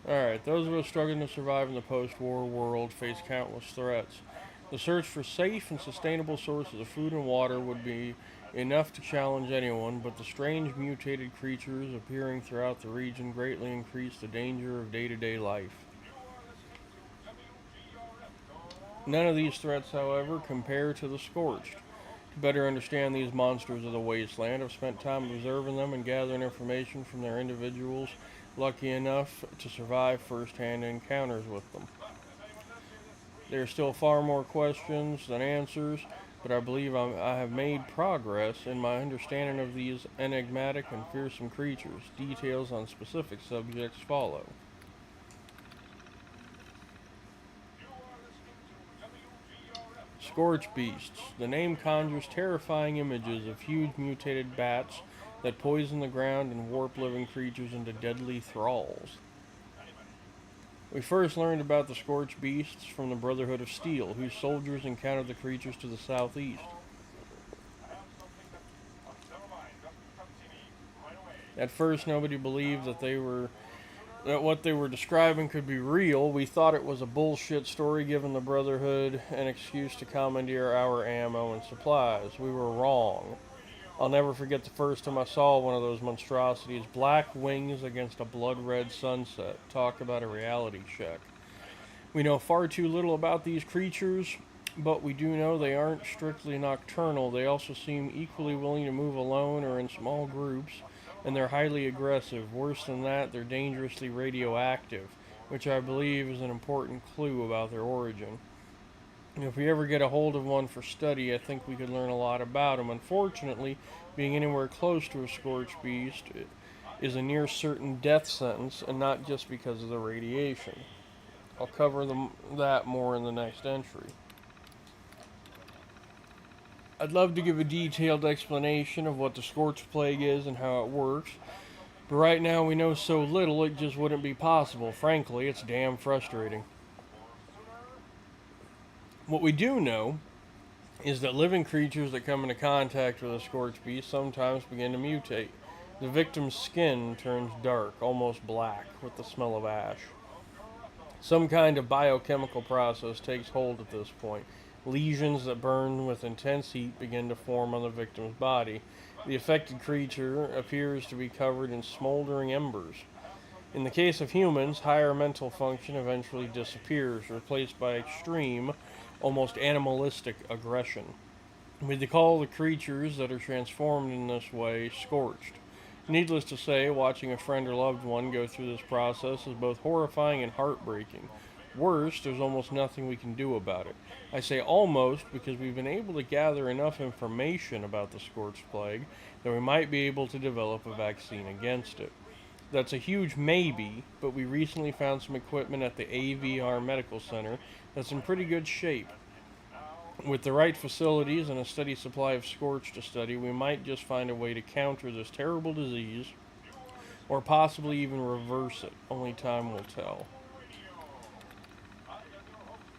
Alright, those of us struggling to survive in the post-war world face countless threats. The search for safe and sustainable sources of food and water would be enough to challenge anyone, but the strange mutated creatures appearing throughout the region greatly increase the danger of day-to-day life. None of these threats, however, compare to the Scorched. To better understand these monsters of the wasteland, I've spent time observing them and gathering information from their individuals lucky enough to survive first-hand encounters with them. There are still far more questions than answers, but I believe I have made progress in my understanding of these enigmatic and fearsome creatures. Details on specific subjects follow. Scorch beasts. The name conjures terrifying images of huge mutated bats that poison the ground and warp living creatures into deadly thralls. We first learned about the Scorch beasts from the Brotherhood of Steel, whose soldiers encountered the creatures to the southeast. At first, nobody believed that what they were describing could be real. We thought it was a bullshit story giving the Brotherhood an excuse to commandeer our ammo and supplies. We were wrong. I'll never forget the first time I saw one of those monstrosities. Black wings against a blood-red sunset. Talk about a reality check. We know far too little about these creatures, but we do know they aren't strictly nocturnal. They also seem equally willing to move alone or in small groups, and they're highly aggressive. Worse than that, they're dangerously radioactive, which I believe is an important clue about their origin. If we ever get a hold of one for study, I think we could learn a lot about them. Unfortunately, being anywhere close to a scorched beast is a near certain death sentence, and not just because of the radiation. I'll cover that more in the next entry. I'd love to give a detailed explanation of what the Scorched Plague is and how it works, but right now we know so little it just wouldn't be possible. Frankly, it's damn frustrating. What we do know is that living creatures that come into contact with a scorched beast sometimes begin to mutate. The victim's skin turns dark, almost black, with the smell of ash. Some kind of biochemical process takes hold at this point. Lesions that burn with intense heat begin to form on the victim's body. The affected creature appears to be covered in smoldering embers. In the case of humans, higher mental function eventually disappears, replaced by extreme almost animalistic aggression. We call the creatures that are transformed in this way scorched. Needless to say, watching a friend or loved one go through this process is both horrifying and heartbreaking. Worse, there's almost nothing we can do about it. I say almost because we've been able to gather enough information about the scorched plague that we might be able to develop a vaccine against it. That's a huge maybe, but we recently found some equipment at the AVR Medical Center that's in pretty good shape. With the right facilities and a steady supply of scorch to study, we might just find a way to counter this terrible disease, or possibly even reverse it. Only time will tell.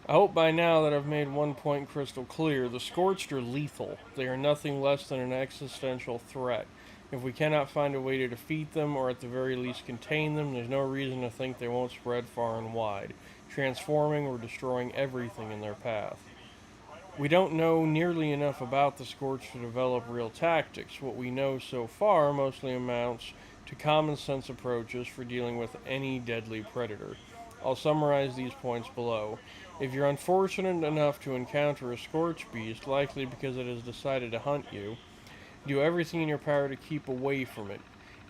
I hope by now that I've made one point crystal clear. The scorched are lethal. They are nothing less than an existential threat. If we cannot find a way to defeat them, or at the very least contain them, there's no reason to think they won't spread far and wide, transforming or destroying everything in their path. We don't know nearly enough about the Scorch to develop real tactics. What we know so far mostly amounts to common sense approaches for dealing with any deadly predator. I'll summarize these points below. If you're unfortunate enough to encounter a Scorch beast, likely because it has decided to hunt you, do everything in your power to keep away from it.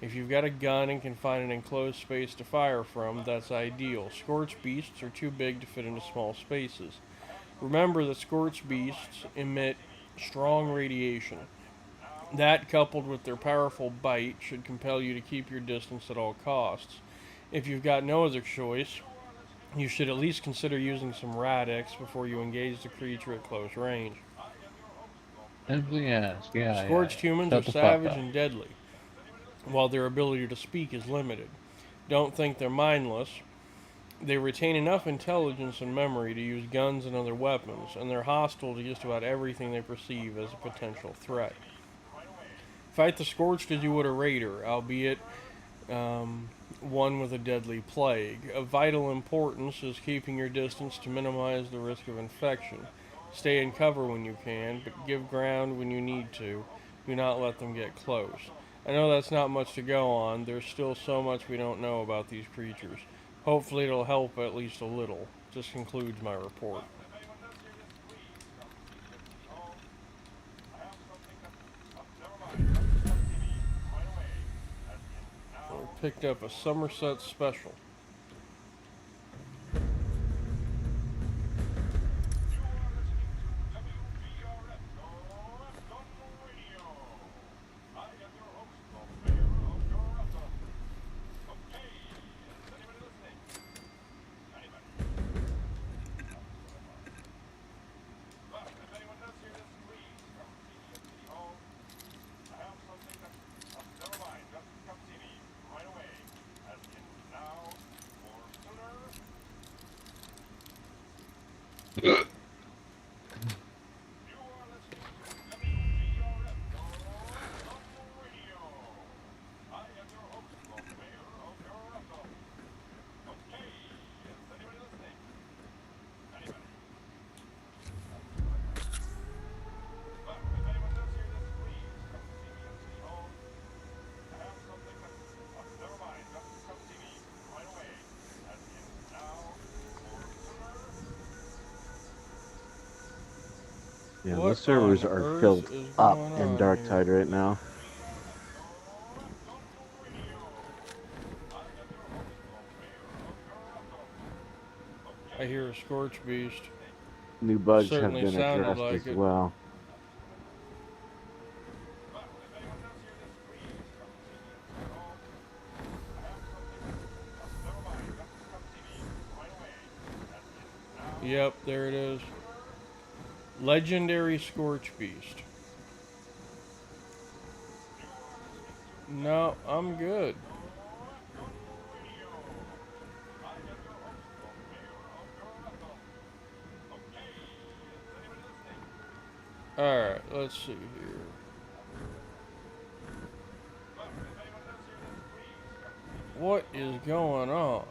If you've got a gun and can find an enclosed space to fire from, that's ideal. Scorch beasts are too big to fit into small spaces. Remember that scorched beasts emit strong radiation. That, coupled with their powerful bite, should compel you to keep your distance at all costs. If you've got no other choice, you should at least consider using some Radix before you engage the creature at close range. Simply ask. Yeah. Scorched humans are Shut the fuck savage up. and deadly, while their ability to speak is limited. Don't think they're mindless. They retain enough intelligence and memory to use guns and other weapons, and they're hostile to just about everything they perceive as a potential threat. Fight the Scorched as you would a raider, albeit one with a deadly plague. Of vital importance is keeping your distance to minimize the risk of infection. Stay in cover when you can, but give ground when you need to. Do not let them get close. I know that's not much to go on. There's still so much we don't know about these creatures. Hopefully it'll help at least a little. This concludes my report. I picked up a Somerset Special. Yeah, What those servers on are earth filled is up going in on here? Darktide right now. I hear a Scorch Beast. New bugs have Certainly been sounded addressed like as it. well. Yep, there it is. Legendary Scorch Beast. No, I'm good. Alright, let's see here. What is going on?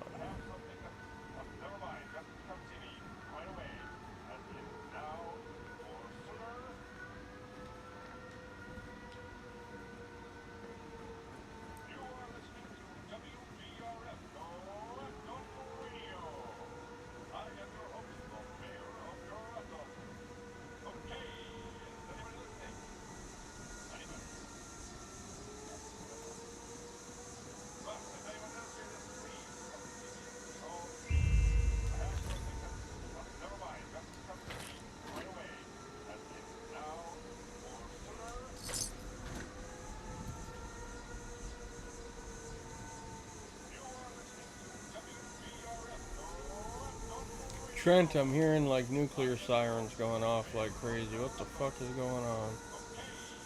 Trent, I'm hearing like nuclear sirens going off like crazy. What the fuck is going on?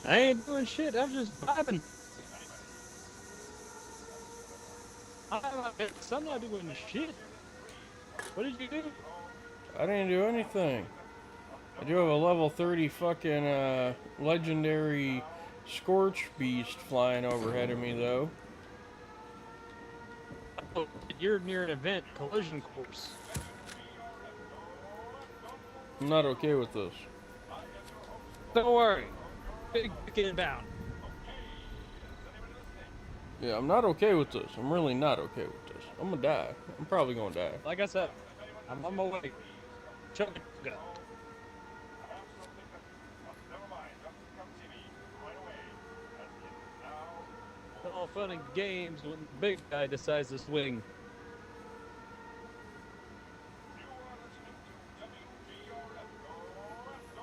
I ain't doing shit. I'm just vibing. I'm not doing shit. What did you do? I didn't do anything. I do have a level 30 fucking legendary Scorch Beast flying overhead of me though. Oh, you're near an event, collision course. I'm not okay with this. Don't worry. Big inbound. Yeah, I'm not okay with this. I'm really not okay with this. I'm gonna die. I'm probably gonna die. Like I said, I'm on my way. Chugga. All fun and games when the big guy decides to swing.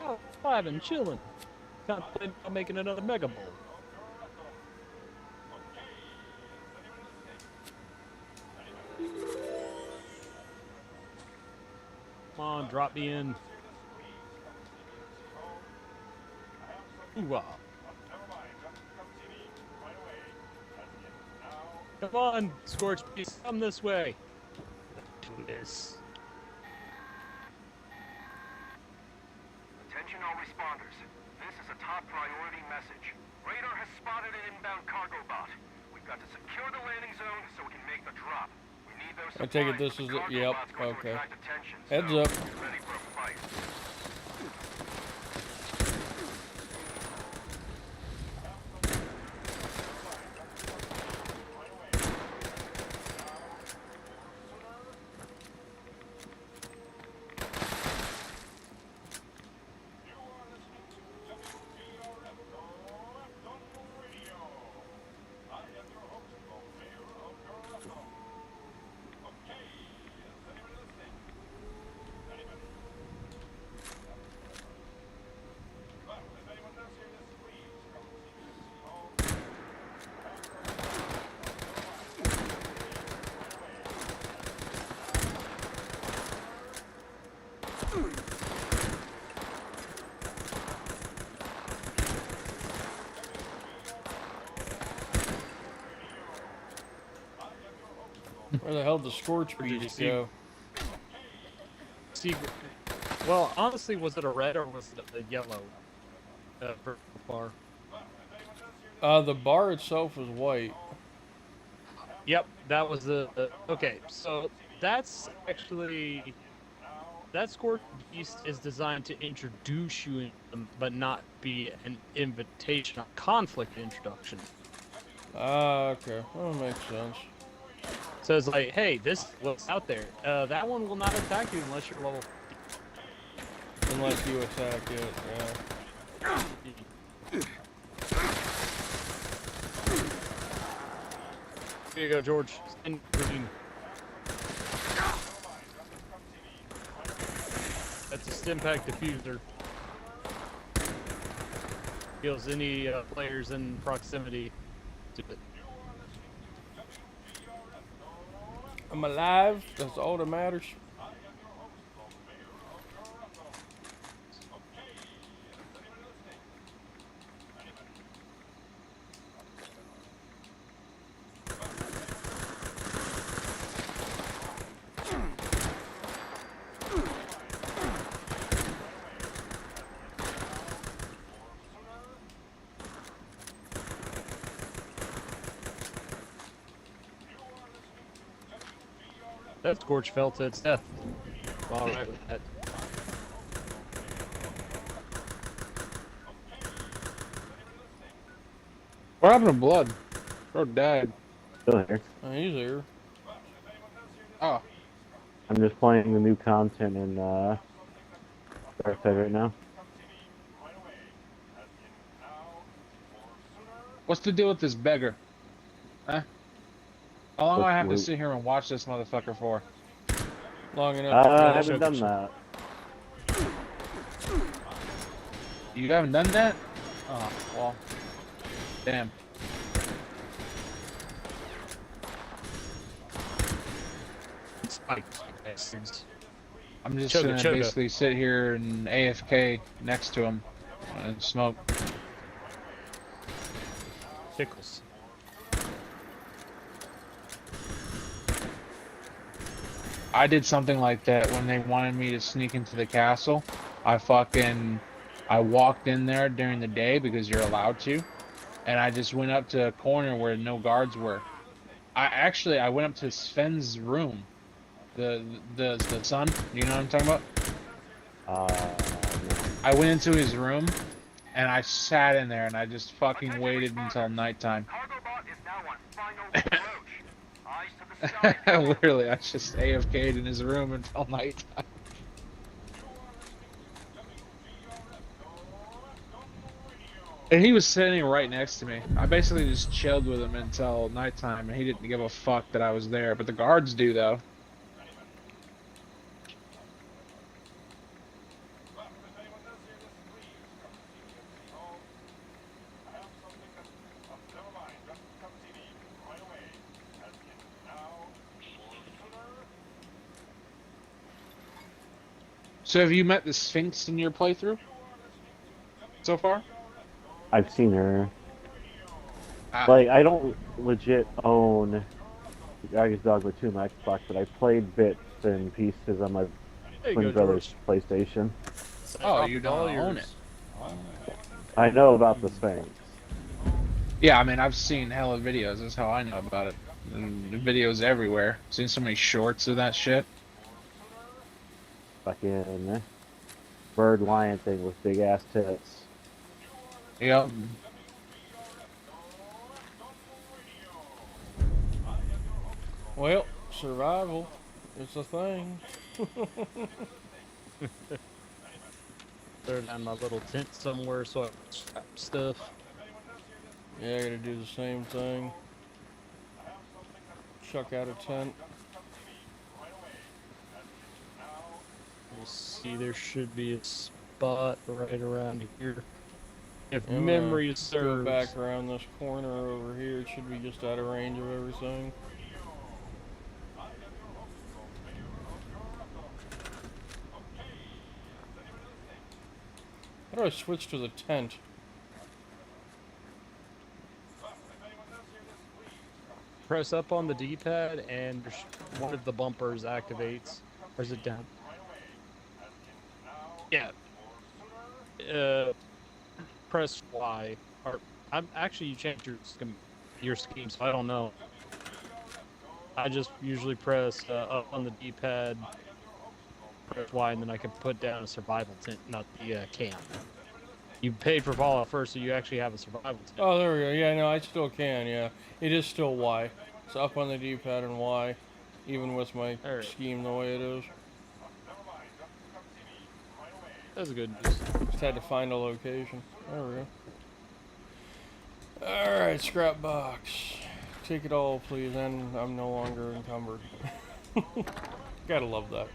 Oh, I've been chilling. Contemplating on making another Mega Bowl. Come on, drop me in. Ooh-ah. Come on, Scorch Beast, come this way. Do this. Attention all responders. This is a top priority message. Radar has spotted an inbound cargo bot. We've got to secure the landing zone so we can make the drop. We need those I take it this is it. Yep. Okay. Heads up. Get ready for a fight. Where the hell did the Scorch Beast go? Well, honestly, was it a red or was it a yellow bar? The bar itself is white. Yep, that was the okay. So that's actually that Scorch Beast is designed to introduce you in them, but not be an invitation, a conflict introduction. Okay, that makes sense. So it's like, hey, this what's out there. That one will not attack you unless you're level. Unless you attack it, yeah. Here you go, George. Stand green. That's a stim pack diffuser. Kills any players in proximity to it. I'm alive. That's all that matters. That Scorch fell to its death. All right with that. What happened to Blood? Bro died. Still here. He's here. Oh. I'm just playing the new content in Darkseid right now. What's the deal with this beggar? Huh? How long do I have to Wait. sit here and watch this motherfucker for? Long enough. I haven't done that. You haven't done that? Oh, well. Damn. Spikes, bastards. I'm just Chugga, gonna chugga. basically sit here and AFK next to him and smoke. Pickles. I did something like that when they wanted me to sneak into the castle. I walked in there during the day because you're allowed to, and I just went up to a corner where no guards were. I went up to Sven's room, the son. You know what I'm talking about? I went into his room, and I sat in there, and I just fucking waited until nighttime. Literally, I just AFK'd in his room until nighttime. And he was sitting right next to me. I basically just chilled with him until nighttime, and he didn't give a fuck that I was there. But the guards do, though. So have you met the Sphinx in your playthrough so far? I've seen her. Ah. Like, I don't legit own Dragon's Dogma 2 on my Xbox, but I played bits and pieces on my There you twin go, brother's George. PlayStation. Oh, you All don't own it. yours. I know about the Sphinx. Yeah, I mean, I've seen hella videos. That's how I know about it. And videos everywhere. Seen so many shorts of that shit. Fucking bird lion thing with big ass tits. Yep. Well, survival. It's a thing. Throw down my little tent somewhere so I can scrap stuff. Yeah, I gotta do the same thing. Chuck out a tent. We'll see, there should be a spot right around here. If I'm gonna memory go serves. back around this corner over here. It should be just out of range of everything. How do I switch to the tent? Press up on the D-pad and one of the bumpers activates. Or is it down? Yeah. Press Y. Or I'm actually you changed your scheme, so I don't know. I just usually press up on the D-pad, press Y, and then I can put down a survival tent, not the camp. You paid for Fallout first, so you actually have a survival tent. Oh, there we go. Yeah, no, I still can. Yeah, it is still Y. It's up on the D-pad and Y, even with my scheme the way it is. That's good. Just had to find a location. There we go. Alright, scrap box. Take it all, please, and I'm no longer encumbered. Gotta love that.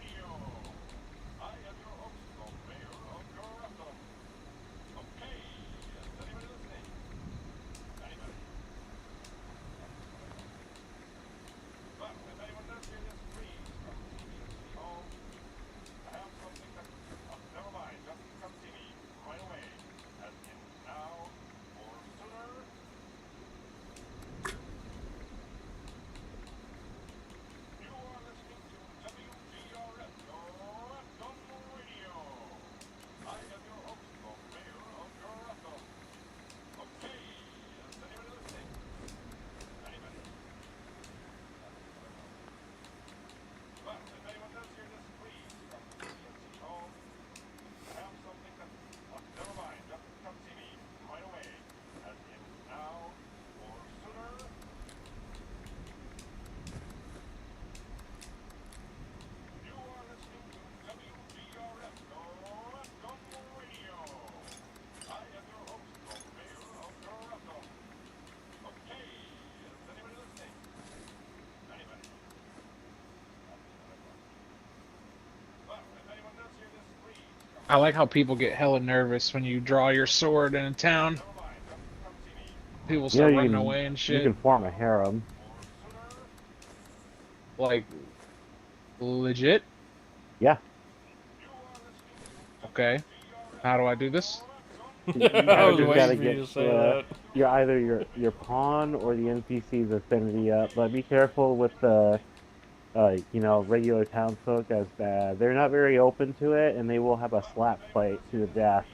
I like how people get hella nervous when you draw your sword in a town. People start running away and shit. You can form a harem. Like, legit? Yeah. Okay. How do I do this? You I kind of was just waiting gotta for you get to say that. either your pawn or the NPC's affinity up, but be careful with the regular townsfolk as they're not very open to it, and they will have a slap fight to the death.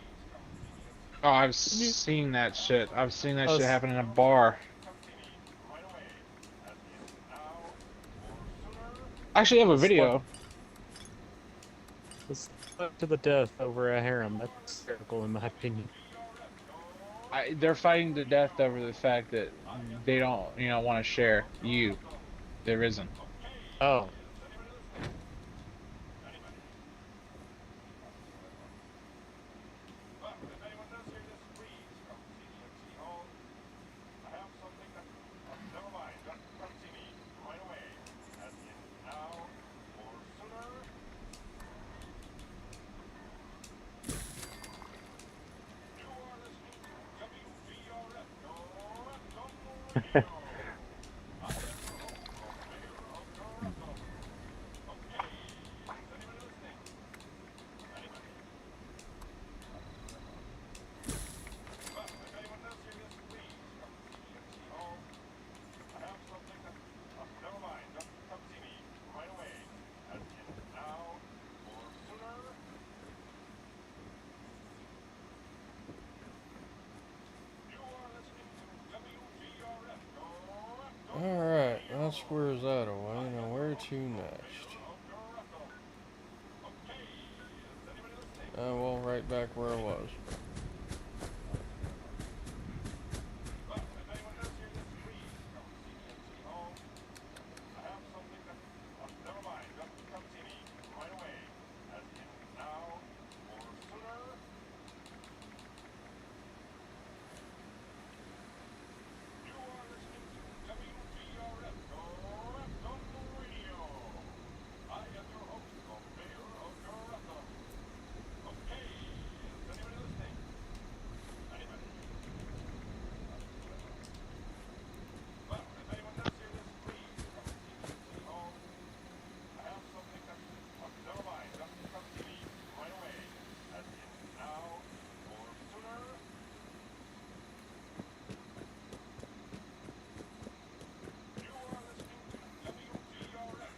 Oh, I've seen that shit. I've seen that shit Us. happen in a bar. I actually have a video. The slap to the death over a harem. That's hysterical, in my opinion. They're fighting to death over the fact that they don't, want to share you. There isn't. Oh. Alright, that squares that away. Now where to next? Well, right back where I was.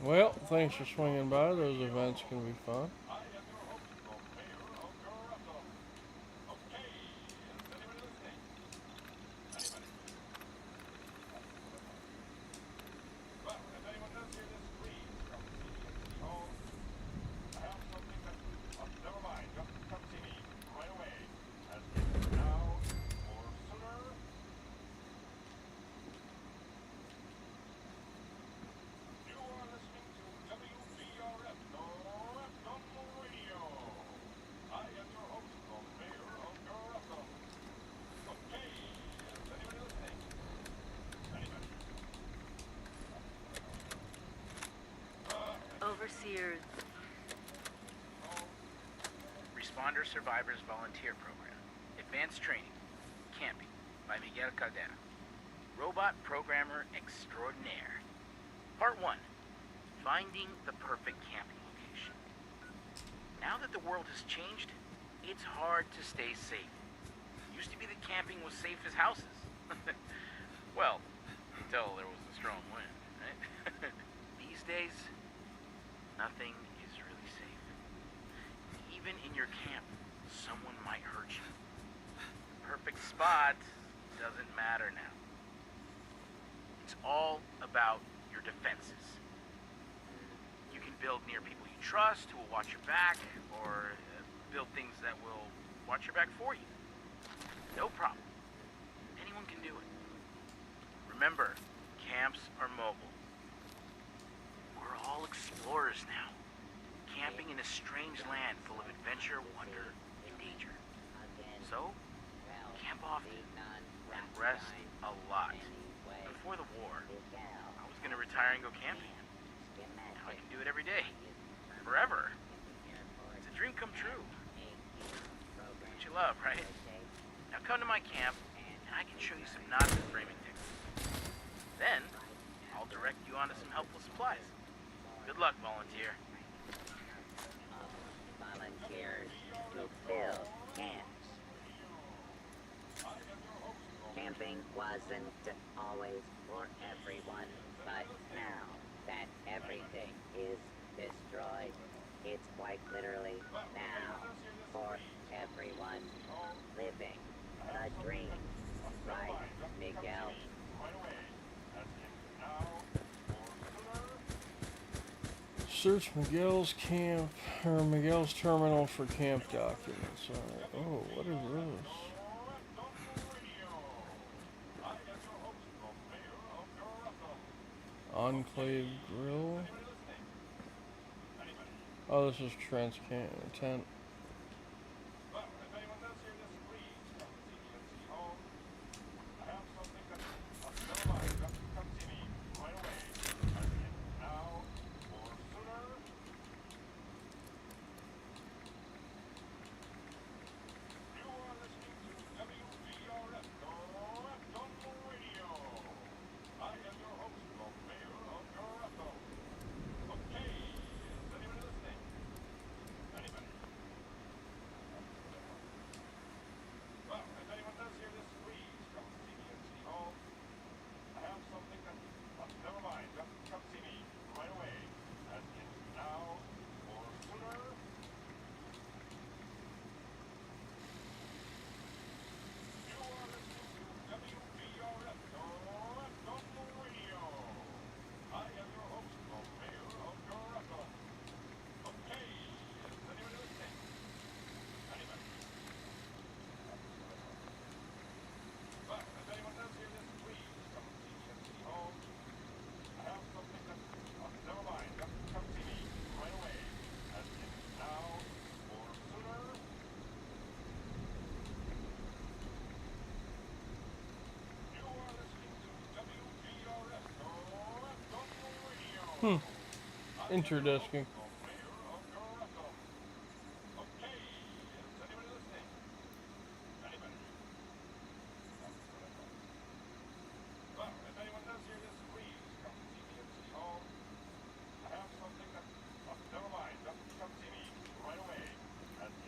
Well, thanks for swinging by. Those events can be fun. Overseer. Responder Survivors Volunteer Program. Advanced Training. Camping. By Miguel Caldera. Robot Programmer Extraordinaire. Part 1. Finding the perfect camping location. Now that the world has changed, it's hard to stay safe. Used to be that camping was safe as houses. Well, until there was a strong wind, right? These days, nothing is really safe. Even in your camp, someone might hurt you. The perfect spot doesn't matter now. It's all about your defenses. You can build near people you trust who will watch your back, or build things that will watch your back for you. No problem. Anyone can do it. Remember, camps are mobile. We're all explorers now, camping in a strange land full of adventure, wonder, and danger. So, camp often, and rest a lot. Before the war, I was gonna retire and go camping. Now I can do it every day. Forever. It's a dream come true. What you love, right? Now come to my camp, and I can show you some knots and framing techniques. Then, I'll direct you onto some helpful supplies. Good luck, volunteer. Volunteers. to fill camps. Camping wasn't always for everyone, but now that everything is destroyed, it's quite literally now for everyone living the dream. Right, Miguel? Search Miguel's camp, or Miguel's terminal for camp documents. Alright. Oh, what is this? Enclave Grill? Oh, this is Trent's tent. Interdisking.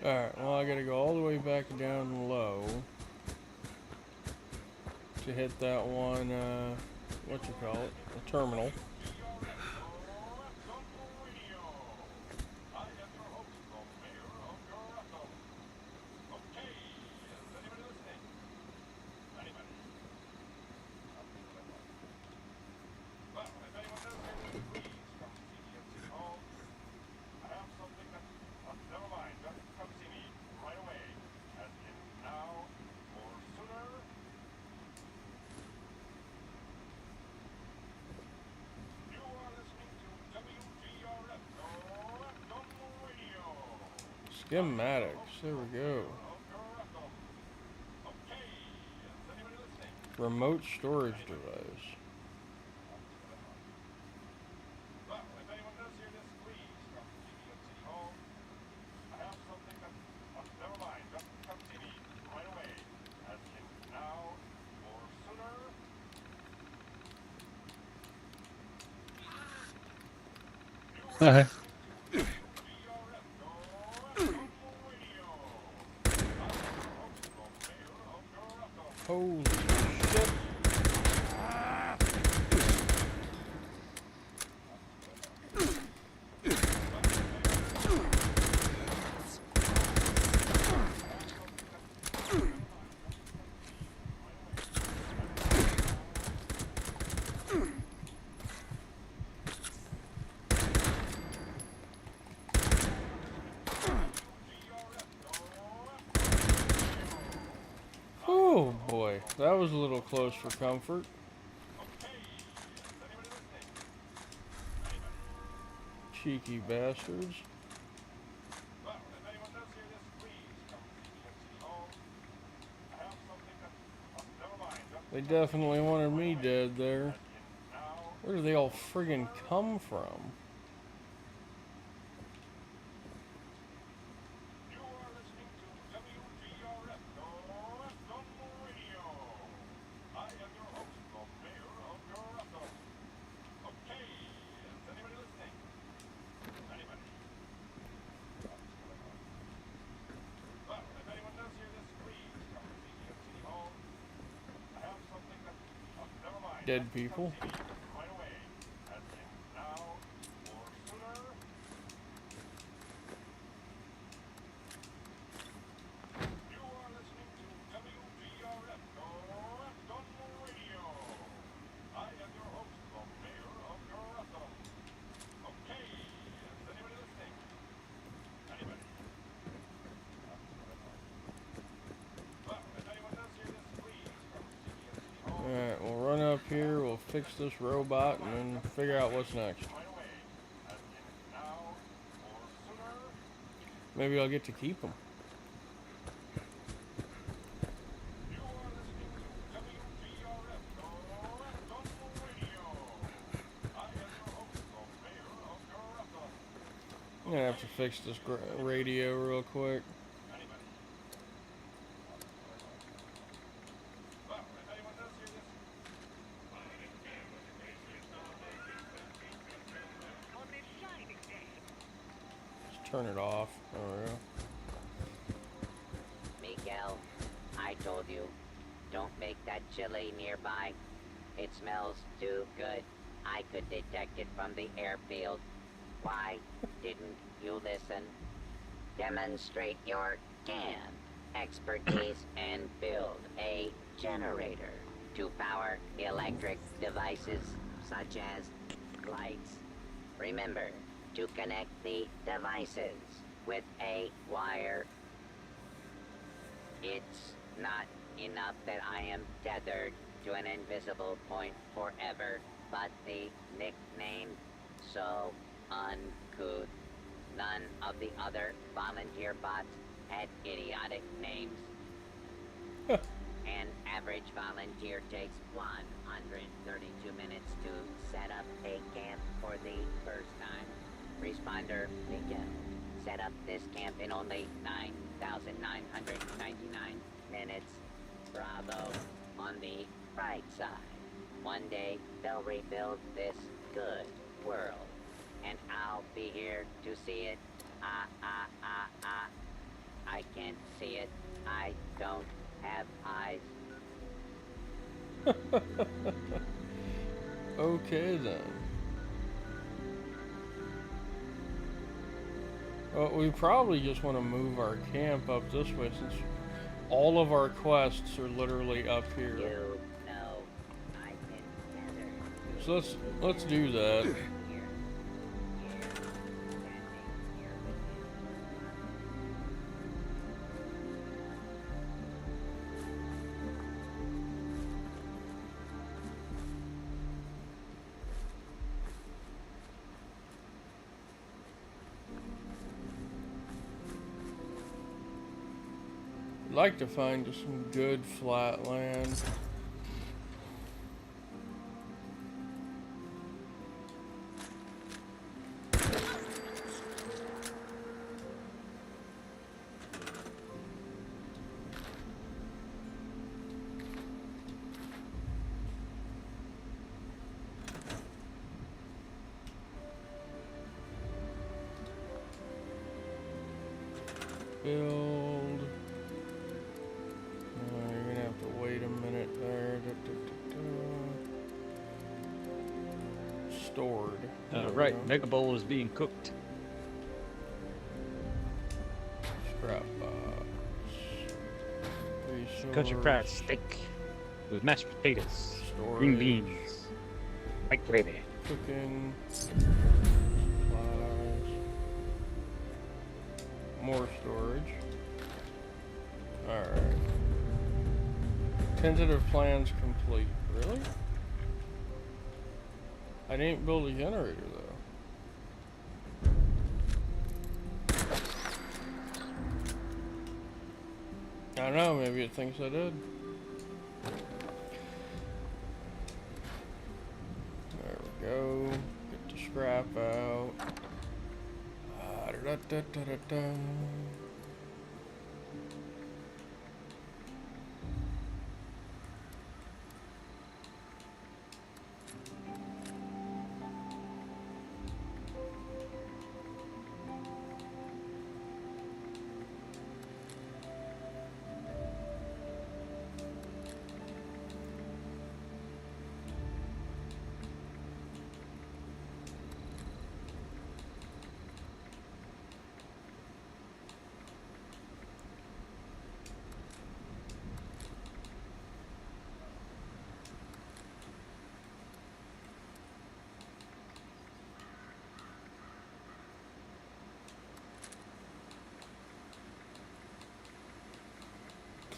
Alright, well I gotta go all the way back down low to hit that one, what you call it, a terminal. Schematics, there we go. Remote storage device. Okay. Holy shit. Oh boy, that was a little close for comfort. Cheeky bastards. They definitely wanted me dead there. Where do they all friggin' come from? dead people. Alright, we'll run up here, we'll fix this robot, and then figure out what's next. Maybe I'll get to keep them. I'm gonna have to fix this radio real quick. Just turn it off. There we go. Miguel, I told you, don't make that chili nearby. It smells too good. I could detect it from the airfield. Why didn't you listen? Demonstrate your can expertise and build a generator to power electric devices such as lights. Remember to connect the devices with a wire. It's not enough that I am tethered to an invisible point forever, but the nickname so uncouth. None of the other volunteer bots had idiotic names. An average volunteer takes 132 minutes to set up a camp for the first time. Responder Miguel set up this camp in only 9,999 minutes. Bravo. On the bright side, one day they'll rebuild this good world, and I'll be here to see it. I can't see it. I don't have eyes. Okay then. Well, we probably just want to move our camp up this way since all of our quests are literally up here. You know, I can tether. So let's do that. I'd like to find just some good flat land. Build. You're gonna have to wait a minute there. Stored. Right, Mega Bowl is being cooked. Scrap box. Country fried steak with mashed potatoes, green beans, white gravy. Cooking. More storage. Alright. Tentative plans complete. Really? I didn't build a generator though. I don't know, maybe it thinks I did. There we go. Get the scrap out. Da-da-da-da-da-da.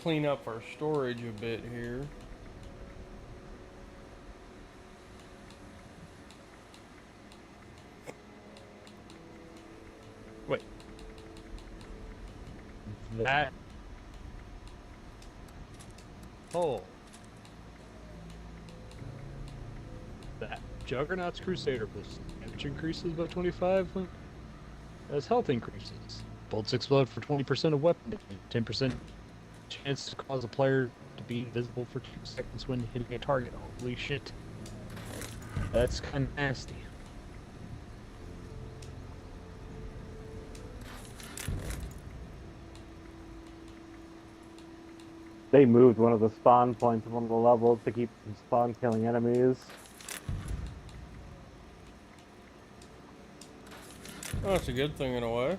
clean up our storage a bit here. Wait. That. Oh. That Juggernaut's Crusader boost. Damage increases by 25 as health increases. Bolts explode for 20% of weapon damage. 10% chance to cause a player to be invisible for 2 seconds when hitting a target. Holy shit. That's kind of nasty. They moved one of the spawn points of one of the levels to keep from spawn killing enemies. Oh, that's a good thing in a way.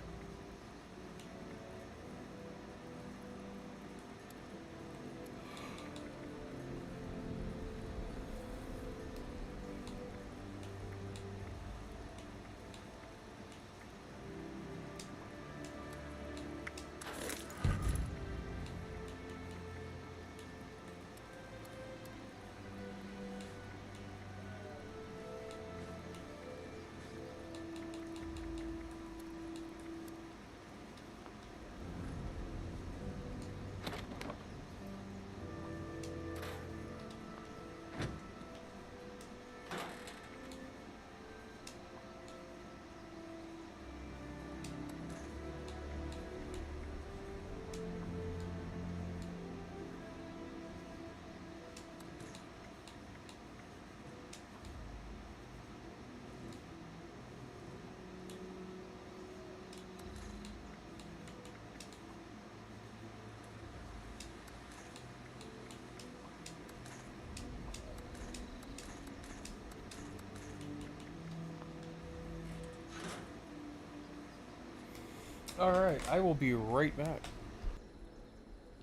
Alright, I will be right back.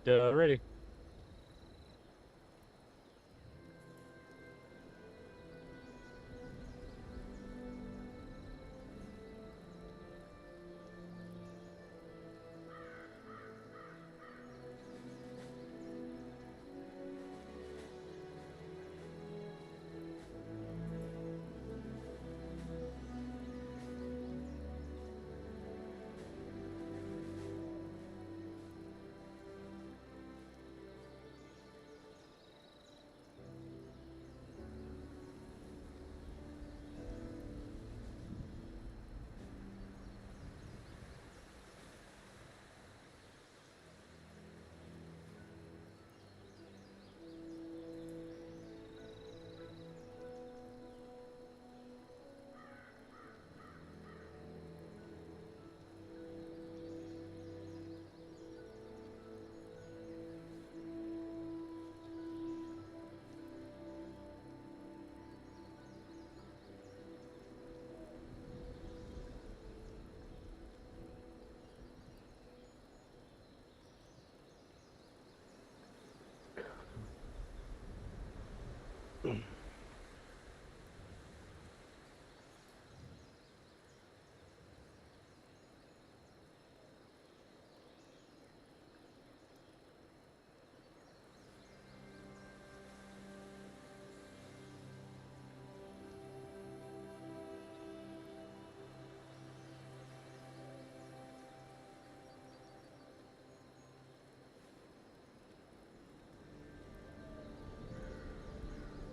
Ready.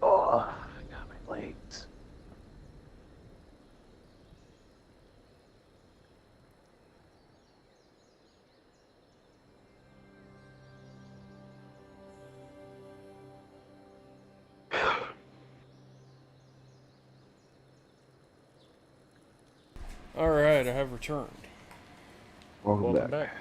Oh, I got my legs. Alright, I have returned. Welcome back.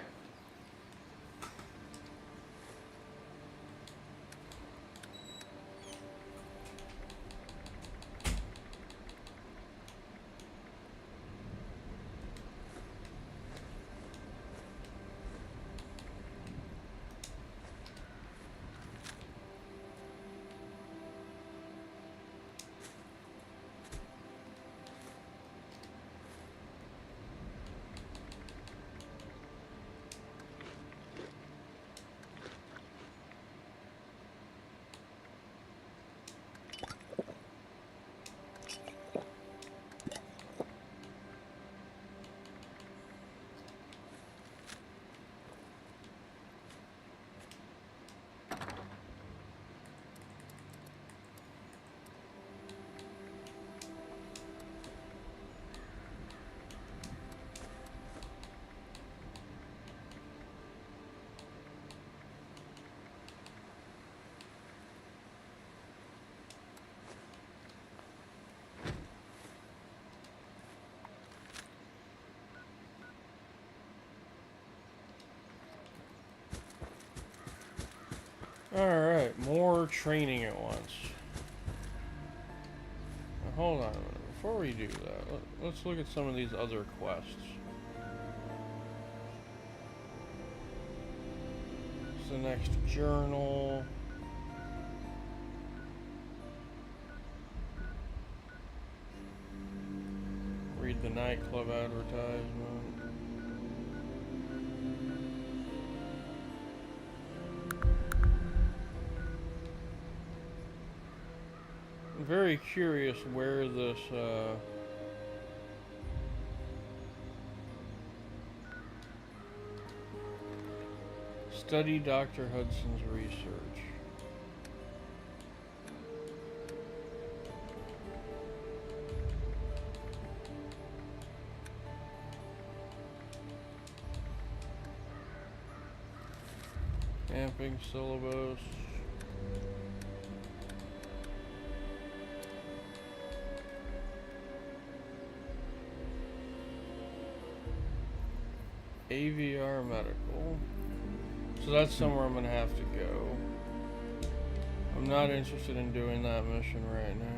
Alright, more training at once. Now, hold on a minute. Before we do that, let's look at some of these other quests. It's the next journal. Read the nightclub advertisement. I'm very curious where this study Dr. Hudson's research. Camping syllabus. AVR medical. So that's somewhere I'm gonna have to go. I'm not interested in doing that mission right now.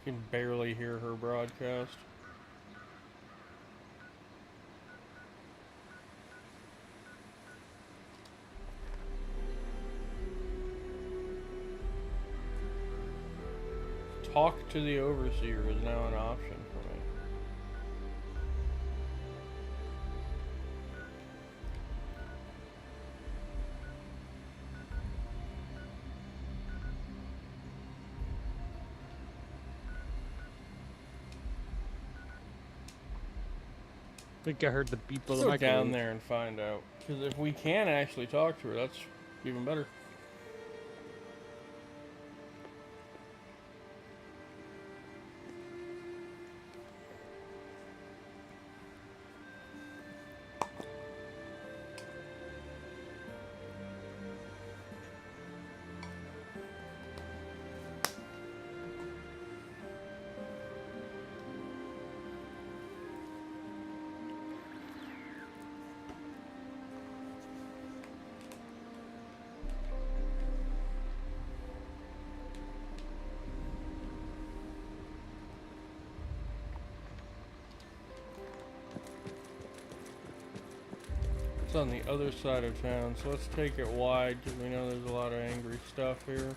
You can barely hear her broadcast. Talk to the overseer is now an option for me. I think I heard the beep of the Go microwave. down there and find out. Because if we can actually talk to her, that's even better. It's on the other side of town, so let's take it wide because we know there's a lot of angry stuff here.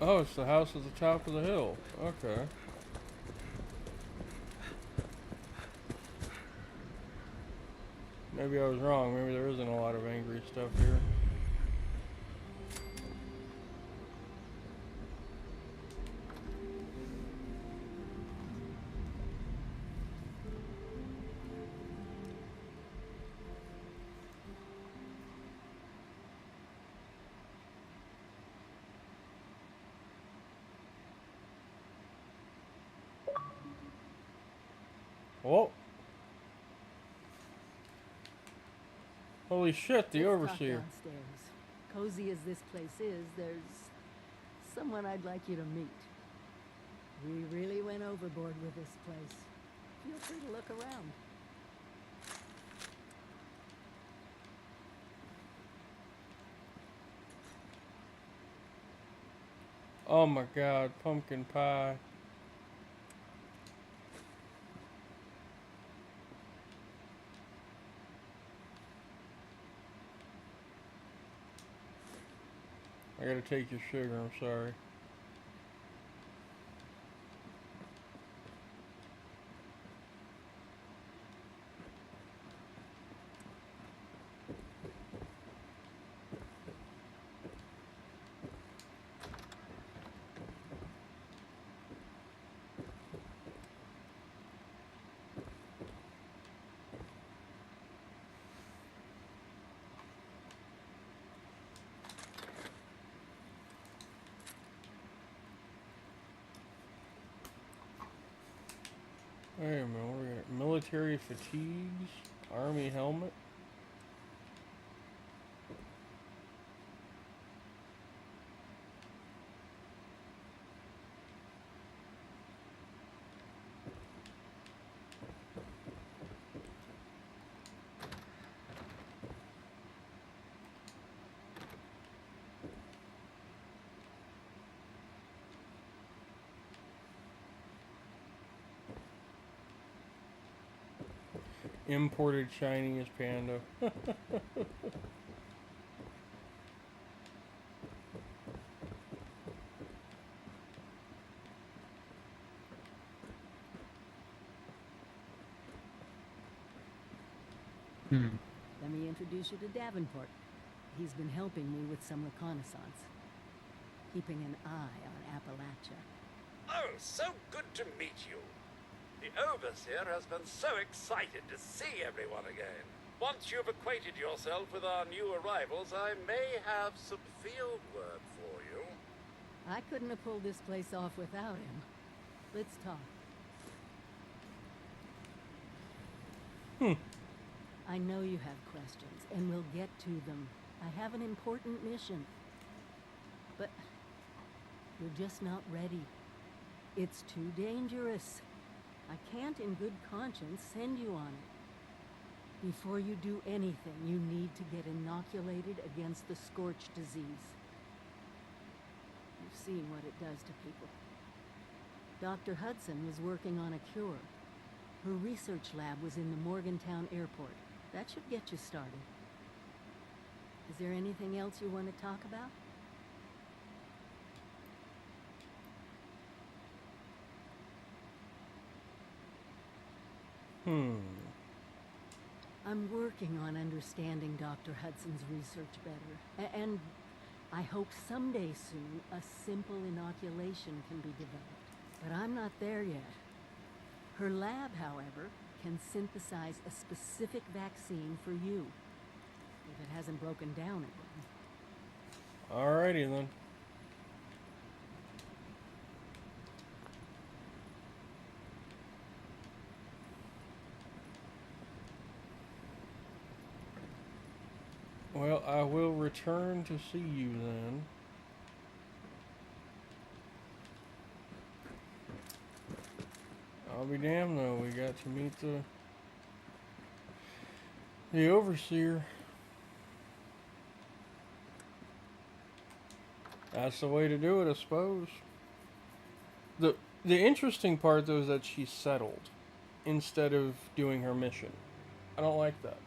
Oh, it's the house at the top of the hill. Okay. Maybe I was wrong. Maybe there isn't a lot of angry stuff here. Whoa. Holy shit, the Let's talk overseer. downstairs. Cozy as this place is, there's someone I'd like you to meet. We really went overboard with this place. Feel free to look around. Oh my god, pumpkin pie. I gotta take your sugar, I'm sorry. Wait a minute, we're gonna military fatigues, army helmet. Imported Chinese panda. Let me introduce you to Davenport. He's been helping me with some reconnaissance, keeping an eye on Appalachia. Oh, so good to meet you. The Overseer has been so excited to see everyone again. Once you've acquainted yourself with our new arrivals, I may have some field work for you. I couldn't have pulled this place off without him. Let's talk. I know you have questions, and we'll get to them. I have an important mission. But you're just not ready. It's too dangerous. I can't in good conscience send you on it. Before you do anything, you need to get inoculated against the scorch disease. You've seen what it does to people. Dr. Hudson was working on a cure. Her research lab was in the Morgantown airport. That should get you started. Is there anything else you want to talk about? I'm working on understanding Dr. Hudson's research better. And I hope someday soon a simple inoculation can be developed. But I'm not there yet. Her lab, however, can synthesize a specific vaccine for you. If it hasn't broken down again. Alrighty then. Well, I will return to see you then. I'll be damned though, we got to meet the Overseer. That's the way to do it, I suppose. The interesting part though is that she settled instead of doing her mission. I don't like that.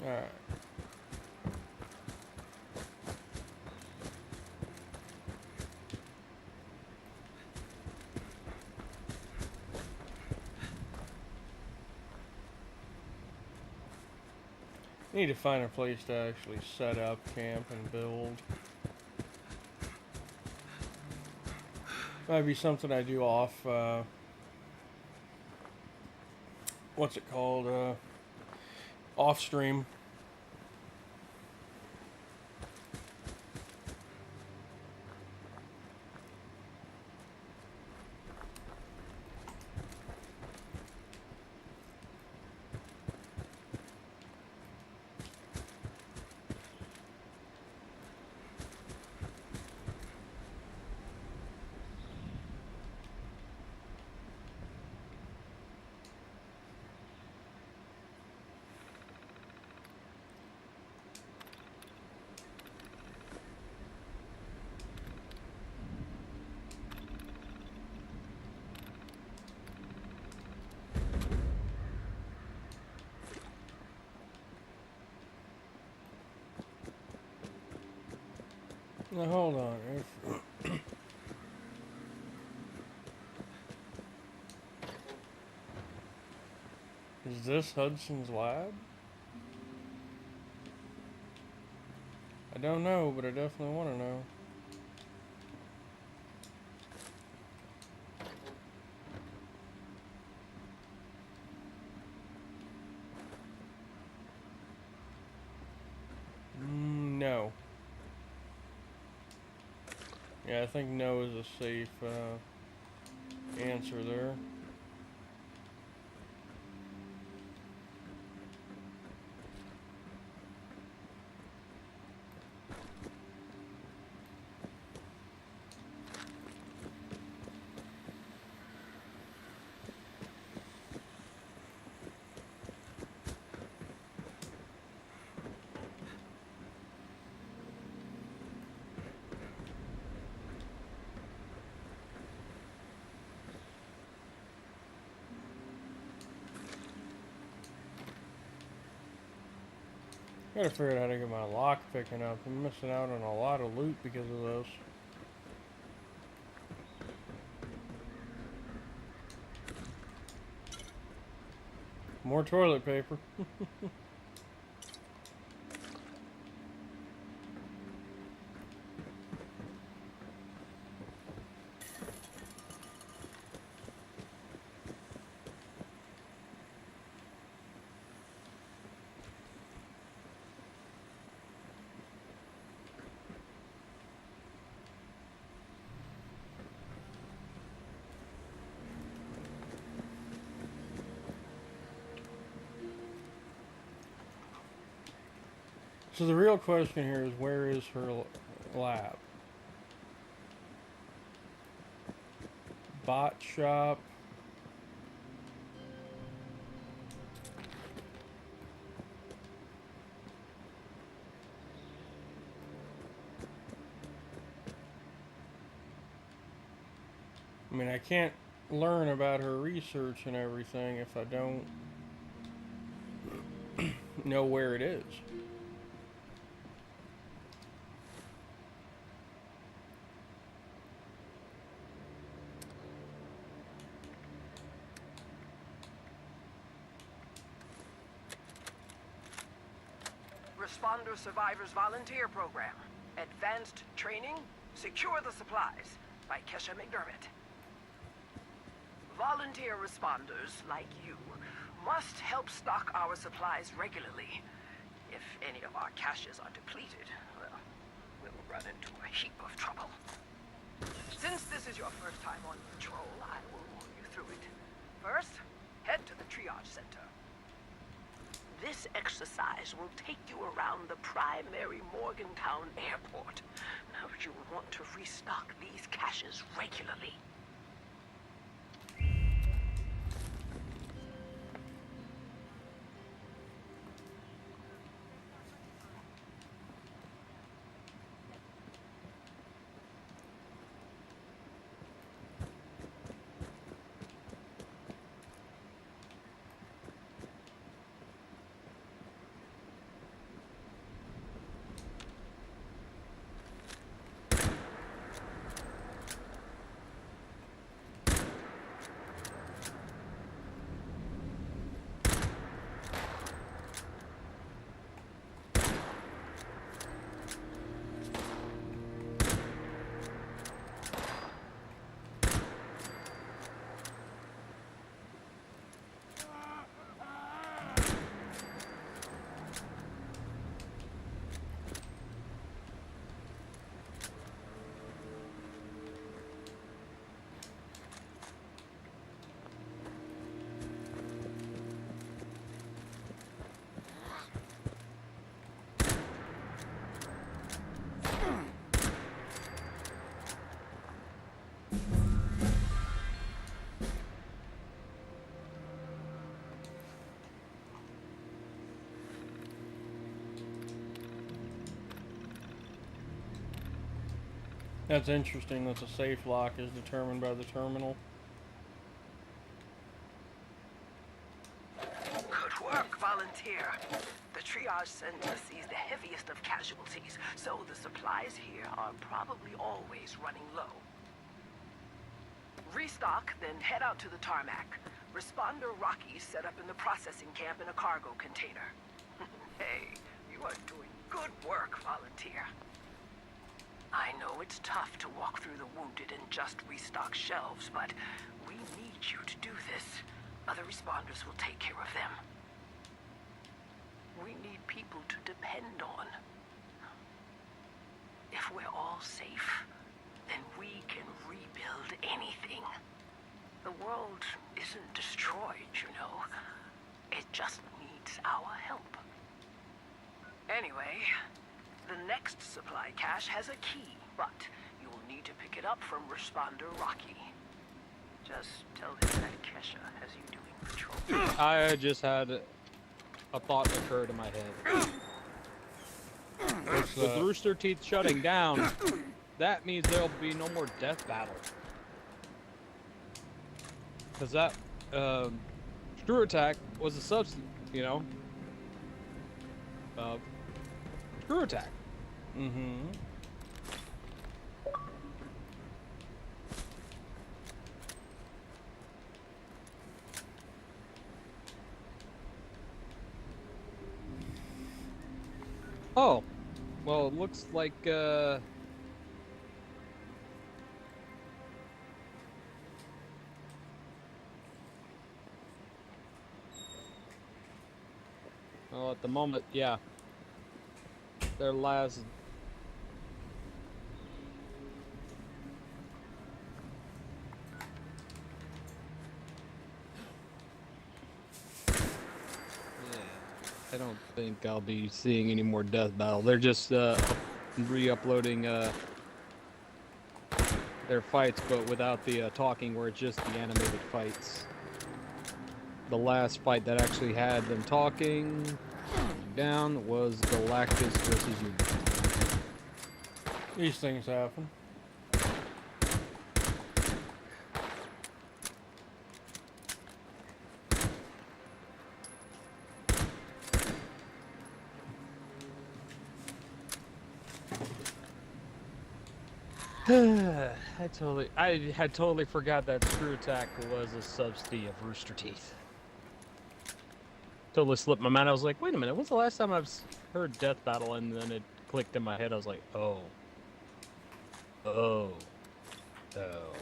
Alright. Need to find a place to actually set up camp and build. Might be something I do off, what's it called, off stream. Now hold on. Is this Hudson's lab? I don't know, but I definitely want to know. No. Yeah, I think no is a safe answer there. Gotta figure out how to get my lock picking up. I'm missing out on a lot of loot because of this. More toilet paper. So the real question here is, where is her lab? Bot shop. I mean, I can't learn about her research and everything if I don't know where it is. Responder Survivors Volunteer Program. Advanced Training, Secure the Supplies by Kesha McDermott. Volunteer responders like you must help stock our supplies regularly. If any of our caches are depleted, well, we'll run into a heap of trouble. Since this is your first time on patrol, I will walk you through it. First, head to the triage center. This exercise will take you around the primary Morgantown airport. Now, you will want to restock these caches regularly. That's interesting. That's a safe lock is determined by the terminal. Good work, volunteer. The triage center sees the heaviest of casualties, so the supplies here are probably always running low. Restock, then head out to the tarmac. Responder Rocky's set up in the processing camp in a cargo container. Hey, you are doing good work, volunteer. I know it's tough to walk through the wounded and just restock shelves, but we need you to do this. Other responders will take care of them. We need people to depend on. If we're all safe, then we can rebuild anything. The world isn't destroyed, you know. It just needs our help. Anyway, the next supply cache has a key, but you'll need to pick it up from Responder Rocky. Just tell him that Kesha has you doing patrol. I just had a thought occur to my head. With Rooster Teeth shutting down, that means there'll be no more death battle. Because that screw attack was a substitute, you know? Screw attack. Mm-hmm. Oh, well, it looks like, well, at the moment, yeah. Their last... I don't think I'll be seeing any more death battle. They're just re-uploading their fights, but without the talking, where it's just the animated fights. The last fight that actually had them talking down was Galactus versus Unity. These things happen. I had totally forgot that screw attack was a subsidy of Rooster Teeth. Totally slipped my mind. I was like, wait a minute, when's the last time I've heard Death Battle? And then it clicked in my head. I was like, oh. Oh. Oh.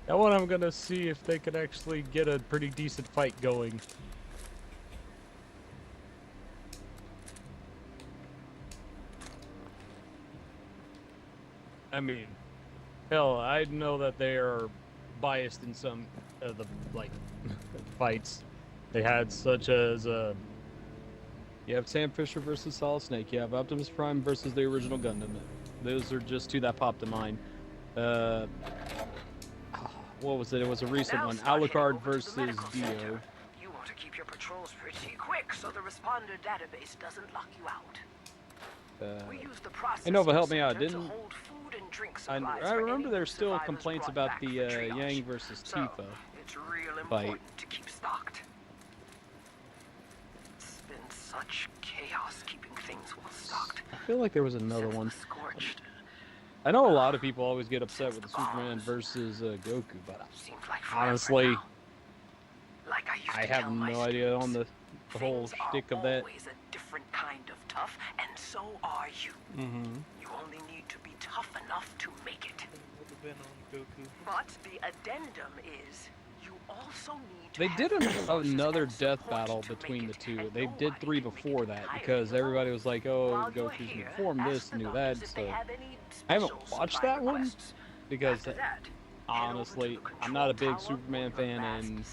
That one I'm gonna see if they could actually get a pretty decent fight going. I mean, hell, I know that they are biased in some of the, like, fights they had, such as, you have Sam Fisher versus Solid Snake, you have Optimus Prime versus the original Gundam. Those are just two that popped to mind. What was it? It was a recent one. Alucard versus Dio. You want to keep your patrols pretty quick so the responder database doesn't lock you out. We use the process Nova, help me out. center to Didn't hold food and drink I supplies remember for any there's still survivors complaints brought about back the for triage. Yang versus So, Tifa it's real fight. important to keep stocked. It's been such chaos keeping things well stocked. I feel like there was another one. Scorched. I know a lot of people always get upset with the Superman versus Goku, but honestly, I have no idea on the whole shtick of that. Always a different kind of tough, and so are you. Mm-hmm. You only need to be tough enough to make it. But the addendum is you also need to They did another death battle between the two. They did 3 before that because everybody was like, oh, Goku's new form, this, new that. So I haven't watched that one because honestly, I'm not a big Superman fan, and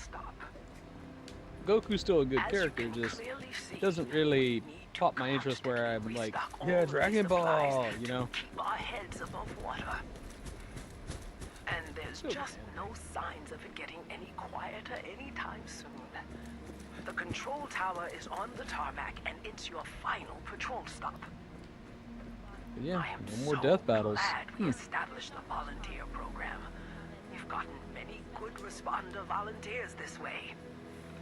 Goku's still a good character, just doesn't really pop my interest where I'm like, yeah, Dragon Ball, you know? Keep our heads above water. And there's just no signs of it getting any quieter anytime soon. The control tower is on the tarmac, and it's your final patrol stop. Yeah, I am no more so death battles. glad we established the volunteer program. We've gotten many good responder volunteers this way.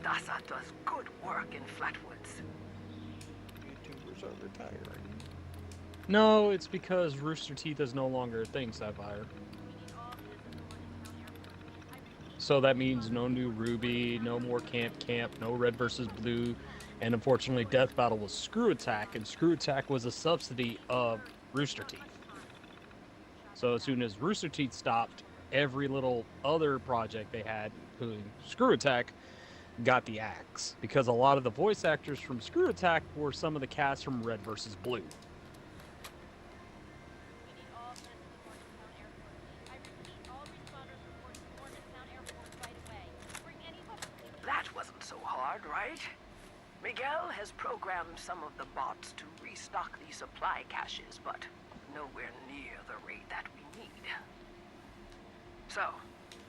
DASA does good work in Flatwoods. YouTubers are retiring. No, it's because Rooster Teeth is no longer a thing, Sapphire. So that means no new Ruby, no more Camp, no Red versus Blue, and unfortunately Death Battle was Screw Attack, and Screw Attack was a subsidy of Rooster Teeth. So as soon as Rooster Teeth stopped, every little other project they had, including Screw Attack, got the axe. Because a lot of the voice actors from Screw Attack were some of the cast from Red versus Blue. That wasn't so hard, right? Miguel has programmed some of the bots to restock the supply caches, but nowhere near the rate that we need. So,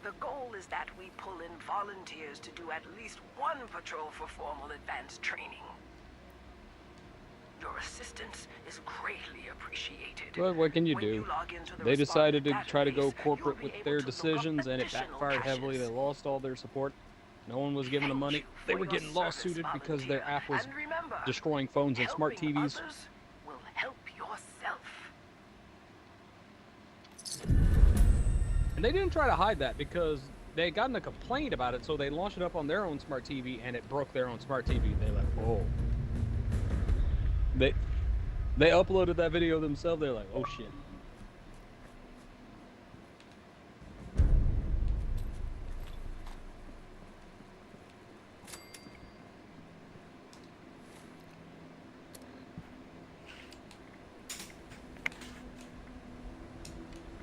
the goal is that we pull in volunteers to do at least one patrol for formal advanced training. Your assistance is greatly appreciated. Well, what can you do? They decided to try to go corporate with their decisions, and it backfired heavily. They lost all their support. No one was giving them money. They were getting lawsuited because their app was destroying phones and smart TVs. Will help yourself. And they didn't try to hide that because they had gotten a complaint about it, so they launched it up on their own smart TV, and it broke their own smart TV. They're like, oh. They uploaded that video themselves. They're like, oh shit.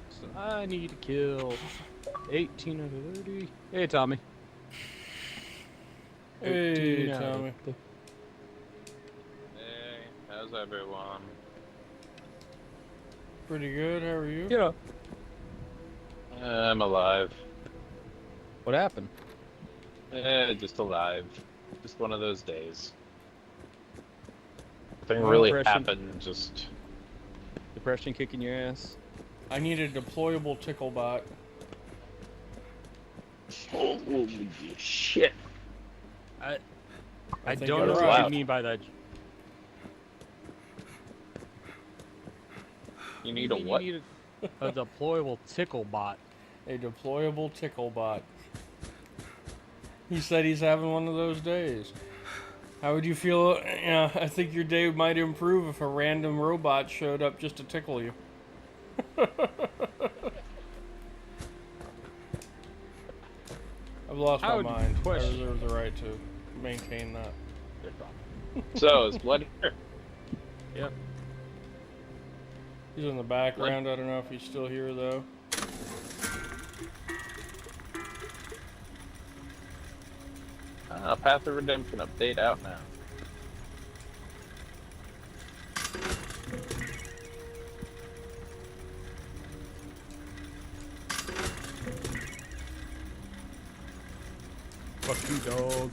So I need to kill 18 out of 30. Hey, Tommy. Hey, 18 out of Tommy. Hey, how's everyone? Pretty good. How are you? Yeah. I'm alive. What happened? Just alive. Just one of those days. Nothing No really depression. happened, just... Depression kicking your ass? I need a deployable tickle bot. Holy shit. I think don't you're know what right. you mean by that. You need a what? You need a deployable tickle bot. A deployable tickle bot. He said he's having one of those days. How would you feel? I think your day might improve if a random robot showed up just to tickle you. I've lost my mind. I reserve the right to maintain that. So, is Blood here? Yep. He's in the background. I don't know if he's still here, though. Path of Redemption update out now. Fuck you, dog.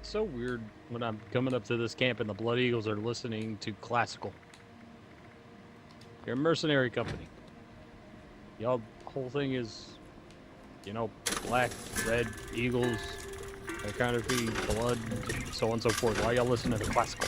So weird when I'm coming up to this camp and the Blood Eagles are listening to classical. You're a mercenary company. Y'all whole thing is, you know, black, red, eagles, iconography, blood, so on and so forth. Why y'all listening to classical?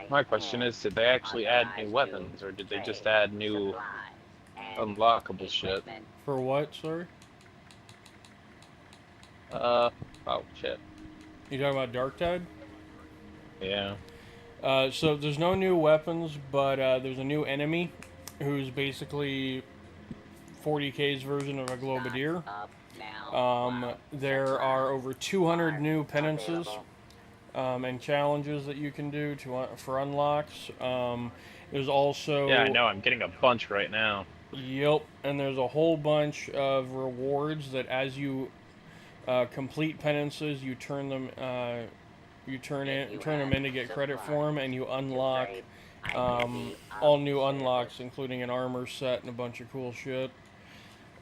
My question is, did they actually add new weapons, or did they just add new unlockable shit? For what, sorry? Oh shit. You talking about Dark Tide? Yeah. So there's no new weapons, but there's a new enemy who's basically 40K's version of a Globadier. There are over 200 new penances and challenges that you can do for unlocks. There's also Yeah, I know. I'm getting a bunch right now. Yep, and there's a whole bunch of rewards that as you complete penances, you turn them turn them in to get credit for them, and you unlock all new unlocks, including an armor set and a bunch of cool shit.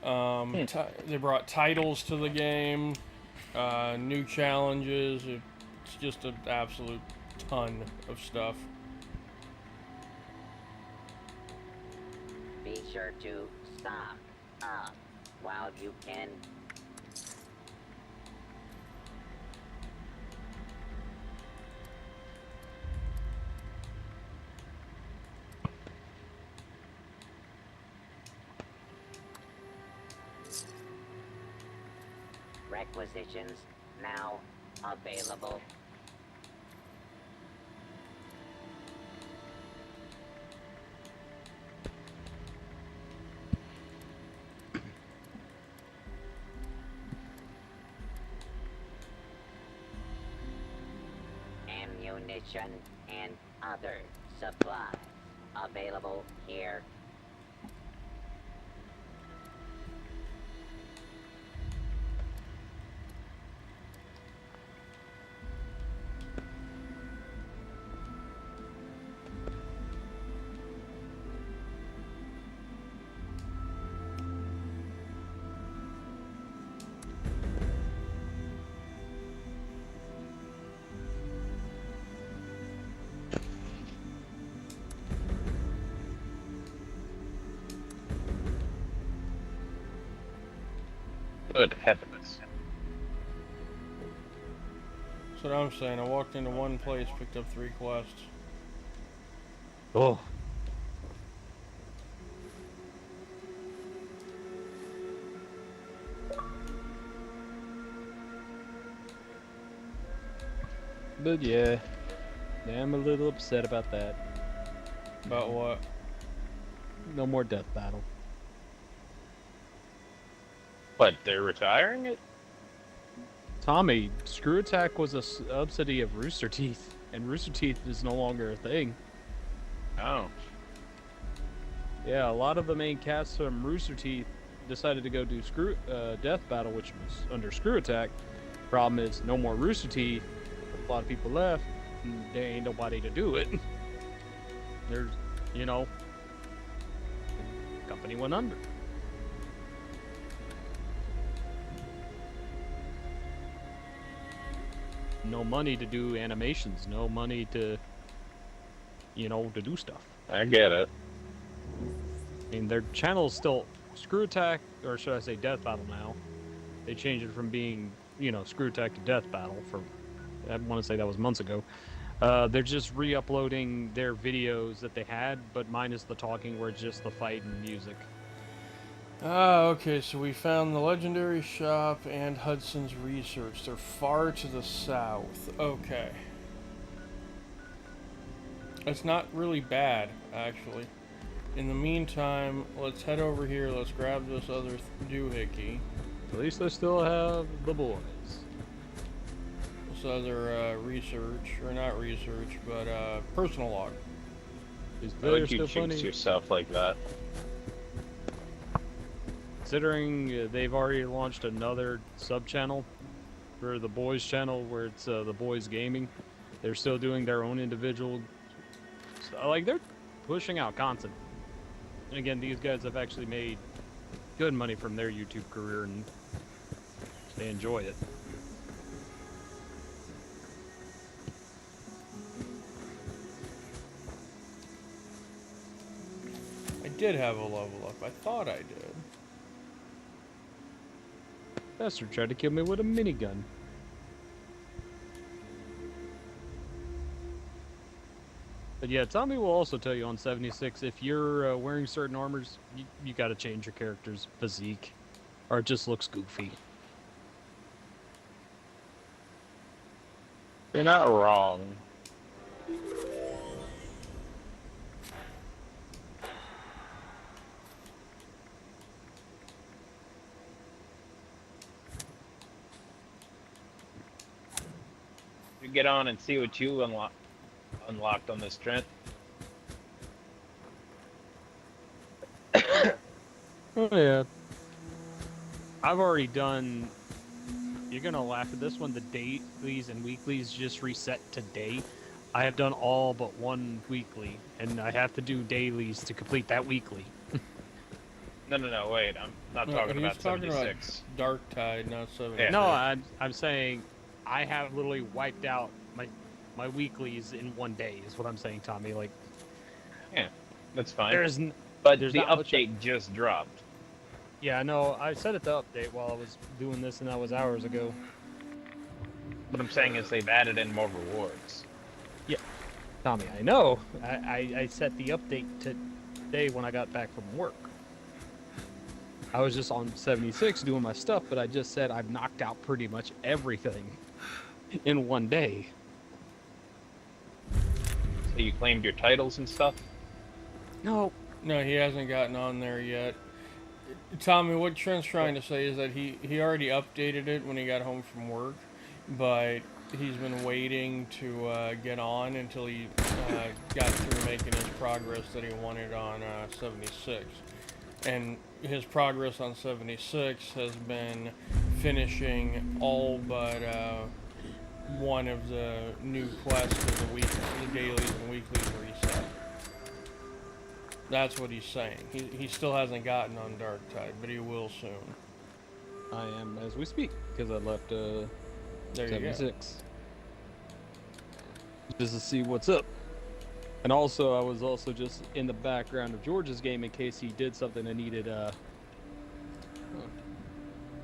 They brought titles to the game, new challenges. It's just an absolute ton of stuff. Be sure to stock up while you can. Requisitions now available. Ammunition and other supplies available here. Good heavens. That's what I'm saying. I walked into one place, picked up 3 quests. Oh. But yeah, I'm a little upset about that. About what? No more death battle. But they're retiring it? Tommy, Screw Attack was a subsidy of Rooster Teeth, and Rooster Teeth is no longer a thing. Oh. Yeah, a lot of the main cast from Rooster Teeth decided to go do Death Battle, which was under Screw Attack. Problem is, no more Rooster Teeth. A lot of people left, and there ain't nobody to do it. There's, you know, company went under. No money to do animations, no money to, you know, to do stuff. I get it. I mean, their channel is still Screw Attack, or should I say Death Battle now. They changed it from being, you know, Screw Attack to Death Battle for, I want to say that was months ago. They're just re-uploading their videos that they had, but minus the talking where it's just the fight and music. Okay, so we found the Legendary Shop and Hudson's Research. They're far to the south. Okay. It's not really bad, actually. In the meantime, let's head over here. Let's grab this other doohickey. At least I still have the boys. This other research, or not research, but personal log. Why would you jinx yourself like that? Considering they've already launched another sub-channel for the boys channel where it's the boys gaming, they're still doing their own individual, like they're pushing out content. And again, these guys have actually made good money from their YouTube career and they enjoy it. I did have a level up. I thought I did. Bastard tried to kill me with a minigun. But yeah, Tommy will also tell you on 76, if you're wearing certain armors, you gotta change your character's physique, or it just looks goofy. You're not wrong. You get on and see what you unlocked on this, Trent. Oh yeah. I've already done. You're gonna laugh at this one. The dailies and weeklies just reset today. I have done all but one weekly, and I have to do dailies to complete that weekly. No, wait. I'm not No, talking he's about talking 76. about Dark Tide, not 76. Yeah. No, I'm saying I have literally wiped out my weeklies in one day. Is what I'm saying, Tommy. Like, Yeah, that's fine. But the update just dropped. Yeah, no, I set it to update while I was doing this, and that was hours ago. What I'm saying is they've added in more rewards. Yeah, Tommy, I know. I set the update today when I got back from work. I was just on 76 doing my stuff, but I just said I've knocked out pretty much everything in one day. So you claimed your titles and stuff? No. No, he hasn't gotten on there yet. Tommy, what Trent's trying to say is that he already updated it when he got home from work, but he's been waiting to get on until he got through making his progress that he wanted on 76. And his progress on 76 has been finishing all but one of the new quests for the dailies and weeklies reset. That's what he's saying. He still hasn't gotten on Dark Tide, but he will soon. I am as we speak, because I left There you 76. Just to see what's up. And also, I was also just in the background of George's game in case he did something that needed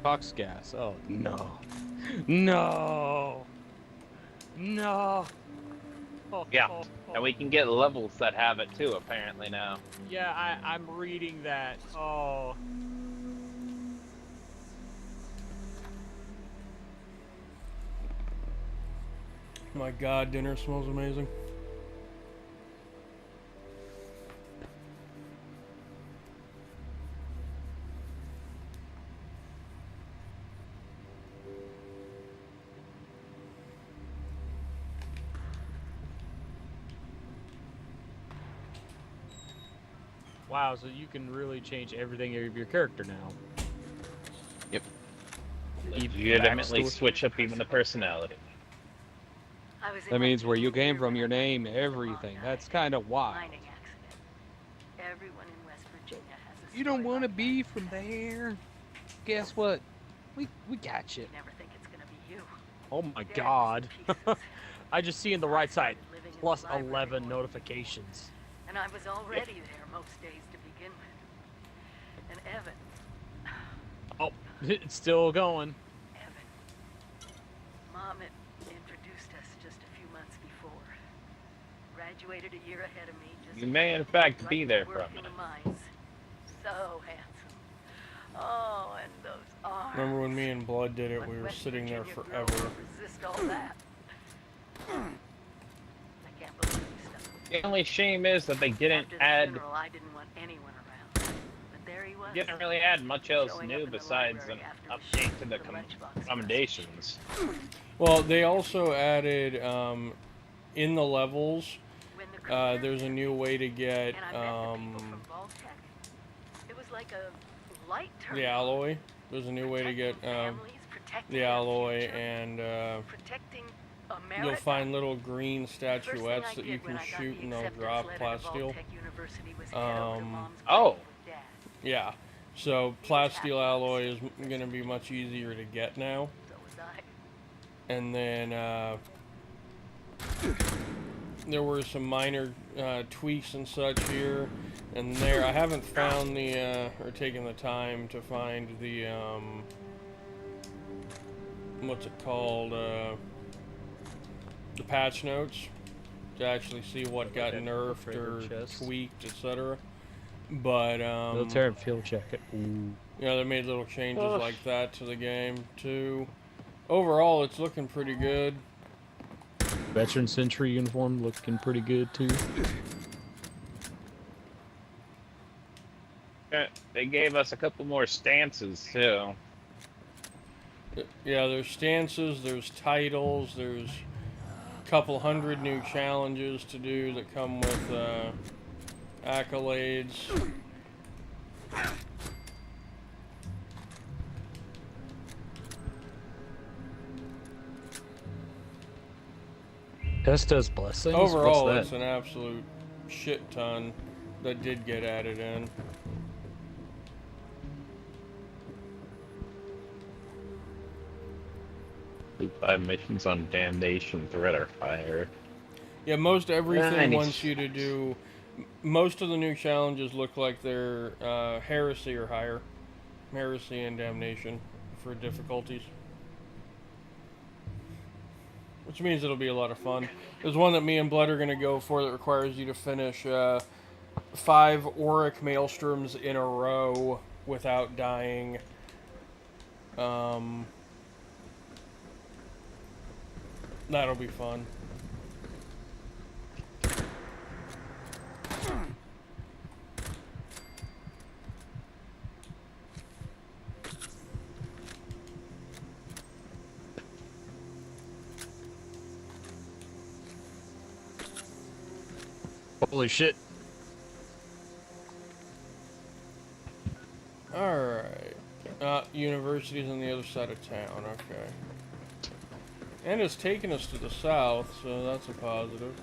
box gas. Oh no, no, no. Yeah, and we can get levels that have it too, apparently now. Yeah, I'm reading that. Oh. My God, dinner smells amazing. Wow, so you can really change everything of your character now. Yep. Even Legitimately backstory. switch up even the personality. That means where you came from, your name, everything. That's kind of wild. Everyone in West Virginia has a You don't want to be from there. Guess what? We got you. Never think it's gonna be you. Oh my God. I just see in the right side, plus 11 notifications. And I was already there most days to begin with. And Evan. Oh, it's still going. Mom had introduced us just a few months before. Graduated a year ahead of me. Just You may in fact right be to there for work a in minute. the mines. So handsome. Oh, and those arms. Remember when me and Blood did it? What We were West sitting there Virginia girl forever. would resist all that. I can't believe he stuck. The only shame is that they didn't After the add, funeral, I didn't want anyone around. But there he was. didn't really add much else Showing up new in the besides an library after update to the commendations. Well, they also added in the levels. There's a new way to get It was like a light turn. the alloy. There's a new way to get the alloy, and Protecting you'll America. find little green statuettes I that you did when can I got shoot, the and they'll acceptance drop letter to plasteel. Vault-Tec University was head over to Mom's Oh. grave with Dad. Yeah. So plasteel alloy is going to be much easier to get now. So was I. And then there were some minor tweaks and such here and there. I haven't found the or taken the time to find the what's it called, the patch notes to actually see what got nerfed or tweaked, etc. But Military field check it. yeah, they made little changes like that to the game too. Overall, it's looking pretty good. Veteran Century uniform looking pretty good too. They gave us a couple more stances too. Yeah, there's stances, there's titles, there's a couple hundred new challenges to do that come with accolades. Estes Blessings? Overall, What's it's that? an absolute shit ton that did get added in. Five missions on Damnation, Threat, or Fire. Yeah, most everything Nice. wants you to do. Most of the new challenges look like they're Heresy or higher. Heresy and Damnation for difficulties. Which means it'll be a lot of fun. There's one that me and Blood are going to go for that requires you to finish 5 Auric Maelstroms in a row without dying. That'll be fun. Holy shit. Alright. University's on the other side of town, okay. And it's taking us to the south, so that's a positive.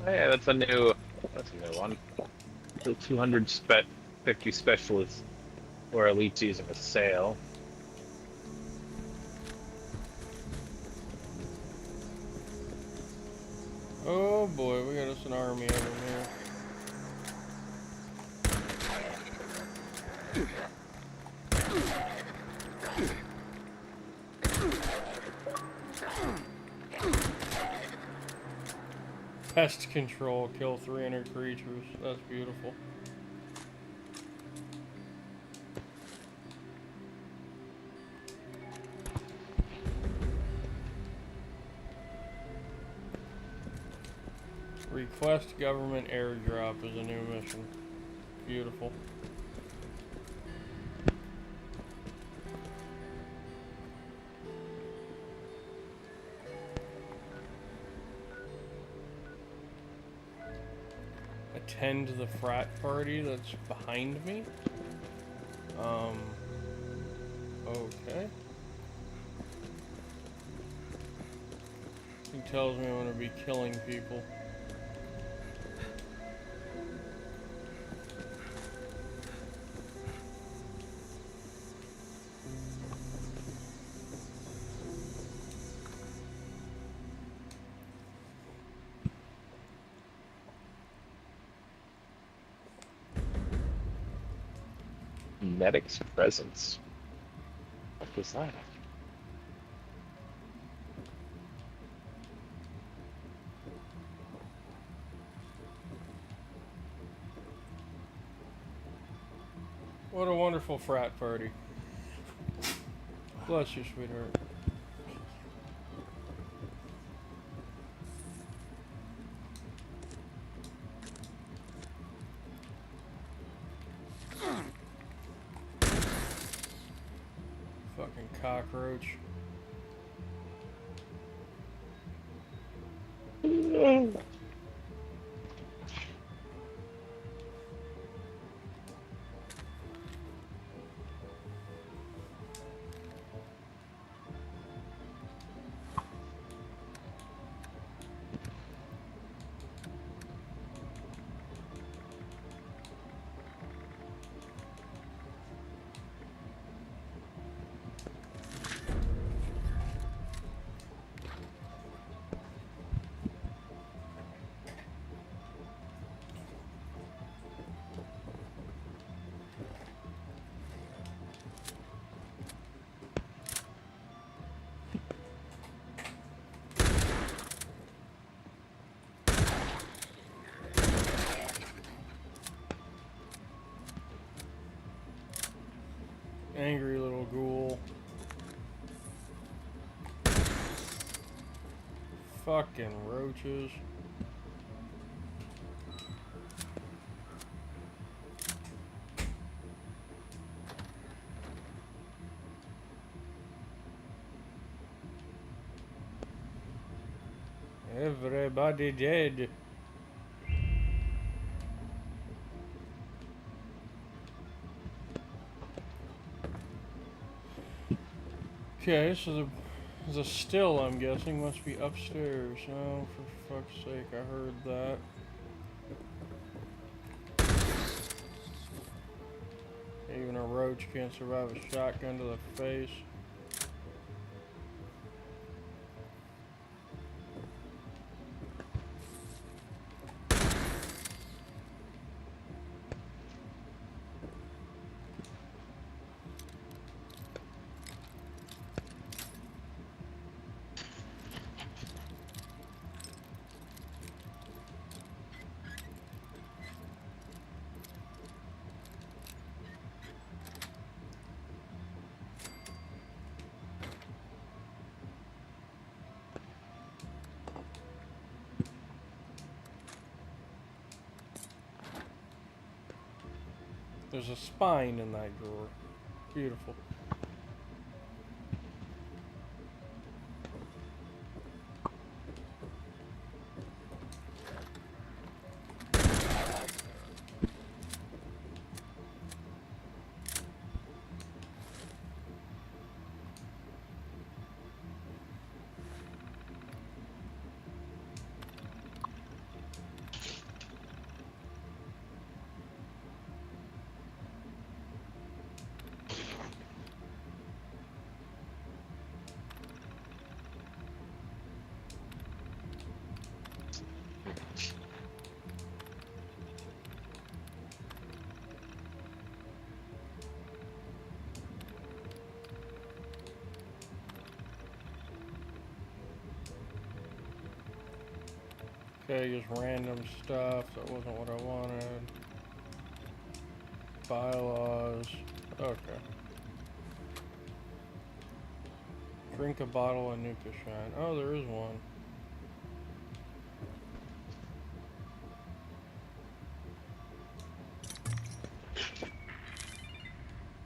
Oh, yeah, that's a new one. The 250 specialists or elites using a sail. Oh boy, we got us an army over here. Pest control, kill 300 creatures. That's beautiful. Request government airdrop is a new mission. Beautiful. Attend the frat party that's behind me? Okay. He tells me I'm gonna be killing people. Medic's presence. What was that? What a wonderful frat party. Bless you, sweetheart. Fucking cockroach. Angry little ghoul. Fucking roaches. Everybody dead. Okay, so the still, I'm guessing, must be upstairs. Oh, for fuck's sake, I heard that. Even a roach can't survive a shotgun to the face. There's a spine in that drawer. Beautiful. Okay, just random stuff. That wasn't what I wanted. Bylaws. Okay. Drink a bottle of Nuka Shine. Oh, there is one.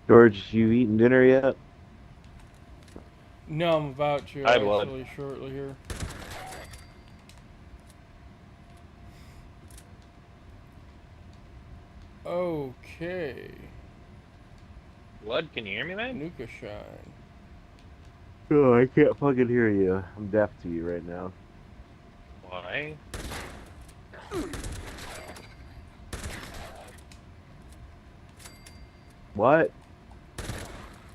George, you eaten dinner yet? No, I'm about to Hi, Blood. actually shortly here. Okay. Blood, can you hear me, man? Nuka Shine. Oh, I can't fucking hear you. I'm deaf to you right now. Why? What?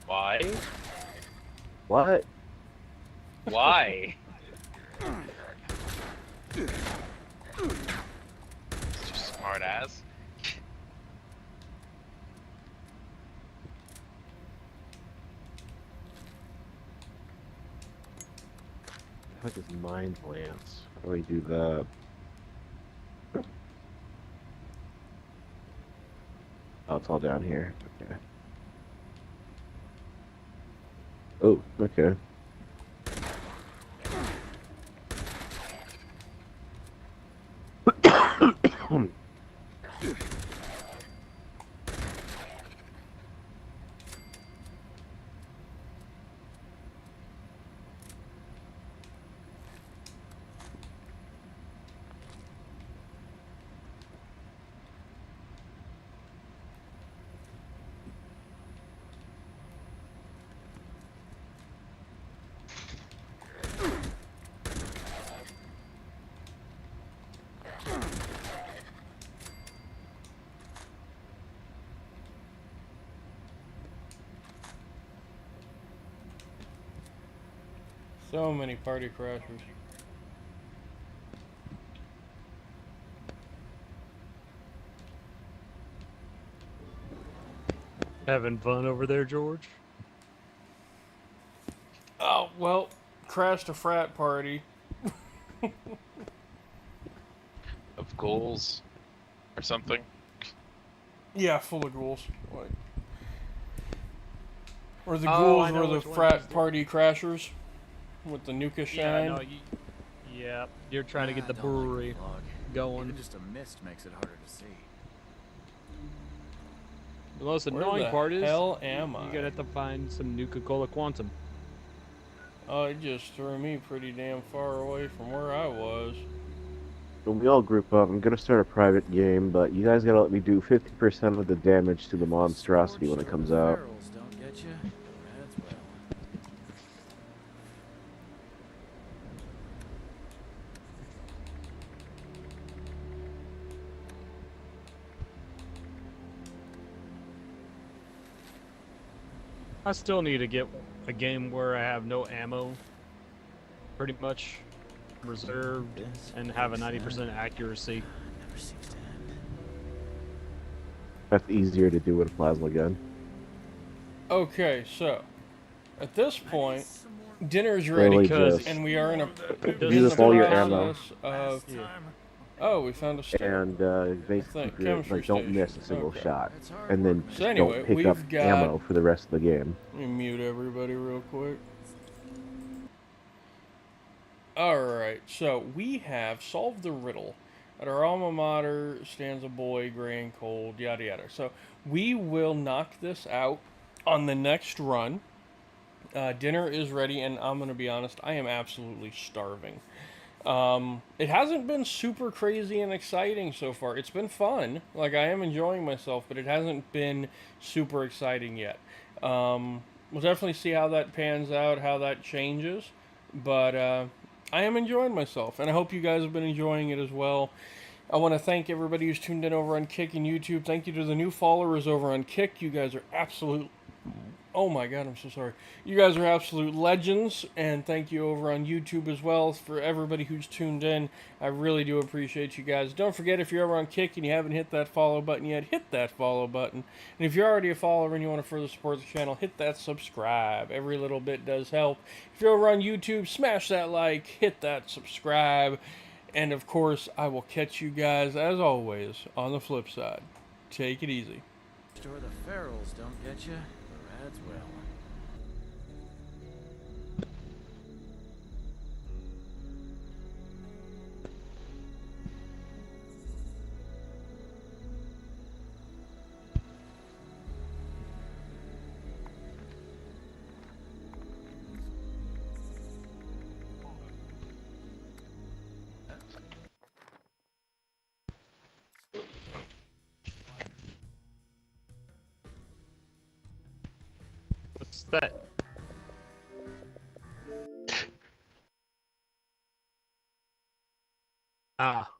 Why? What? Why? Just smart ass. What is mind lance? How do we do that? Oh, it's all down here. Okay. Oh, okay. So many party crashers. Having fun over there, George? Oh, well, crashed a frat party. Of goals or something. Yeah, full of ghouls. Like, Or the Oh, I ghouls know were the which one it is. frat party crashers with the Nuka Yeah, shine. no, yeah, you're trying to get the brewery going. Even just a mist makes it harder to see. The most Where annoying the part is hell am you're I? gonna have to find some Nuka-Cola Quantum. Oh, it just threw me pretty damn far away from where I was. When we all group up, I'm gonna start a private game, but you guys gotta let me do 50% of the damage to the monstrosity when it comes out. Ferals don't get you. That's well. I still need to get a game where I have no ammo, pretty much reserved, and have a 90% accuracy. Never seems to end. That's easier to do with a plasma gun. Okay, so at this point, dinner's Really ready, just and we are in use up all your ammo, process of. Oh, we found a stair. and basically Thing, chemistry like don't station. miss a single Okay. shot, and then So just anyway, don't pick up we've got- ammo for the rest of the game. Let me mute everybody real quick. Alright, so we have solved the riddle. At our alma mater stands a boy, gray and cold, yada yada. So we will knock this out on the next run. Dinner is ready, and I'm going to be honest, I am absolutely starving. It hasn't been super crazy and exciting so far. It's been fun. Like, I am enjoying myself, but it hasn't been super exciting yet. We'll definitely see how that pans out, how that changes. But I am enjoying myself, and I hope you guys have been enjoying it as well. I want to thank everybody who's tuned in over on Kick and YouTube. Thank you to the new followers over on Kick. You guys are absolute... Oh my god, I'm so sorry. You guys are absolute legends, and thank you over on YouTube as well for everybody who's tuned in. I really do appreciate you guys. Don't forget, if you're over on Kick and you haven't hit that follow button yet, hit that follow button. And if you're already a follower and you want to further support the channel, hit that subscribe. Every little bit does help. If you're over on YouTube, smash that like, hit that subscribe. And of course, I will catch you guys, as always, on the flip side. Take it easy. Sure the ferals don't get you. That's well. What's that? Ah.